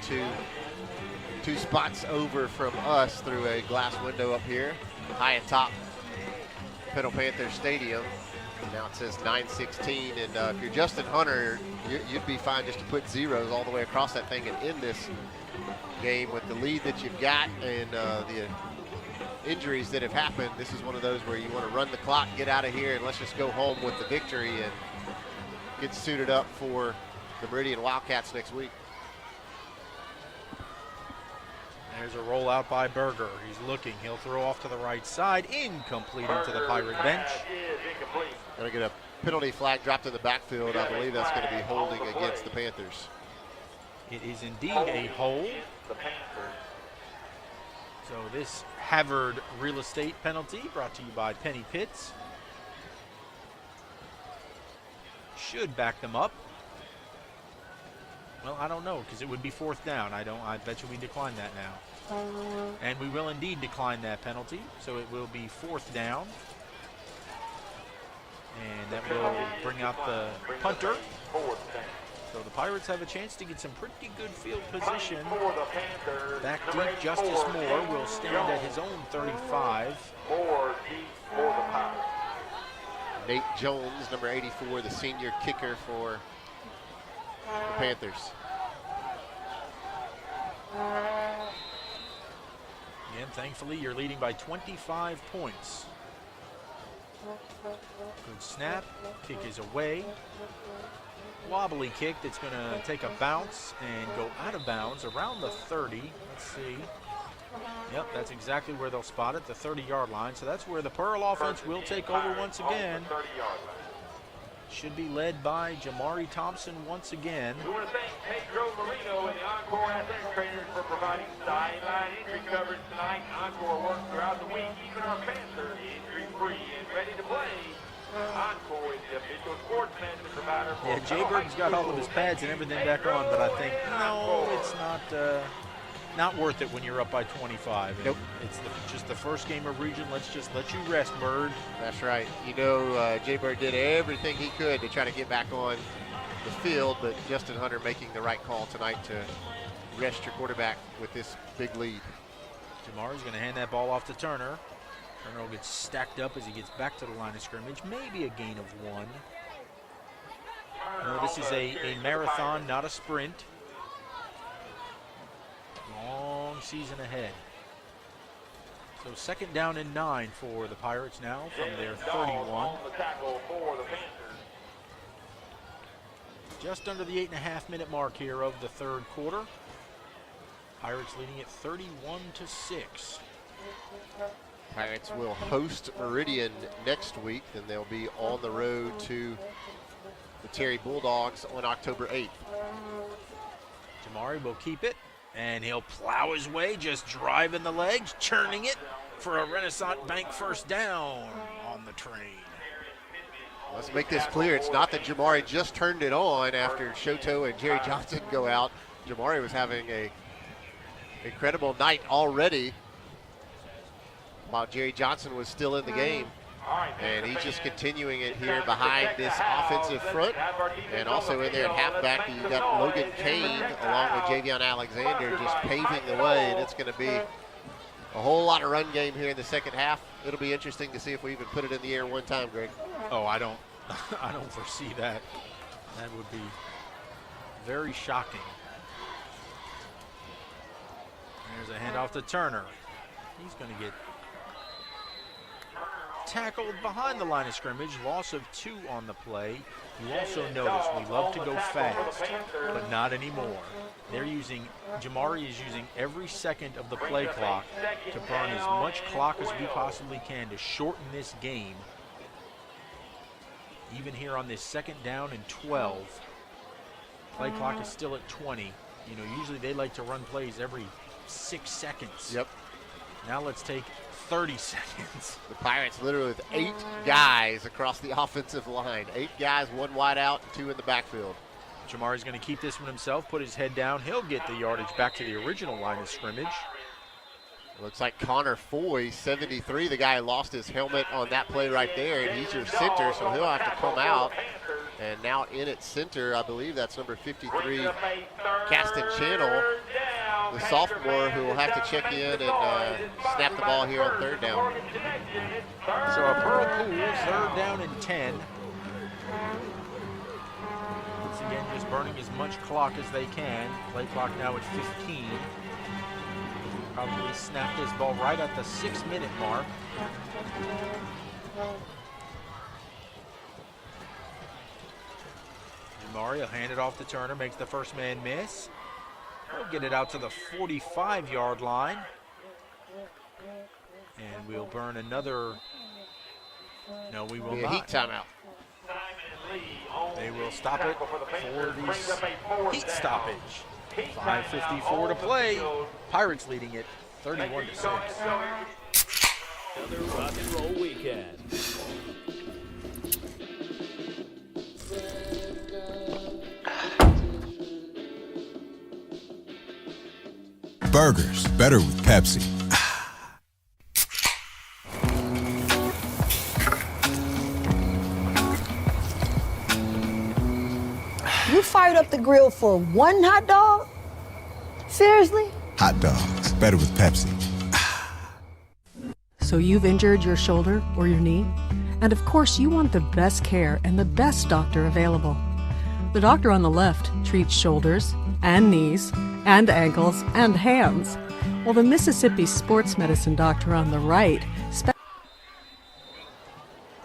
S11: two spots over from us through a glass window up here, high atop Petto Panther Stadium. Now it says 9-16, and if you're Justin Hunter, you'd be fine just to put zeros all the way across that thing and end this game with the lead that you've got and the injuries that have happened. This is one of those where you want to run the clock, get out of here, and let's just go home with the victory and get suited up for the Meridian Wildcats next week.
S15: There's a rollout by Berger. He's looking. He'll throw off to the right side. Incomplete into the Pirate bench.
S11: Going to get a penalty flag dropped in the backfield. I believe that's going to be holding against the Panthers.
S15: It is indeed a hold. So this Havard real estate penalty brought to you by Penny Pitts. Should back them up. Well, I don't know, because it would be 4th down. I bet you we decline that now. And we will indeed decline that penalty, so it will be 4th down. And that will bring out the punter. So the Pirates have a chance to get some pretty good field position. Back deep, Justice Moore will stand at his own 35.
S11: Nate Jones, number 84, the senior kicker for the Panthers.
S15: Again, thankfully, you're leading by 25 points. Good snap. Kick is away. Wobbly kick that's going to take a bounce and go out of bounds around the 30. Let's see. Yep, that's exactly where they'll spot it, the 30-yard line. So that's where the Pearl offense will take over once again. Should be led by Jamari Thompson once again.
S5: We want to thank Pedro Marino and the Encore Athletics trainers for providing sideline injury coverage tonight. Encore works throughout the week, keeping our Panthers injury-free and ready to play. Encore is the official sports medicine provider for
S15: Jay Burton's got all of his pads and everything back on, but I think, no, it's not worth it when you're up by 25.
S11: Nope.
S15: It's just the first game of region. Let's just let you rest, Bird.
S11: That's right. You know, Jay Bird did everything he could to try to get back on the field, but Justin Hunter making the right call tonight to rest your quarterback with this big lead.
S15: Jamari's going to hand that ball off to Turner. Turner will get stacked up as he gets back to the line of scrimmage. Maybe a gain of 1. No, this is a marathon, not a sprint. Long season ahead. So 2nd down and 9 for the Pirates now from their 31. Just under the 8.5-minute mark here of the 3rd quarter. Pirates leading at 31-6.
S11: Pirates will host Meridian next week, then they'll be on the road to the Terry Bulldogs on October 8th.
S15: Jamari will keep it. And he'll plow his way, just driving the legs, churning it for a Renaissance Bank 1st down on the train.
S11: Let's make this clear. It's not that Jamari just turned it on after Shoto and Jerry Johnson go out. Jamari was having a incredible night already while Jerry Johnson was still in the game. And he's just continuing it here behind this offensive front. And also in there at halfback, you got Logan Kane along with Javion Alexander just paving the way. And it's going to be a whole lot of run game here in the second half. It'll be interesting to see if we even put it in the air one time, Greg.
S15: Oh, I don't foresee that. That would be very shocking. There's a handoff to Turner. He's going to get tackled behind the line of scrimmage, loss of 2 on the play. You also notice we love to go fast, but not anymore. Jamari is using every second of the play clock to burn as much clock as we possibly can to shorten this game. Even here on this 2nd down and 12, play clock is still at 20. You know, usually they like to run plays every 6 seconds.
S11: Yep.
S15: Now let's take 30 seconds.
S11: The Pirates literally with 8 guys across the offensive line. 8 guys, 1 wide out, 2 in the backfield.
S15: Jamari's going to keep this one himself, put his head down. He'll get the yardage back to the original line of scrimmage.
S11: Looks like Connor Foy, 73, the guy who lost his helmet on that play right there, and he's your center, so he'll have to come out. And now in at center, I believe that's number 53, Caston Channel. the sophomore, who will have to check in and snap the ball here on third down.
S15: So a Pearl Pool, third down and 10. Once again, just burning as much clock as they can. Play clock now at 15. Probably snap this ball right at the 6-minute mark. Mario hand it off to Turner, makes the first man miss. We'll get it out to the 45-yard line. And we'll burn another. No, we will not.
S11: Heat timeout.
S15: They will stop it for the heat stoppage. 5:54 to play. Pirates leading it 31-6.
S3: Another rock and roll weekend.
S17: Burgers, better with Pepsi.
S19: You fired up the grill for one hot dog? Seriously?
S17: Hot dogs, better with Pepsi.
S20: So you've injured your shoulder or your knee? And of course you want the best care and the best doctor available. The doctor on the left treats shoulders and knees and ankles and hands, while the Mississippi sports medicine doctor on the right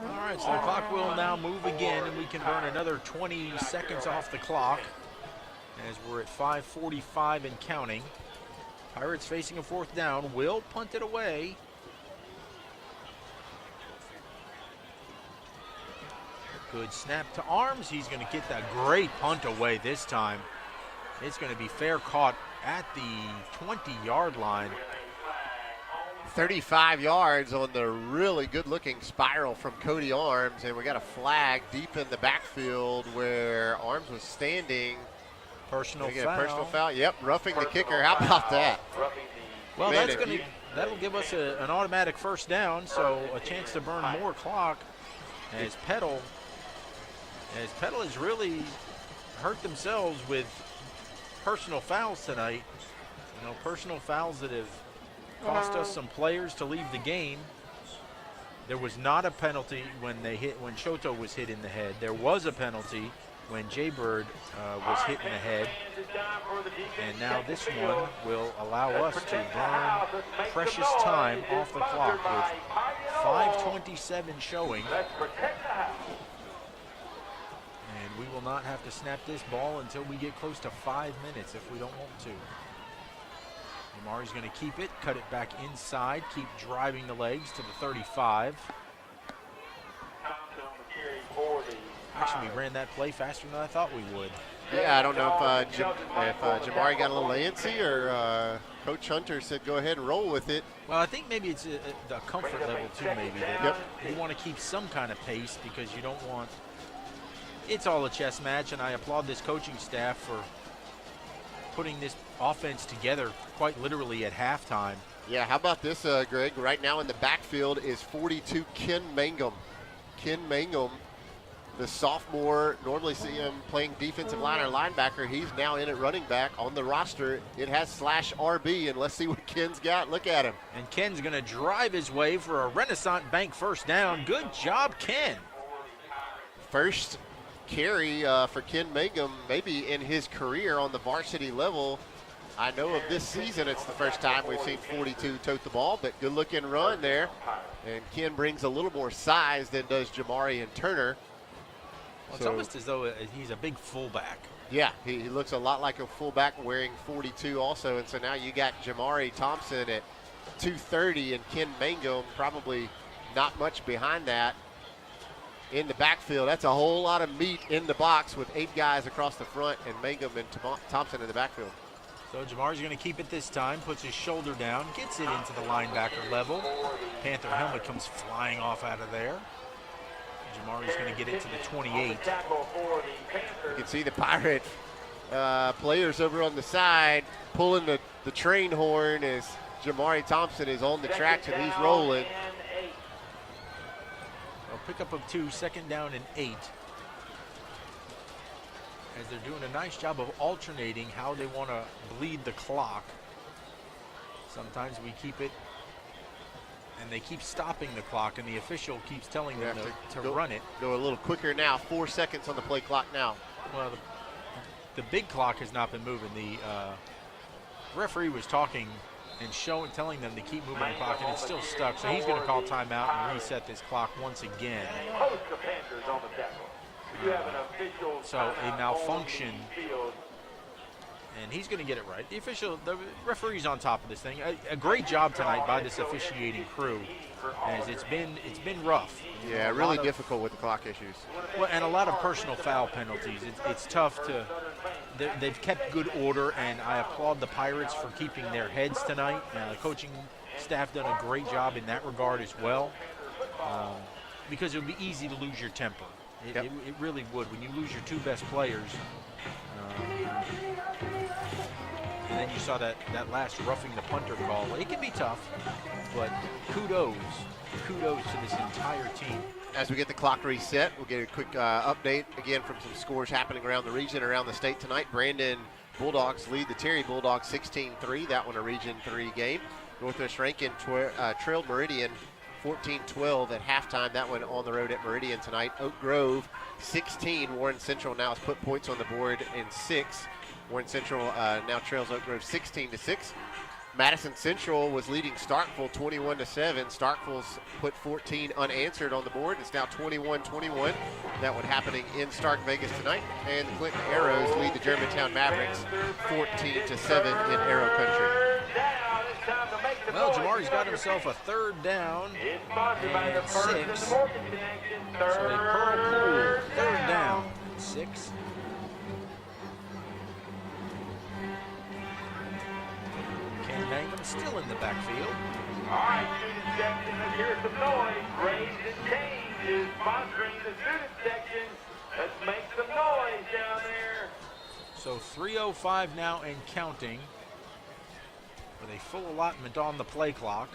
S15: All right, so the clock will now move again, and we can burn another 20 seconds off the clock as we're at 5:45 and counting. Pirates facing a fourth down, will punt it away. Good snap to Arms. He's going to get that great punt away this time. It's going to be fair caught at the 20-yard line.
S11: 35 yards on the really good-looking spiral from Cody Arms, and we got a flag deep in the backfield where Arms was standing.
S15: Personal
S11: foul.
S15: Personal
S11: foul. Yep, roughing the kicker. How about that?
S15: Well, that'll give us an automatic first down, so a chance to burn more clock as Petal has really hurt themselves with personal fouls tonight. You know, personal fouls that have cost us some players to leave the game. There was not a penalty when Shoto was hit in the head. There was a penalty when Jaybird was hit in the head. And now this one will allow us to burn precious time off the clock with 5:27 showing. And we will not have to snap this ball until we get close to 5 minutes if we don't want to. Amari's going to keep it, cut it back inside, keep driving the legs to the 35. Actually, we ran that play faster than I thought we would.
S11: Yeah, I don't know if Jamari got a little antsy or Coach Hunter said go ahead and roll with it.
S15: Well, I think maybe it's the comfort level too, maybe. That you want to keep some kind of pace because you don't want – it's all a chess match, and I applaud this coaching staff for putting this offense together quite literally at halftime.
S11: Yeah, how about this, Greg? Right now in the backfield is 42 Ken Mangum. Ken Mangum, the sophomore, normally see him playing defensive line or linebacker. He's now in at running back on the roster. It has /RB, and let's see what Ken's got. Look at him.
S15: And Ken's going to drive his way for a Renaissance Bank first down. Good job, Ken.
S11: First carry for Ken Mangum, maybe in his career on the varsity level. I know of this season it's the first time we've seen 42 tote the ball, but good looking run there. And Ken brings a little more size than does Jamari and Turner.
S15: Well, it's almost as though he's a big fullback.
S11: Yeah, he looks a lot like a fullback wearing 42 also. And so now you got Jamari Thompson at 230 and Ken Mangum probably not much behind that. In the backfield, that's a whole lot of meat in the box with 8 guys across the front and Mangum and Thompson in the backfield.
S15: So Jamari's going to keep it this time, puts his shoulder down, gets it into the linebacker level. Panther helmet comes flying off out of there. Jamari's going to get it to the 28.
S11: You can see the Pirate players over on the side pulling the train horn as Jamari Thompson is on the tracks and he's rolling.
S15: Pickup of 2, second down and 8. As they're doing a nice job of alternating how they want to bleed the clock. Sometimes we keep it, and they keep stopping the clock, and the official keeps telling them to run it.
S11: Go a little quicker now. 4 seconds on the play clock now.
S15: Well, the big clock has not been moving. The referee was talking and telling them to keep moving the clock, and it's still stuck. So he's going to call timeout and reset this clock once again. So a malfunction, and he's going to get it right. The referee's on top of this thing. A great job tonight by this officiating crew, as it's been rough.
S11: Yeah, really difficult with the clock issues.
S15: Well, and a lot of personal foul penalties. It's tough to. They've kept good order, and I applaud the Pirates for keeping their heads tonight. The coaching staff done a great job in that regard as well, because it would be easy to lose your temper. It really would when you lose your two best players. And then you saw that last roughing the punter call. It can be tough, but kudos to this entire team.
S11: As we get the clock reset, we'll get a quick update again from some scores happening around the region, around the state tonight. Brandon Bulldogs lead the Terry Bulldogs 16-3. That one a Region 3 game. Northwest Rankin trailed Meridian 14-12 at halftime. That one on the road at Meridian tonight. Oak Grove 16. Warren Central now has put points on the board in 6. Warren Central now trails Oak Grove 16-6. Madison Central was leading Starkville 21-7. Starkville's put 14 unanswered on the board. It's now 21-21. That one happening in Stark Vegas tonight. And the Clinton Arrows lead the Germantown Mavericks 14-7 in Arrow Country.
S15: Well, Jamari's got himself a third down and 6. So a Pearl Pool third down, 6. Mangum still in the backfield.
S5: All right, student section, let's hear some noise. Raised and Canes is sponsoring the student section. Let's make some noise down there.
S15: So 3:05 now and counting, with a full allotment on the play clock.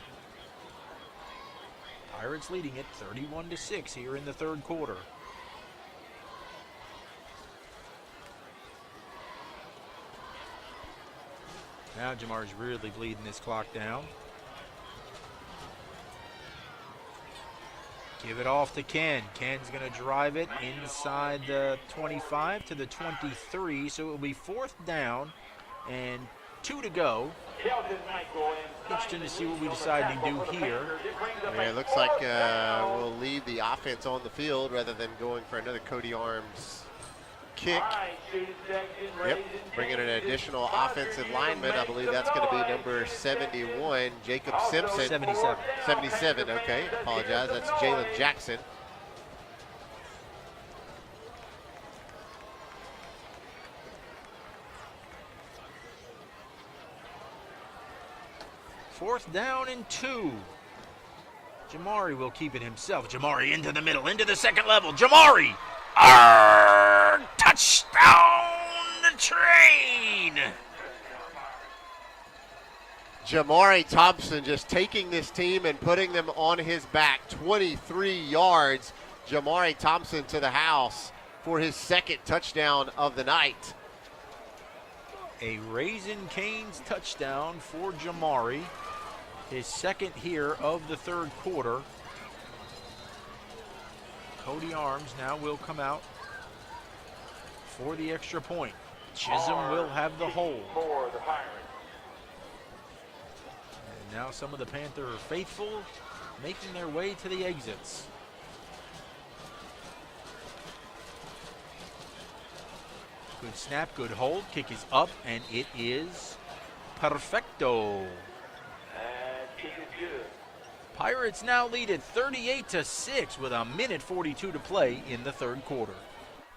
S15: Pirates leading it 31-6 here in the third quarter. Now Jamar's really bleeding this clock down. Give it off to Ken. Ken's going to drive it inside the 25 to the 23, so it will be 4th down and 2 to go. Interesting to see what we decide to do here.
S11: Yeah, it looks like we'll leave the offense on the field rather than going for another Cody Arms kick. Yep, bringing an additional offensive lineman. I believe that's going to be number 71, Jacob Simpson. 77, okay, apologize. That's Jalen Jackson.
S15: Fourth down and 2. Jamari will keep it himself. Jamari into the middle, into the second level. Jamari! Touchdown the train!
S11: Jamari Thompson just taking this team and putting them on his back. 23 yards. Jamari Thompson to the house for his second touchdown of the night.
S15: A Raising Cane's touchdown for Jamari. His second here of the third quarter. Cody Arms now will come out for the extra point. Chisholm will have the hold. And now some of the Panther faithful making their way to the exits. Good snap, good hold. Kick is up, and it is perfecto. Pirates now lead at 38-6 with 1:42 to play in the third quarter.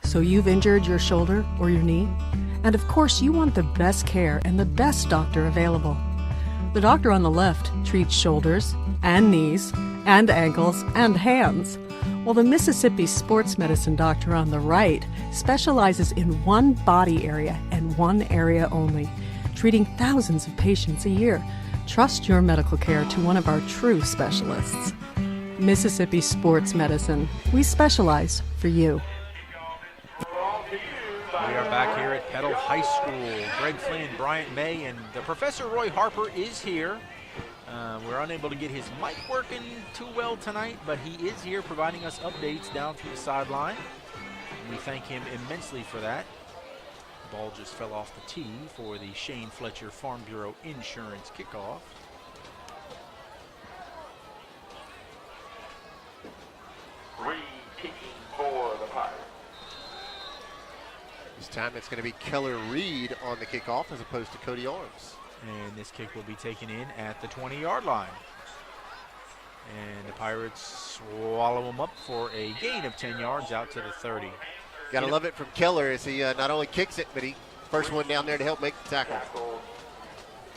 S20: So you've injured your shoulder or your knee? And of course you want the best care and the best doctor available. The doctor on the left treats shoulders and knees and ankles and hands, while the Mississippi sports medicine doctor on the right specializes in one body area and one area only, treating thousands of patients a year. Trust your medical care to one of our true specialists. Mississippi Sports Medicine. We specialize for you.
S15: We are are back here at Petal High School. Greg Flynn, Bryant May, and the Professor Roy Harper is here. We're unable to get his mic working too well tonight, but he is here providing us updates down through the sideline. We thank him immensely for that. The ball just fell off the tee for the Shane Fletcher Farm Bureau Insurance kickoff.
S5: Re-kicking for the Pirates.
S11: This time it's going to be Keller Reed on the kickoff as opposed to Cody Arms.
S15: And this kick will be taken in at the 20-yard line. And the Pirates swallow him up for a gain of 10 yards out to the 30.
S11: Got to love it from Keller as he not only kicks it, but he first one down there to help make the tackle.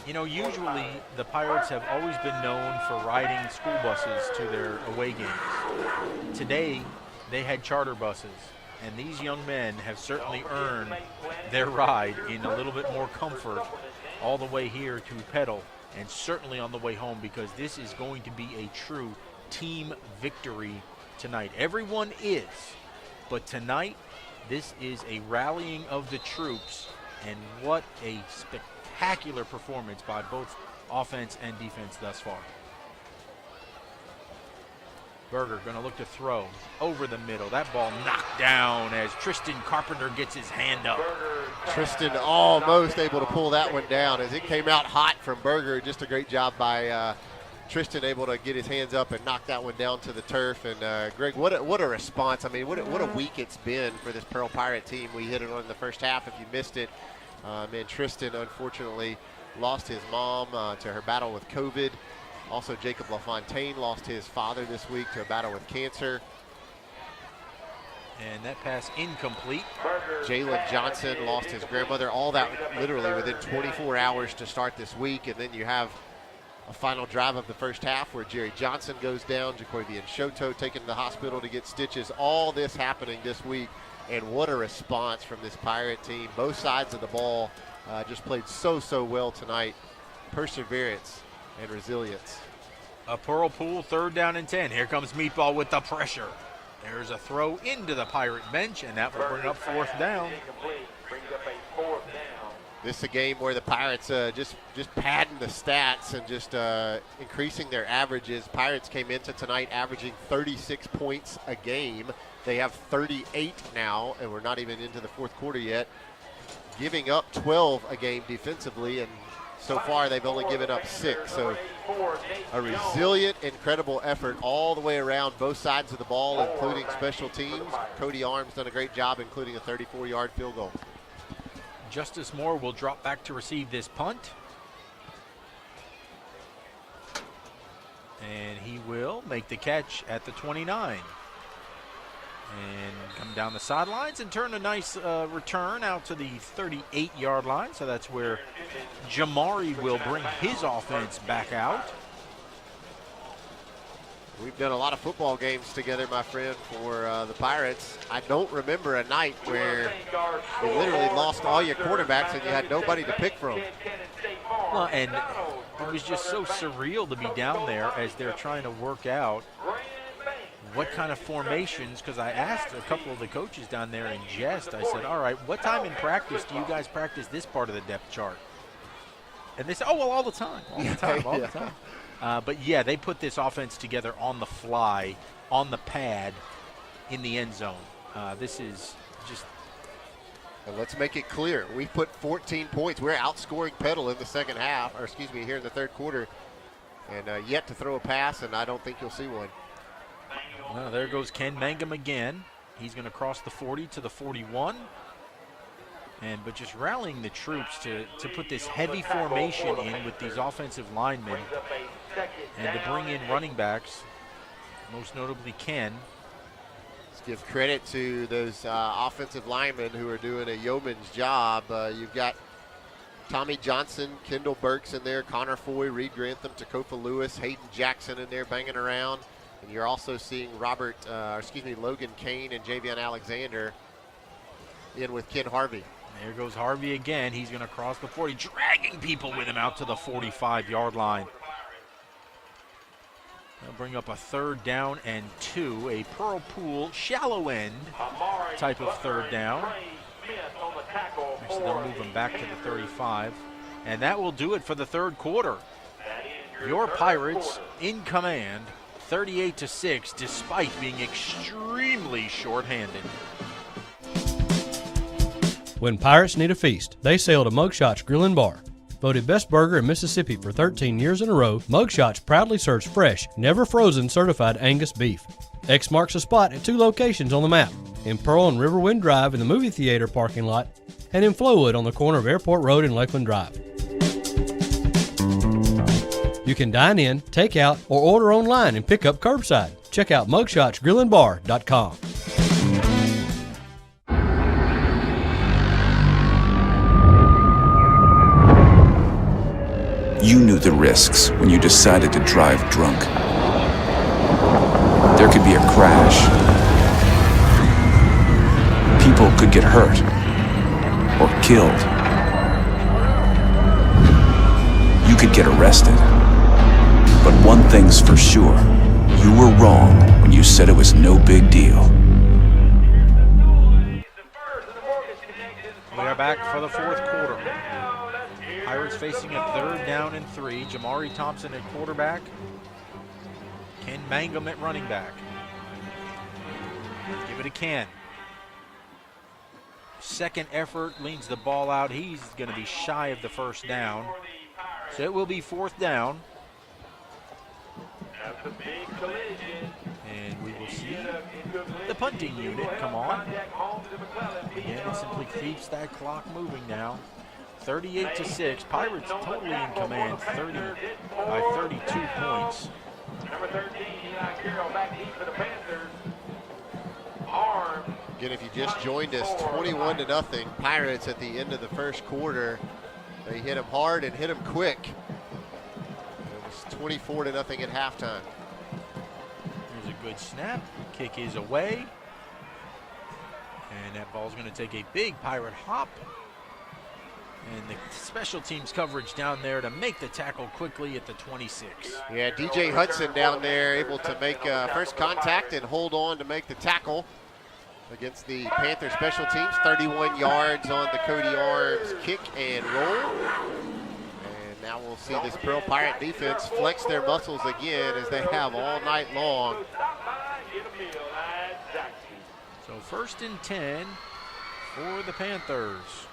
S15: You know, usually the Pirates have always been known for riding school buses to their away games. Today, they had charter buses, and these young men have certainly earned their ride in a little bit more comfort all the way here to Petal, and certainly on the way home, because this is going to be a true team victory tonight. Everyone is, but tonight, this is a rallying of the troops, and what a spectacular performance by both offense and defense thus far. Berger going to look to throw over the middle. That ball knocked down as Tristan Carpenter gets his hand up.
S11: Tristan almost able to pull that one down as it came out hot from Berger. Just a great job by Tristan, able to get his hands up and knock that one down to the turf. And Greg, what a response. I mean, what a week it's been for this Pearl Pirate team. We hit it on the first half if you missed it. And Tristan, unfortunately, lost his mom to her battle with COVID. Also, Jacob LaFontaine lost his father this week to a battle with cancer.
S15: And that pass incomplete.
S11: Jalen Johnson lost his grandmother. All that literally within 24 hours to start this week. And then you have a final drive of the first half where Jerry Johnson goes down. Jacobian Shoto taken to the hospital to get stitches. All this happening this week. And what a response from this Pirate team. Both sides of the ball just played so well tonight. Perseverance and resilience.
S15: A Pearl Pool 3rd down and 10. Here comes Meatball with the pressure. There's a throw into the Pirate bench, and that will bring up 4th down.
S11: This is a game where the Pirates just padding the stats and just increasing their averages. Pirates came into tonight averaging 36 points a game. They have 38 now, and we're not even into the 4th quarter yet. Giving up 12 a game defensively, and so far they've only given up 6. So a resilient, incredible effort all the way around both sides of the ball, including special teams. Cody Arms done a great job, including a 34-yard field goal.
S15: Justice Moore will drop back to receive this punt. And he will make the catch at the 29. And come down the sidelines and turn a nice return out to the 38-yard line. So that's where Jamari will bring his offense back out.
S11: We've done a lot of football games together, my friend, for the Pirates. I don't remember a night where you literally lost all your quarterbacks and you had nobody to pick from.
S15: Well, and it was just so surreal to be down there as they're trying to work out what kind of formations, because I asked a couple of the coaches down there in jest. I said, all right, what time in practice do you guys practice this part of the depth chart? And they said, oh, well, all the time, all the time. But, yeah, they put this offense together on the fly, on the pad, in the end zone. This is just –
S11: and let's make it clear. We put 14 points. We're outscoring Petal in the second half, or excuse me, here in the 3rd quarter. And yet to throw a pass, and I don't think you'll see one.
S15: Well, there goes Ken Mangum again. He's going to cross the 40 to the 41. But just rallying the troops to put this heavy formation in with these offensive linemen and to bring in running backs, most notably Ken.
S11: Let's give credit to those offensive linemen who are doing a yeoman's job. You've got Tommy Johnson, Kendall Burks in there, Connor Foy, Reed Grantham, Takofa Lewis, Hayden Jackson in there banging around. And you're also seeing Logan Kane and Javion Alexander in with Ken Harvey.
S15: There goes Harvey again. He's going to cross the 40, dragging people with him out to the 45-yard line. They'll bring up a 3rd down and 2, a Pearl Pool shallow end type of 3rd down. So they'll move him back to the 35. And that will do it for the third quarter. Your Pirates in command, 38-6, despite being extremely shorthanded.
S4: When Pirates need a feast, they sail to Mugshot's Grill and Bar. Voted best burger in Mississippi for 13 years in a row, Mugshot's proudly serves fresh, never frozen certified Angus beef. X marks a spot at 2 locations on the map, in Pearl and Riverwind Drive in the movie theater parking lot, and in Flowood on the corner of Airport Road and Lakeland Drive. You can dine in, take out, or order online and pick up curbside. Check out mugshotsgrillandbar.com.
S28: You knew the risks when you decided to drive drunk. There could be a crash. People could get hurt or killed. You could get arrested. But one thing's for sure, you were wrong when you said it was no big deal.
S15: We are back for the fourth quarter. Pirates facing a 3rd down and 3. Jamari Thompson at quarterback. Ken Mangum at running back. Give it to Ken. Second effort, leans the ball out. He's going to be shy of the first down. So it will be 4th down. And we will see the punting unit come on. Again, it simply keeps that clock moving now. 38-6. Pirates totally in command, 32 points.
S5: Number 13, Eli Carroll back deep for the Panthers. Armed.
S11: Again, if you just joined us, 21-0 Pirates at the end of the first quarter. They hit them hard and hit them quick. It was 24-0 at halftime.
S15: Here's a good snap. Kick is away. And that ball's going to take a big Pirate hop. And the special teams coverage down there to make the tackle quickly at the 26.
S11: Yeah, DJ Hudson down there able to make first contact and hold on to make the tackle against the Panther special teams. 31 yards on the Cody Arms kick and roll. And now we'll see this Pearl Pirate defense flex their muscles again as they have all night long.
S15: So 1st and 10 for the Panthers.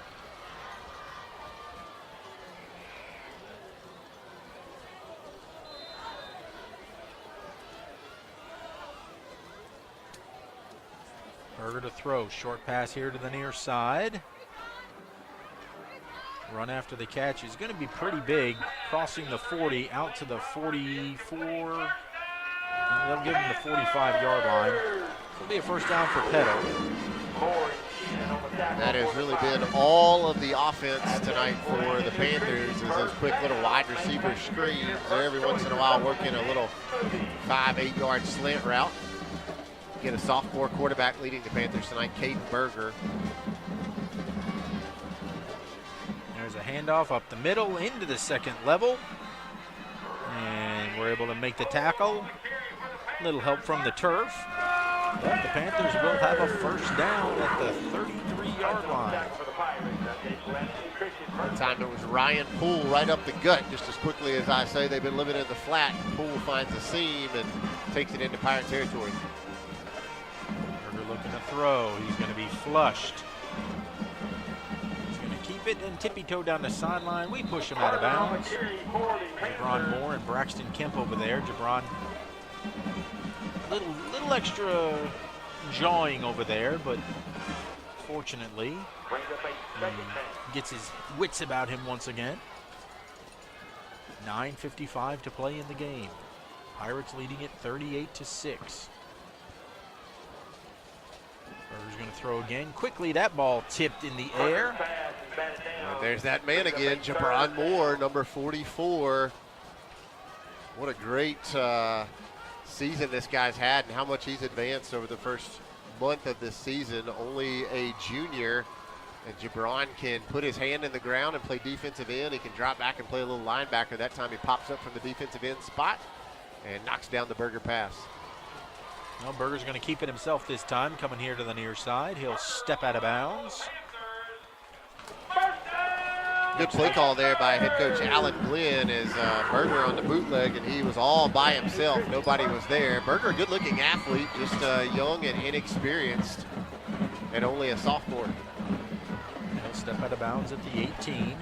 S15: Berger to throw, short pass here to the near side. Run after the catch is going to be pretty big, crossing the 40 out to the 44. They'll give him the 45-yard line. It'll be a first down for Petto.
S11: That has really been all of the offense tonight for the Panthers, is those quick little wide receiver screens. They're every once in a while working a little 5-8 yard slant route. Get a sophomore quarterback leading the Panthers tonight, Caden Berger.
S15: There's a handoff up the middle into the second level. And we're able to make the tackle. Little help from the turf. But the Panthers will have a first down at the 33-yard line.
S11: That time it was Ryan Poole right up the gut. Just as quickly as I say, they've been living in the flat. Poole finds a seam and takes it into Pirate territory.
S15: Looking to throw. He's going to be flushed. He's going to keep it and tippy-toe down the sideline. We push him out of bounds. Jabron Moore and Braxton Kemp over there. Jabron, little extra jawing over there, but fortunately, he gets his wits about him once again. 9:55 to play in the game. Pirates leading it 38-6. Berger's going to throw again. Quickly, that ball tipped in the air.
S11: And there's that man again, Jabron Moore, number 44. What a great season this guy's had and how much he's advanced over the first month of this season. Only a junior, and Jabron can put his hand in the ground and play defensive end. He can drop back and play a little linebacker. That time he pops up from the defensive end spot and knocks down the Berger pass.
S15: Well, Berger's going to keep it himself this time, coming here to the near side. He'll step out of bounds.
S11: Good play call there by head coach Alan Glenn as Berger on the bootleg, and he was all by himself. Nobody was there. Berger, a good-looking athlete, just young and inexperienced, and only a sophomore.
S15: He'll step out of bounds at the 18.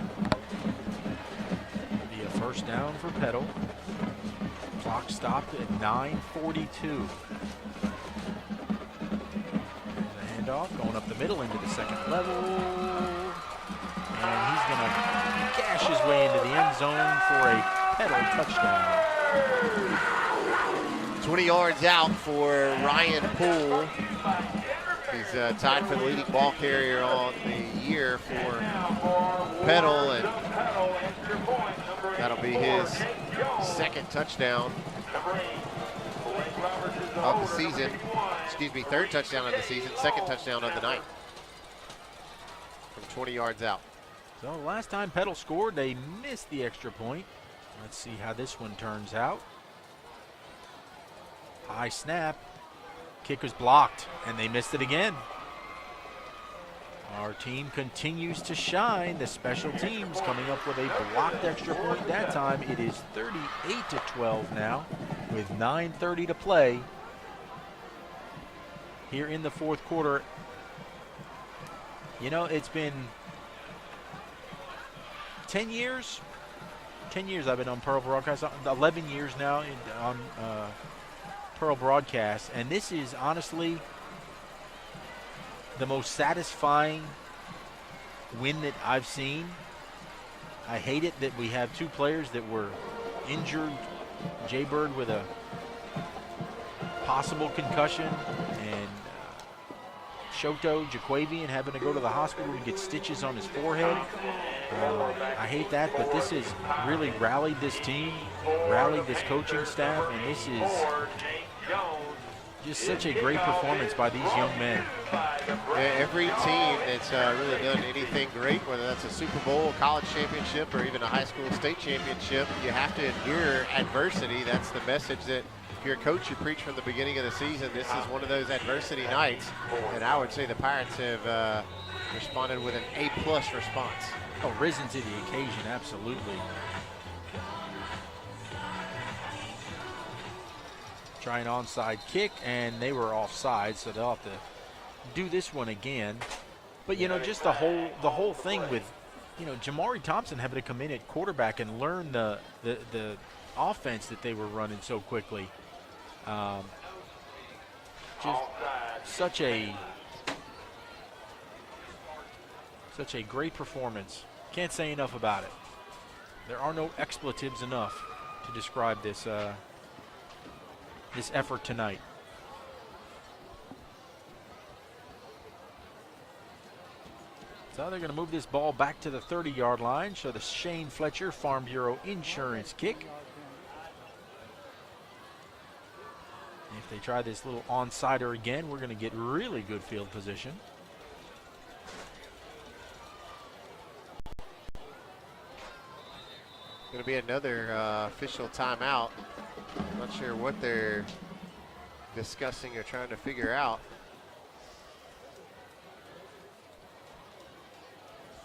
S15: Be a first down for Petal. Clock stopped at 9:42. The handoff going up the middle into the second level. And he's going to gash his way into the end zone for a Petal touchdown.
S11: 20 yards out for Ryan Poole. He's tied for the leading ball carrier on the year for Petal, and that'll be his second touchdown of the season. Excuse me, third touchdown of the season, second touchdown of the night from 20 yards out.
S15: So last time Petal scored, they missed the extra point. Let's see how this one turns out. High snap. Kick was blocked, and they missed it again. Our team continues to shine. The special teams coming up with a blocked extra point that time. It is 38-12 now with 9:30 to play here in the fourth quarter. You know, it's been 10 years. 10 years I've been on Pearl Broadcast. 11 years now on Pearl Broadcast, and this is honestly the most satisfying win that I've seen. I hate it that we have two players that were injured. Jay Bird with a possible concussion, and Shoto Jaquavian having to go to the hospital to get stitches on his forehead. I hate that, but this has really rallied this team, rallied this coaching staff, and this is just such a great performance by these young men.
S11: Every team that's really done anything great, whether that's a Super Bowl, a college championship, or even a high school state championship, you have to endure adversity. That's the message that if you're a coach, you preach from the beginning of the season. This is one of those adversity nights, and I would say the Pirates have responded with an A+ response.
S15: Oh, risen to the occasion, absolutely. Try an onside kick, and they were offside, so they'll have to do this one again. But you know, just the whole thing with, you know, Jamari Thompson having to come in at quarterback and learn the offense that they were running so quickly. Just such a great performance. Can't say enough about it. There are no expletives enough to describe this this effort tonight. So they're going to move this ball back to the 30-yard line. So the Shane Fletcher Farm Bureau Insurance kick. If they try this little onside-er again, we're going to get really good field position.
S11: Going to be another official timeout. I'm not sure what they're discussing or trying to figure out.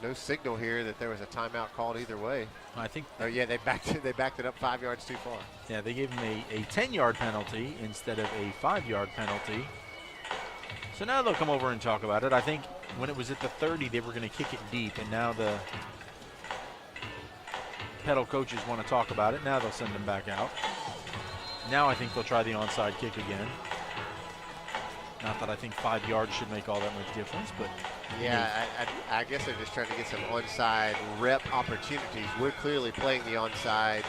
S11: No signal here that there was a timeout called either way.
S15: I think.
S11: Oh yeah, they backed it up 5 yards too far.
S15: Yeah, they gave him a 10-yard penalty instead of a 5-yard penalty. So now they'll come over and talk about it. I think when it was at the 30, they were going to kick it deep, and now the Petal coaches want to talk about it. Now they'll send them back out. Now I think they'll try the onside kick again. Not that I think 5 yards should make all that much difference, but
S11: yeah, I guess they're just trying to get some onside rep opportunities. We're clearly playing the onside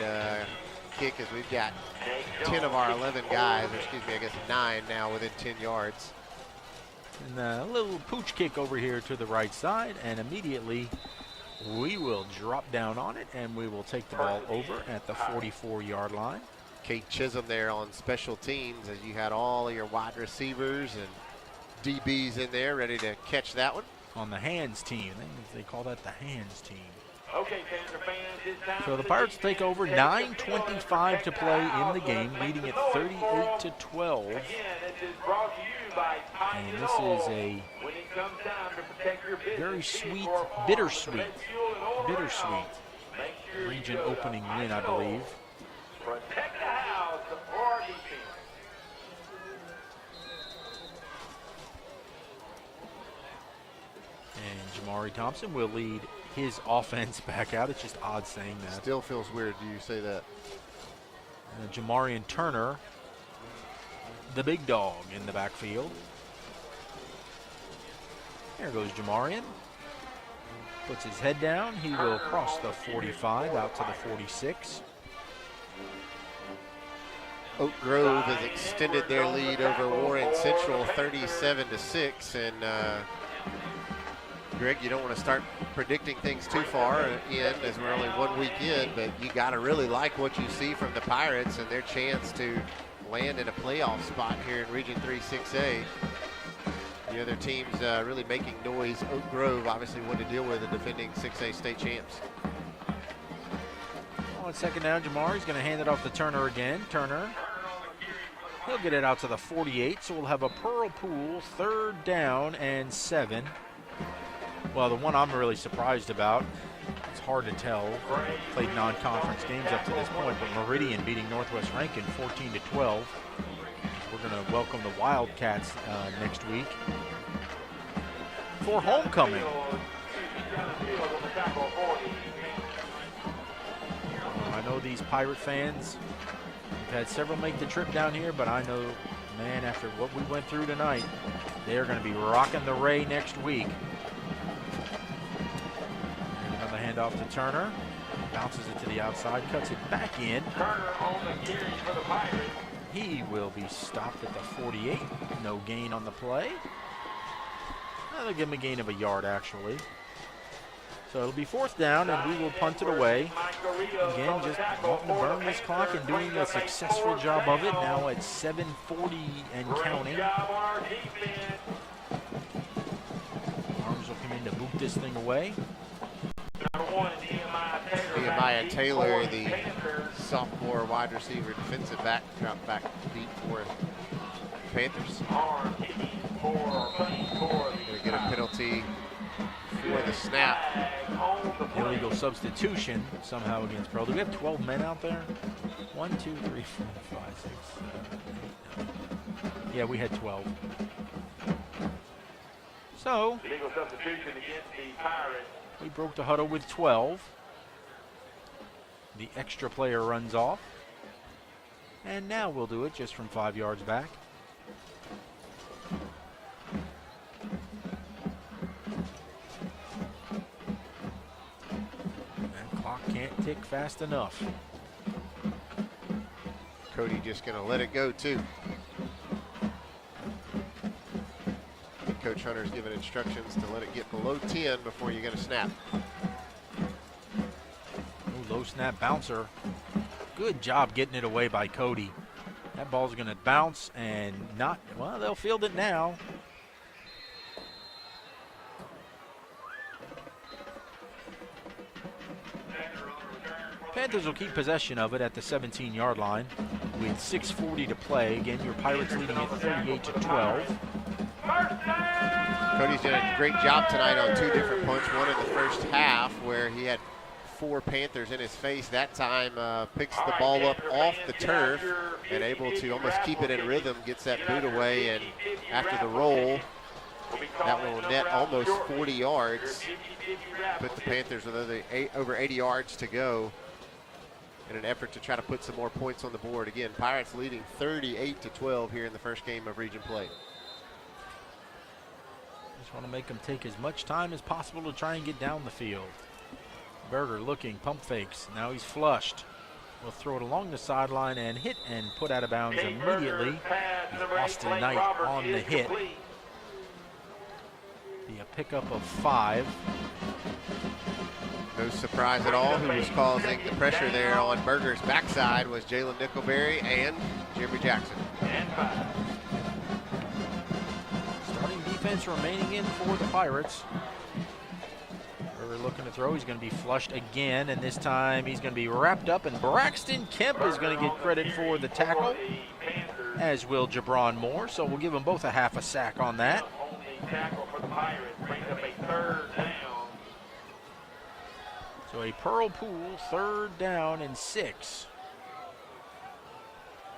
S11: kick as we've got 10 of our 11 guys, or excuse me, I guess 9 now within 10 yards.
S15: And a little pooch kick over here to the right side, and immediately we will drop down on it, and we will take the ball over at the 44-yard line.
S11: Kate Chisholm there on special teams as you had all of your wide receivers and DBs in there ready to catch that one.
S15: On the hands team. They call that the hands team.
S5: Okay, Panther fans, it's time.
S15: So the Pirates take over, 9:25 to play in the game, leading at 38-12.
S5: Again, this is brought to you
S15: And this is a very sweet, bittersweet region opening win, I believe.
S5: Protect the house for our defense.
S15: And Jamari Thompson will lead his offense back out. It's just odd saying that.
S11: Still feels weird. Do you say that?
S15: And Jamarian Turner, the big dog in the backfield. There goes Jamarian. Puts his head down. He will cross the 45 out to the 46.
S11: Oak Grove has extended their lead over Warren Central 37-6. And Greg, you don't want to start predicting things too far in as we're only 1 week in, but you got to really like what you see from the Pirates and their chance to land in a playoff spot here in Region 3 6A. The other teams really making noise. Oak Grove obviously wanted to deal with the defending 6A state champs.
S15: On second down, Jamari's going to hand it off to Turner again. Turner, he'll get it out to the 48, so we'll have a Pearl Pool 3rd down and 7. Well, the one I'm really surprised about, it's hard to tell, played non-conference games up to this point, but Meridian beating Northwest Rankin 14-12. We're going to welcome the Wildcats next week for homecoming. I know these Pirate fans, we've had several make the trip down here, but I know, man, after what we went through tonight, they're going to be rocking the Ray next week. Another handoff to Turner. Bounces it to the outside, cuts it back in.
S5: Turner on the carry for the Pirates.
S15: He will be stopped at the 48. No gain on the play. They'll give him a gain of a yard, actually. So it'll be 4th down, and we will punt it away. Again, just wanting to burn this clock and doing a successful job of it. Now at 7:40 and counting. Arms will come in to boot this thing away.
S11: Nehemiah Taylor, the sophomore wide receiver defensive back, dropped back deep for Panthers. Going to get a penalty for the snap.
S15: Illegal substitution somehow against Pearl. Do we have 12 men out there? 1, 2, 3, 4, 5, 6, 7, 8, 9. Yeah, we had 12. So,
S5: Illegal substitution against the Pirates.
S15: we broke the huddle with 12. The extra player runs off. And now we'll do it just from 5 yards back. That clock can't tick fast enough.
S11: Cody just going to let it go, too. Coach Hunter's given instructions to let it get below 10 before you get a snap.
S15: Ooh, low snap bouncer. Good job getting it away by Cody. That ball's going to bounce and not, well, they'll field it now. Panthers will keep possession of it at the 17-yard line with 6:40 to play. Again, your Pirates leading at 38-12.
S11: Cody's done a great job tonight on 2 different punts. One in the first half where he had 4 Panthers in his face. That time picks the ball up off the turf and able to almost keep it in rhythm, gets that boot away, and after the roll, that will net almost 40 yards. Put the Panthers with over 80 yards to go in an effort to try to put some more points on the board. Again, Pirates leading 38-12 here in the first game of region play.
S15: Just want to make them take as much time as possible to try and get down the field. Berger looking, pump fakes. Now he's flushed. We'll throw it along the sideline and hit and put out of bounds immediately. Austin Knight on the hit. Be a pickup of 5.
S11: No surprise at all. Who was causing the pressure there on Berger's backside was Jalen Nickelberry and Jeremy Jackson.
S15: Starting defense remaining in for the Pirates. Berger looking to throw. He's going to be flushed again, and this time he's going to be wrapped up, and Braxton Kemp is going to get credit for the tackle. as will Jabron Moore, so we'll give them both a half a sack on that.
S5: Only tackle for the Pirates brings up a 3rd down.
S15: So a Pearl Pool 3rd down and 6.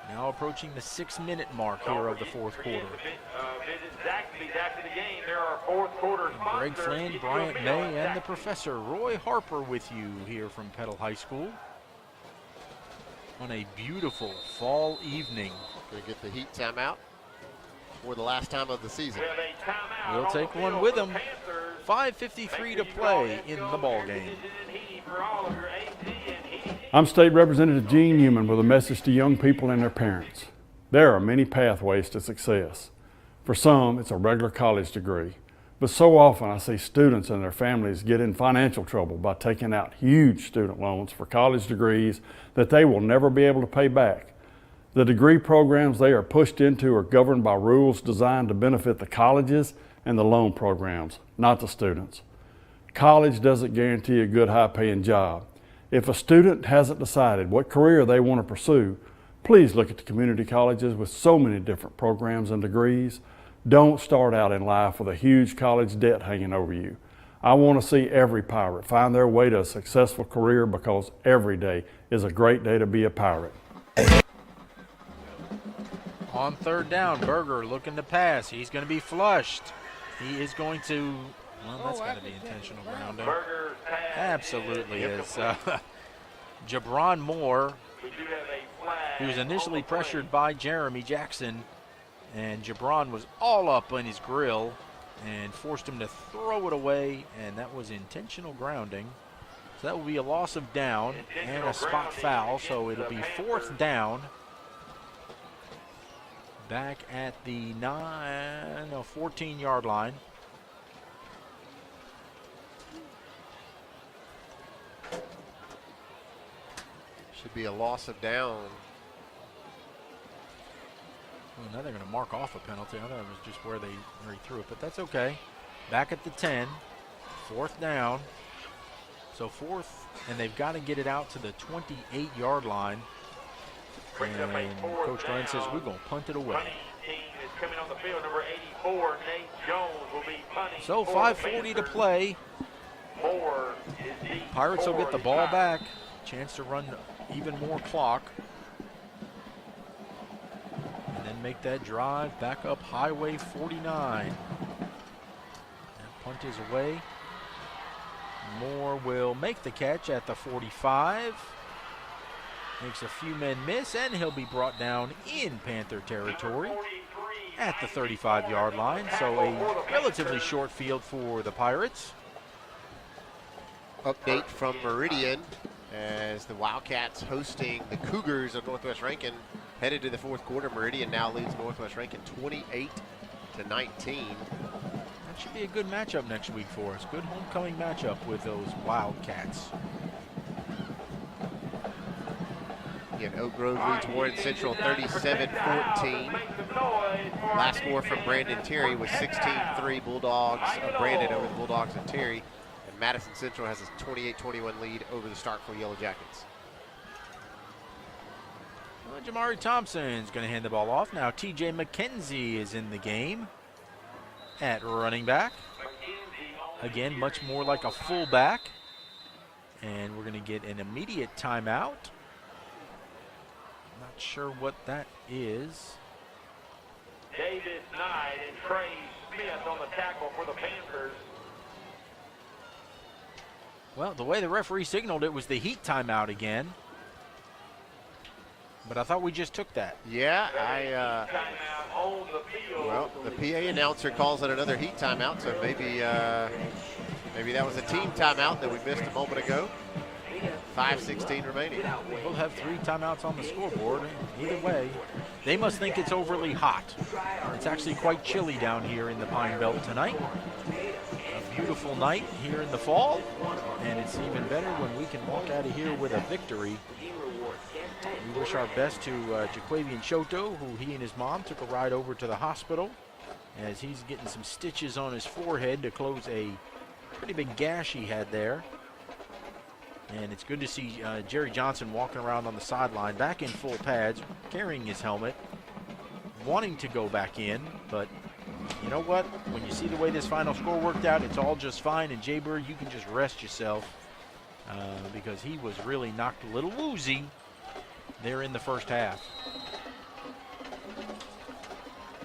S15: Now approaching the 6-minute mark here of the 4th quarter.
S5: Visit Zaxby's after the game. There are 4th quarter
S15: Greg
S5: sponsors.
S15: Flynn, Bryant May, and the Professor Roy Harper with you here from Petal High School on a beautiful fall evening.
S11: Going to get the Heat timeout for the last time of the season.
S15: We'll take one with them. 5:53 to play in the ball game.
S16: I'm State Representative Gene Newman with a message to young people and their parents. There are many pathways to success. For some, it's a regular college degree. But so often I see students and their families get in financial trouble by taking out huge student loans for college degrees that they will never be able to pay back. The degree programs they are pushed into are governed by rules designed to benefit the colleges and the loan programs, not the students. College doesn't guarantee a good high-paying job. If a student hasn't decided what career they want to pursue, please look at the community colleges with so many different programs and degrees. Don't start out in life with a huge college debt hanging over you. I want to see every pirate find their way to a successful career because every day is a great day to be a pirate.
S15: On 3rd down, Berger looking to pass. He's going to be flushed. He is going to, well, that's got to be intentional grounding. Absolutely is. Jabron Moore, he was initially pressured by Jeremy Jackson, and Jabron was all up on his grill and forced him to throw it away, and that was intentional grounding. So that will be a loss of down and a spot foul, so it'll be 4th down. Back at the 14-yard line.
S11: Should be a loss of down.
S15: Well, now they're going to mark off a penalty. I thought it was just where he threw it, but that's okay. Back at the 10, 4th down. So 4th, and they've got to get it out to the 28-yard line. And Coach Glenn says we're going to punt it away. So 5:40 to play. Pirates will get the ball back. Chance to run even more clock. And then make that drive back up Highway 49. And punt is away. Moore will make the catch at the 45. Makes a few men miss, and he'll be brought down in Panther territory at the 35-yard line. So a relatively short field for the Pirates.
S11: Update from Meridian as the Wildcats hosting the Cougars of Northwest Rankin headed to the 4th quarter. Meridian now leads Northwest Rankin 28-19.
S15: That should be a good matchup next week for us. Good homecoming matchup with those Wildcats.
S11: Again, Oak Grove leads Warren Central 37-14. Last score from Brandon Terry was 16-3 Bulldogs of Brandon over the Bulldogs of Terry. And Madison Central has a 28-21 lead over the Starkville Yellow Jackets.
S15: Well, Jamari Thompson's going to hand the ball off. Now TJ McKenzie is in the game at running back. Again, much more like a fullback. And we're going to get an immediate timeout. Not sure what that is.
S5: Davis Knight and Trey Smith on the tackle for the Panthers.
S15: Well, the way the referee signaled it was the Heat timeout again. But I thought we just took that.
S11: Yeah, well, the PA announcer calls it another Heat timeout, so maybe that was a team timeout that we missed a moment ago. 5:16 remaining.
S15: We'll have 3 timeouts on the scoreboard. Either way, they must think it's overly hot. It's actually quite chilly down here in the Pine Belt tonight. A beautiful night here in the fall, and it's even better when we can walk out of here with a victory. We wish our best to Jaquavian Shoto, who he and his mom took a ride over to the hospital as he's getting some stitches on his forehead to close a pretty big gash he had there. And it's good to see Jerry Johnson walking around on the sideline, back in full pads, carrying his helmet. wanting to go back in, but you know what? When you see the way this final score worked out, it's all just fine. And Jay Bird, you can just rest yourself because he was really knocked a little woozy there in the first half.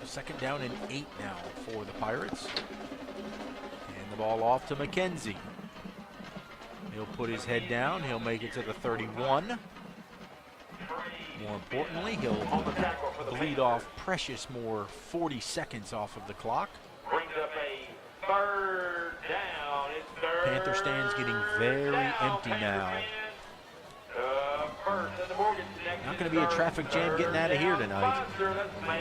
S15: Second down and 8 now for the Pirates. And the ball off to McKenzie. He'll put his head down. He'll make it to the 31. More importantly, he'll bleed off precious more 40 seconds off of the clock.
S5: Brings up a third down. It's third.
S15: Panther stand's getting very empty now. Not going to be a traffic jam getting out of here tonight.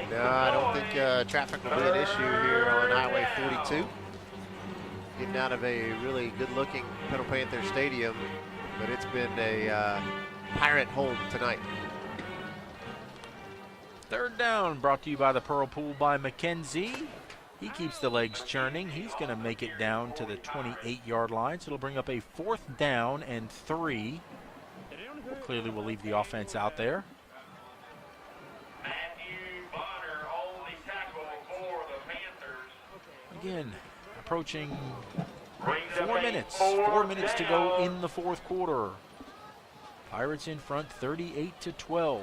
S11: No, I don't think traffic will be an issue here on Highway 42. Getting out of a really good-looking Petal Panther Stadium, but it's been a Pirate home tonight.
S15: Third down brought to you by the Pearl Pool by McKenzie. He keeps the legs churning. He's going to make it down to the 28-yard line, so it'll bring up a 4th down and 3. Clearly will leave the offense out there. Again, approaching 4 minutes. 4 minutes to go in the fourth quarter. Pirates in front 38-12.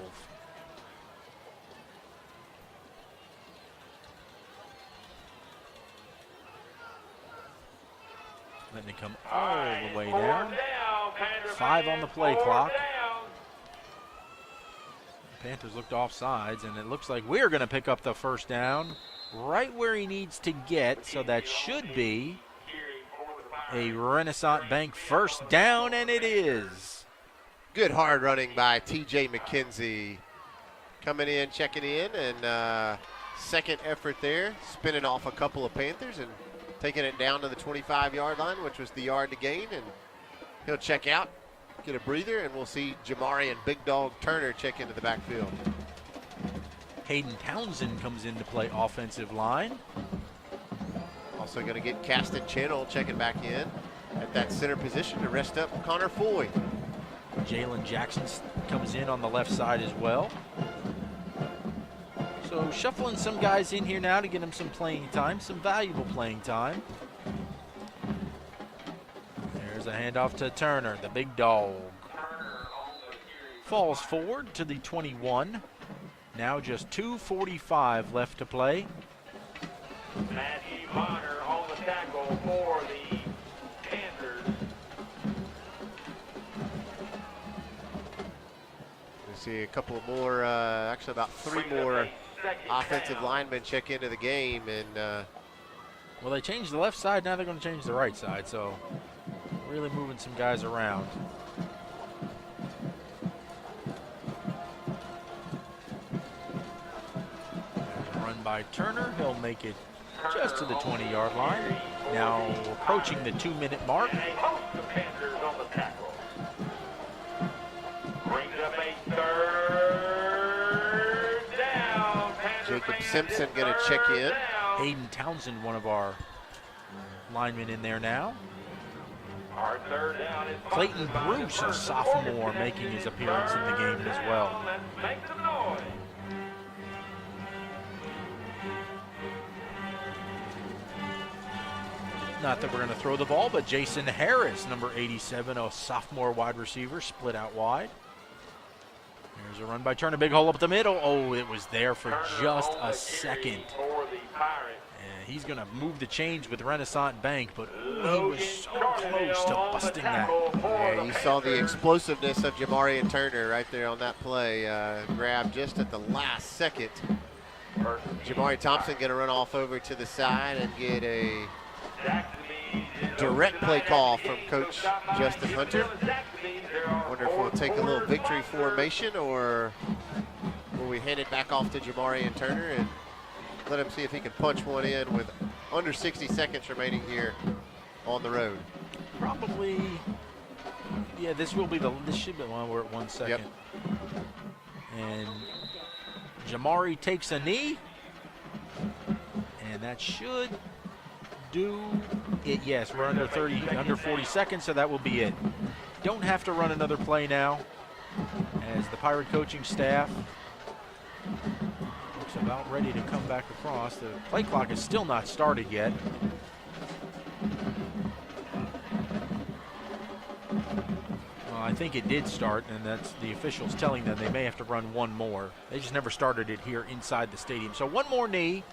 S15: Letting it come all the way down. 5 on the play clock. Panthers looked off sides, and it looks like we're going to pick up the first down right where he needs to get, so that should be a Renaissance Bank first down, and it is.
S11: Good hard running by T.J. McKenzie. Coming in, checking in, and second effort there, spinning off a couple of Panthers and taking it down to the 25-yard line, which was the yard to gain, and he'll check out, get a breather, and we'll see Jamari and Big Dog Turner check into the backfield.
S15: Hayden Townsend comes in to play offensive line.
S11: Also going to get Caston Channel checking back in at that center position to rest up Connor Foy.
S15: Jalen Jackson comes in on the left side as well. So shuffling some guys in here now to get them some playing time, some valuable playing time. There's a handoff to Turner, the big dog. Falls forward to the 21. Now just 2:45 left to play.
S5: Matthew Bonner on the tackle for the Panthers.
S11: We see a couple more, actually about 3 more offensive linemen check into the game, and
S15: well, they changed the left side, now they're going to change the right side, so really moving some guys around. There's a run by Turner. He'll make it just to the 20-yard line. Now approaching the 2-minute mark.
S5: The Panthers on the tackle. Brings up a third down.
S11: Jacob Simpson going to check in.
S15: Hayden Townsend, one of our linemen in there now.
S5: Our third down is
S15: Clayton Bruce, a sophomore, making his appearance in the game as well.
S5: Make some noise.
S15: Not that we're going to throw the ball, but Jason Harris, number 87, a sophomore wide receiver, split out wide. There's a run by Turner, big hole up the middle. Oh, it was there for just a second. And he's going to move the chains with Renaissance Bank, but he was so close to busting that.
S11: Yeah, you saw the explosiveness of Jamari and Turner right there on that play. Grabbed just at the last second. Jamari Thompson going to run off over to the side and get a direct play call from Coach Justin Hunter. Wonder if we'll take a little victory formation, or will we hand it back off to Jamari and Turner and let him see if he can punch one in with under 60 seconds remaining here on the road.
S15: Probably, yeah, this should be the one. We're at 1 second.
S11: Yep.
S15: And Jamari takes a knee, and that should do it. Yes, we're under 40 seconds, so that will be it. Don't have to run another play now, as the Pirate coaching staff looks about ready to come back across. The play clock is still not started yet. Well, I think it did start, and that's the officials telling them they may have to run one more. They just never started it here inside the stadium. So one more knee,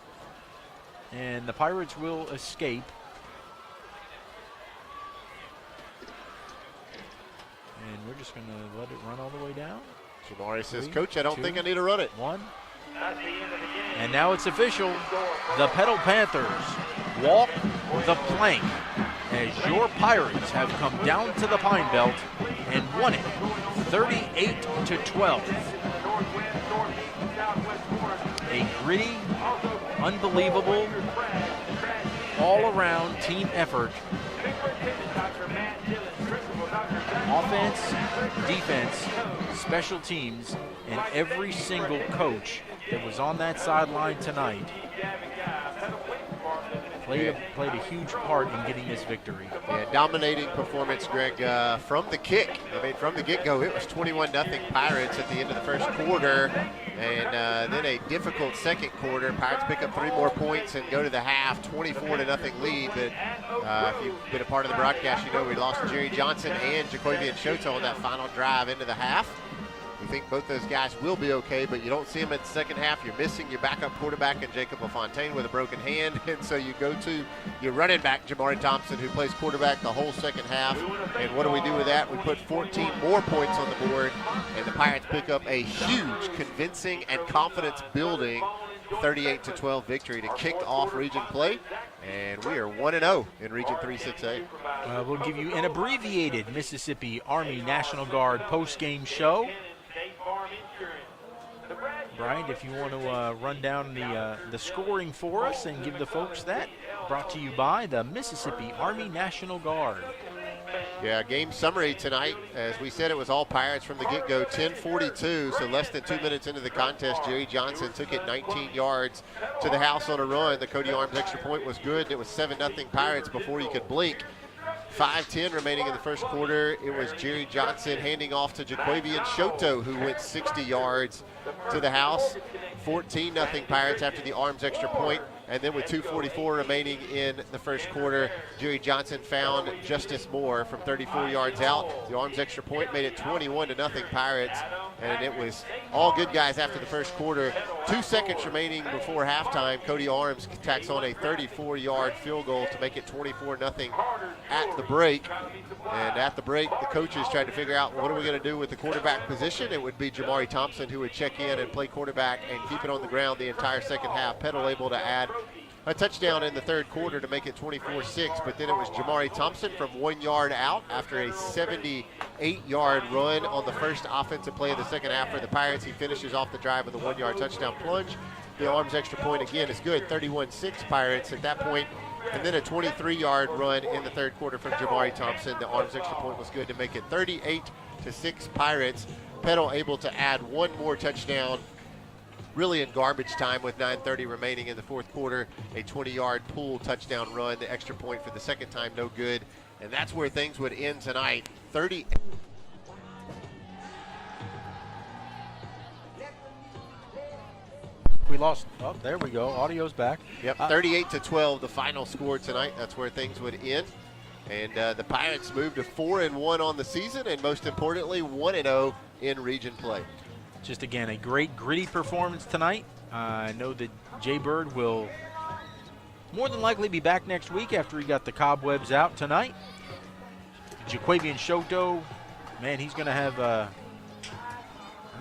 S15: and the Pirates will escape. And we're just going to let it run all the way down.
S11: Jamari says, Coach, I don't think I need to run it.
S15: One. And now it's official. The Petal Panthers walk the plank as your Pirates have come down to the Pine Belt and won it 38-12. A gritty, unbelievable, all-around team effort. Offense, defense, special teams, and every single coach that was on that sideline tonight played a huge part in getting this victory.
S11: Yeah, dominating performance, Greg, from the kick. I mean, from the get-go, it was 21-0 Pirates at the end of the first quarter, and then a difficult second quarter. Pirates pick up 3 more points and go to the half, 24-0 lead. But if you've been a part of the broadcast, you know we lost Jerry Johnson and Jacoby and Shoto on that final drive into the half. We think both those guys will be okay, but you don't see them in the second half. You're missing your backup quarterback in Jacob LaFontaine with a broken hand, and so you go to your running back, Jamari Thompson, who plays quarterback the whole second half. And what do we do with that? We put 14 more points on the board, and the Pirates pick up a huge, convincing, and confidence-building 38-12 victory to kick off region play. And we are 1-0 in Region 3-6A.
S15: We'll give you an abbreviated Mississippi Army National Guard post-game show. Brian, if you want to run down the scoring for us and give the folks that, brought to you by the Mississippi Army National Guard.
S11: Yeah, game summary tonight. As we said, it was all Pirates from the get-go, 10:42, so less than 2 minutes into the contest, Jerry Johnson took it 19 yards to the house on a run. The Cody Arms extra point was good. It was 7-0 Pirates before you could blink. 5:10 remaining in the first quarter. It was Jerry Johnson handing off to Jacoby and Shoto, who went 60 yards to the house. 14-0 Pirates after the Arms extra point. And then with 2:44 remaining in the first quarter, Jerry Johnson found Justice Moore from 34 yards out. The Arms extra point made it 21-0 Pirates. And it was all good guys after the first quarter. 2 seconds remaining before halftime. Cody Arms tacks on a 34-yard field goal to make it 24-0 at the break. And at the break, the coaches tried to figure out what are we going to do with the quarterback position. It would be Jamari Thompson who would check in and play quarterback and keep it on the ground the entire second half. Petal able to add a touchdown in the third quarter to make it 24-6, but then it was Jamari Thompson from 1 yard out after a 78-yard run on the first offensive play of the second half for the Pirates. He finishes off the drive with a 1 yard touchdown plunge. The Arms extra point again is good, 31-6 Pirates at that point. And then a 23-yard run in the third quarter from Jamari Thompson. The Arms extra point was good to make it 38-6 Pirates. Petal able to add one more touchdown really in garbage time with 9:30 remaining in the fourth quarter. A 20-yard pool touchdown run. The extra point for the second time, no good. And that's where things would end tonight. 30.
S15: We lost. Oh, there we go. Audio's back.
S11: Yep, 38-12, the final score tonight. That's where things would end. And the Pirates moved to 4-1 on the season, and most importantly, 1-0 in region play.
S15: Just again, a great gritty performance tonight. I know that Jay Bird will more than likely be back next week after he got the cobwebs out tonight. Jaquavian Shoto, man, he's going to have I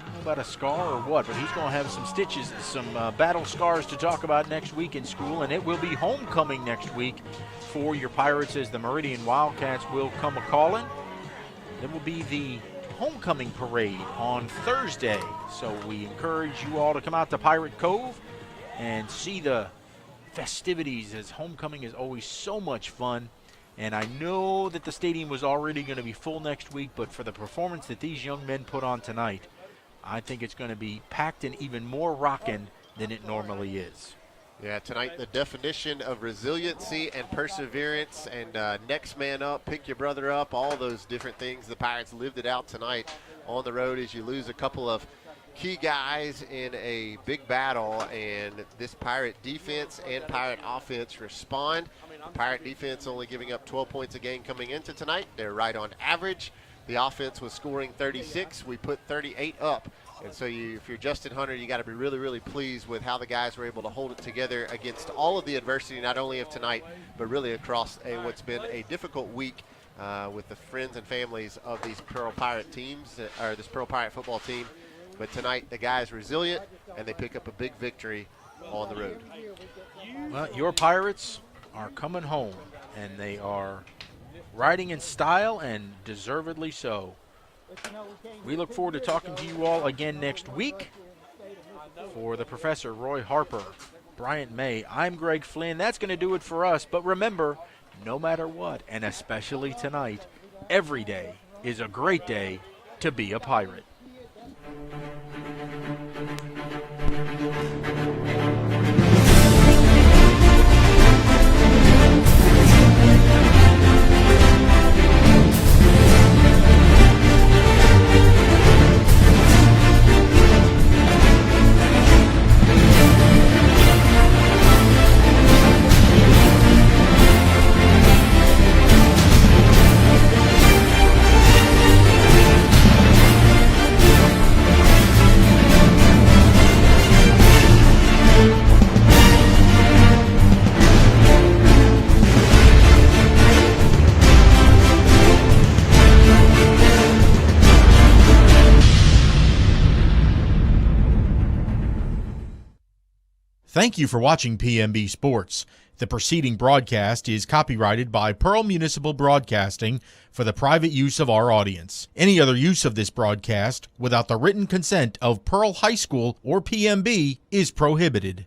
S15: don't know about a scar or what, but he's going to have some stitches, some battle scars to talk about next week in school, and it will be homecoming next week for your Pirates as the Meridian Wildcats will come a-calling. There will be the homecoming parade on Thursday, so we encourage you all to come out to Pirate Cove and see the festivities, as homecoming is always so much fun. And I know that the stadium was already going to be full next week, but for the performance that these young men put on tonight, I think it's going to be packed and even more rocking than it normally is.
S11: Yeah, tonight the definition of resiliency and perseverance and next man up, pick your brother up, all those different things. The Pirates lived it out tonight on the road as you lose a couple of key guys in a big battle, and this Pirate defense and Pirate offense respond. Pirate defense only giving up 12 points a game coming into tonight. They're right on average. The offense was scoring 36. We put 38 up. And so if you're Justin Hunter, you got to be really, really pleased with how the guys were able to hold it together against all of the adversity, not only of tonight, but really across what's been a difficult week with the friends and families of these Pearl Pirate teams, or this Pearl Pirate football team. But tonight, the guys resilient, and they pick up a big victory on the road.
S15: Well, your Pirates are coming home, and they are riding in style, and deservedly so. We look forward to talking to you all again next week. For the Professor, Roy Harper, Bryant May, I'm Greg Flynn. That's going to do it for us. But remember, no matter what, and especially tonight, every day is a great day to be a Pirate.
S9: Thank you for watching PMB Sports. The preceding broadcast is copyrighted by Pearl Municipal Broadcasting for the private use of our audience. Any other use of this broadcast without the written consent of Pearl High School or PMB is prohibited.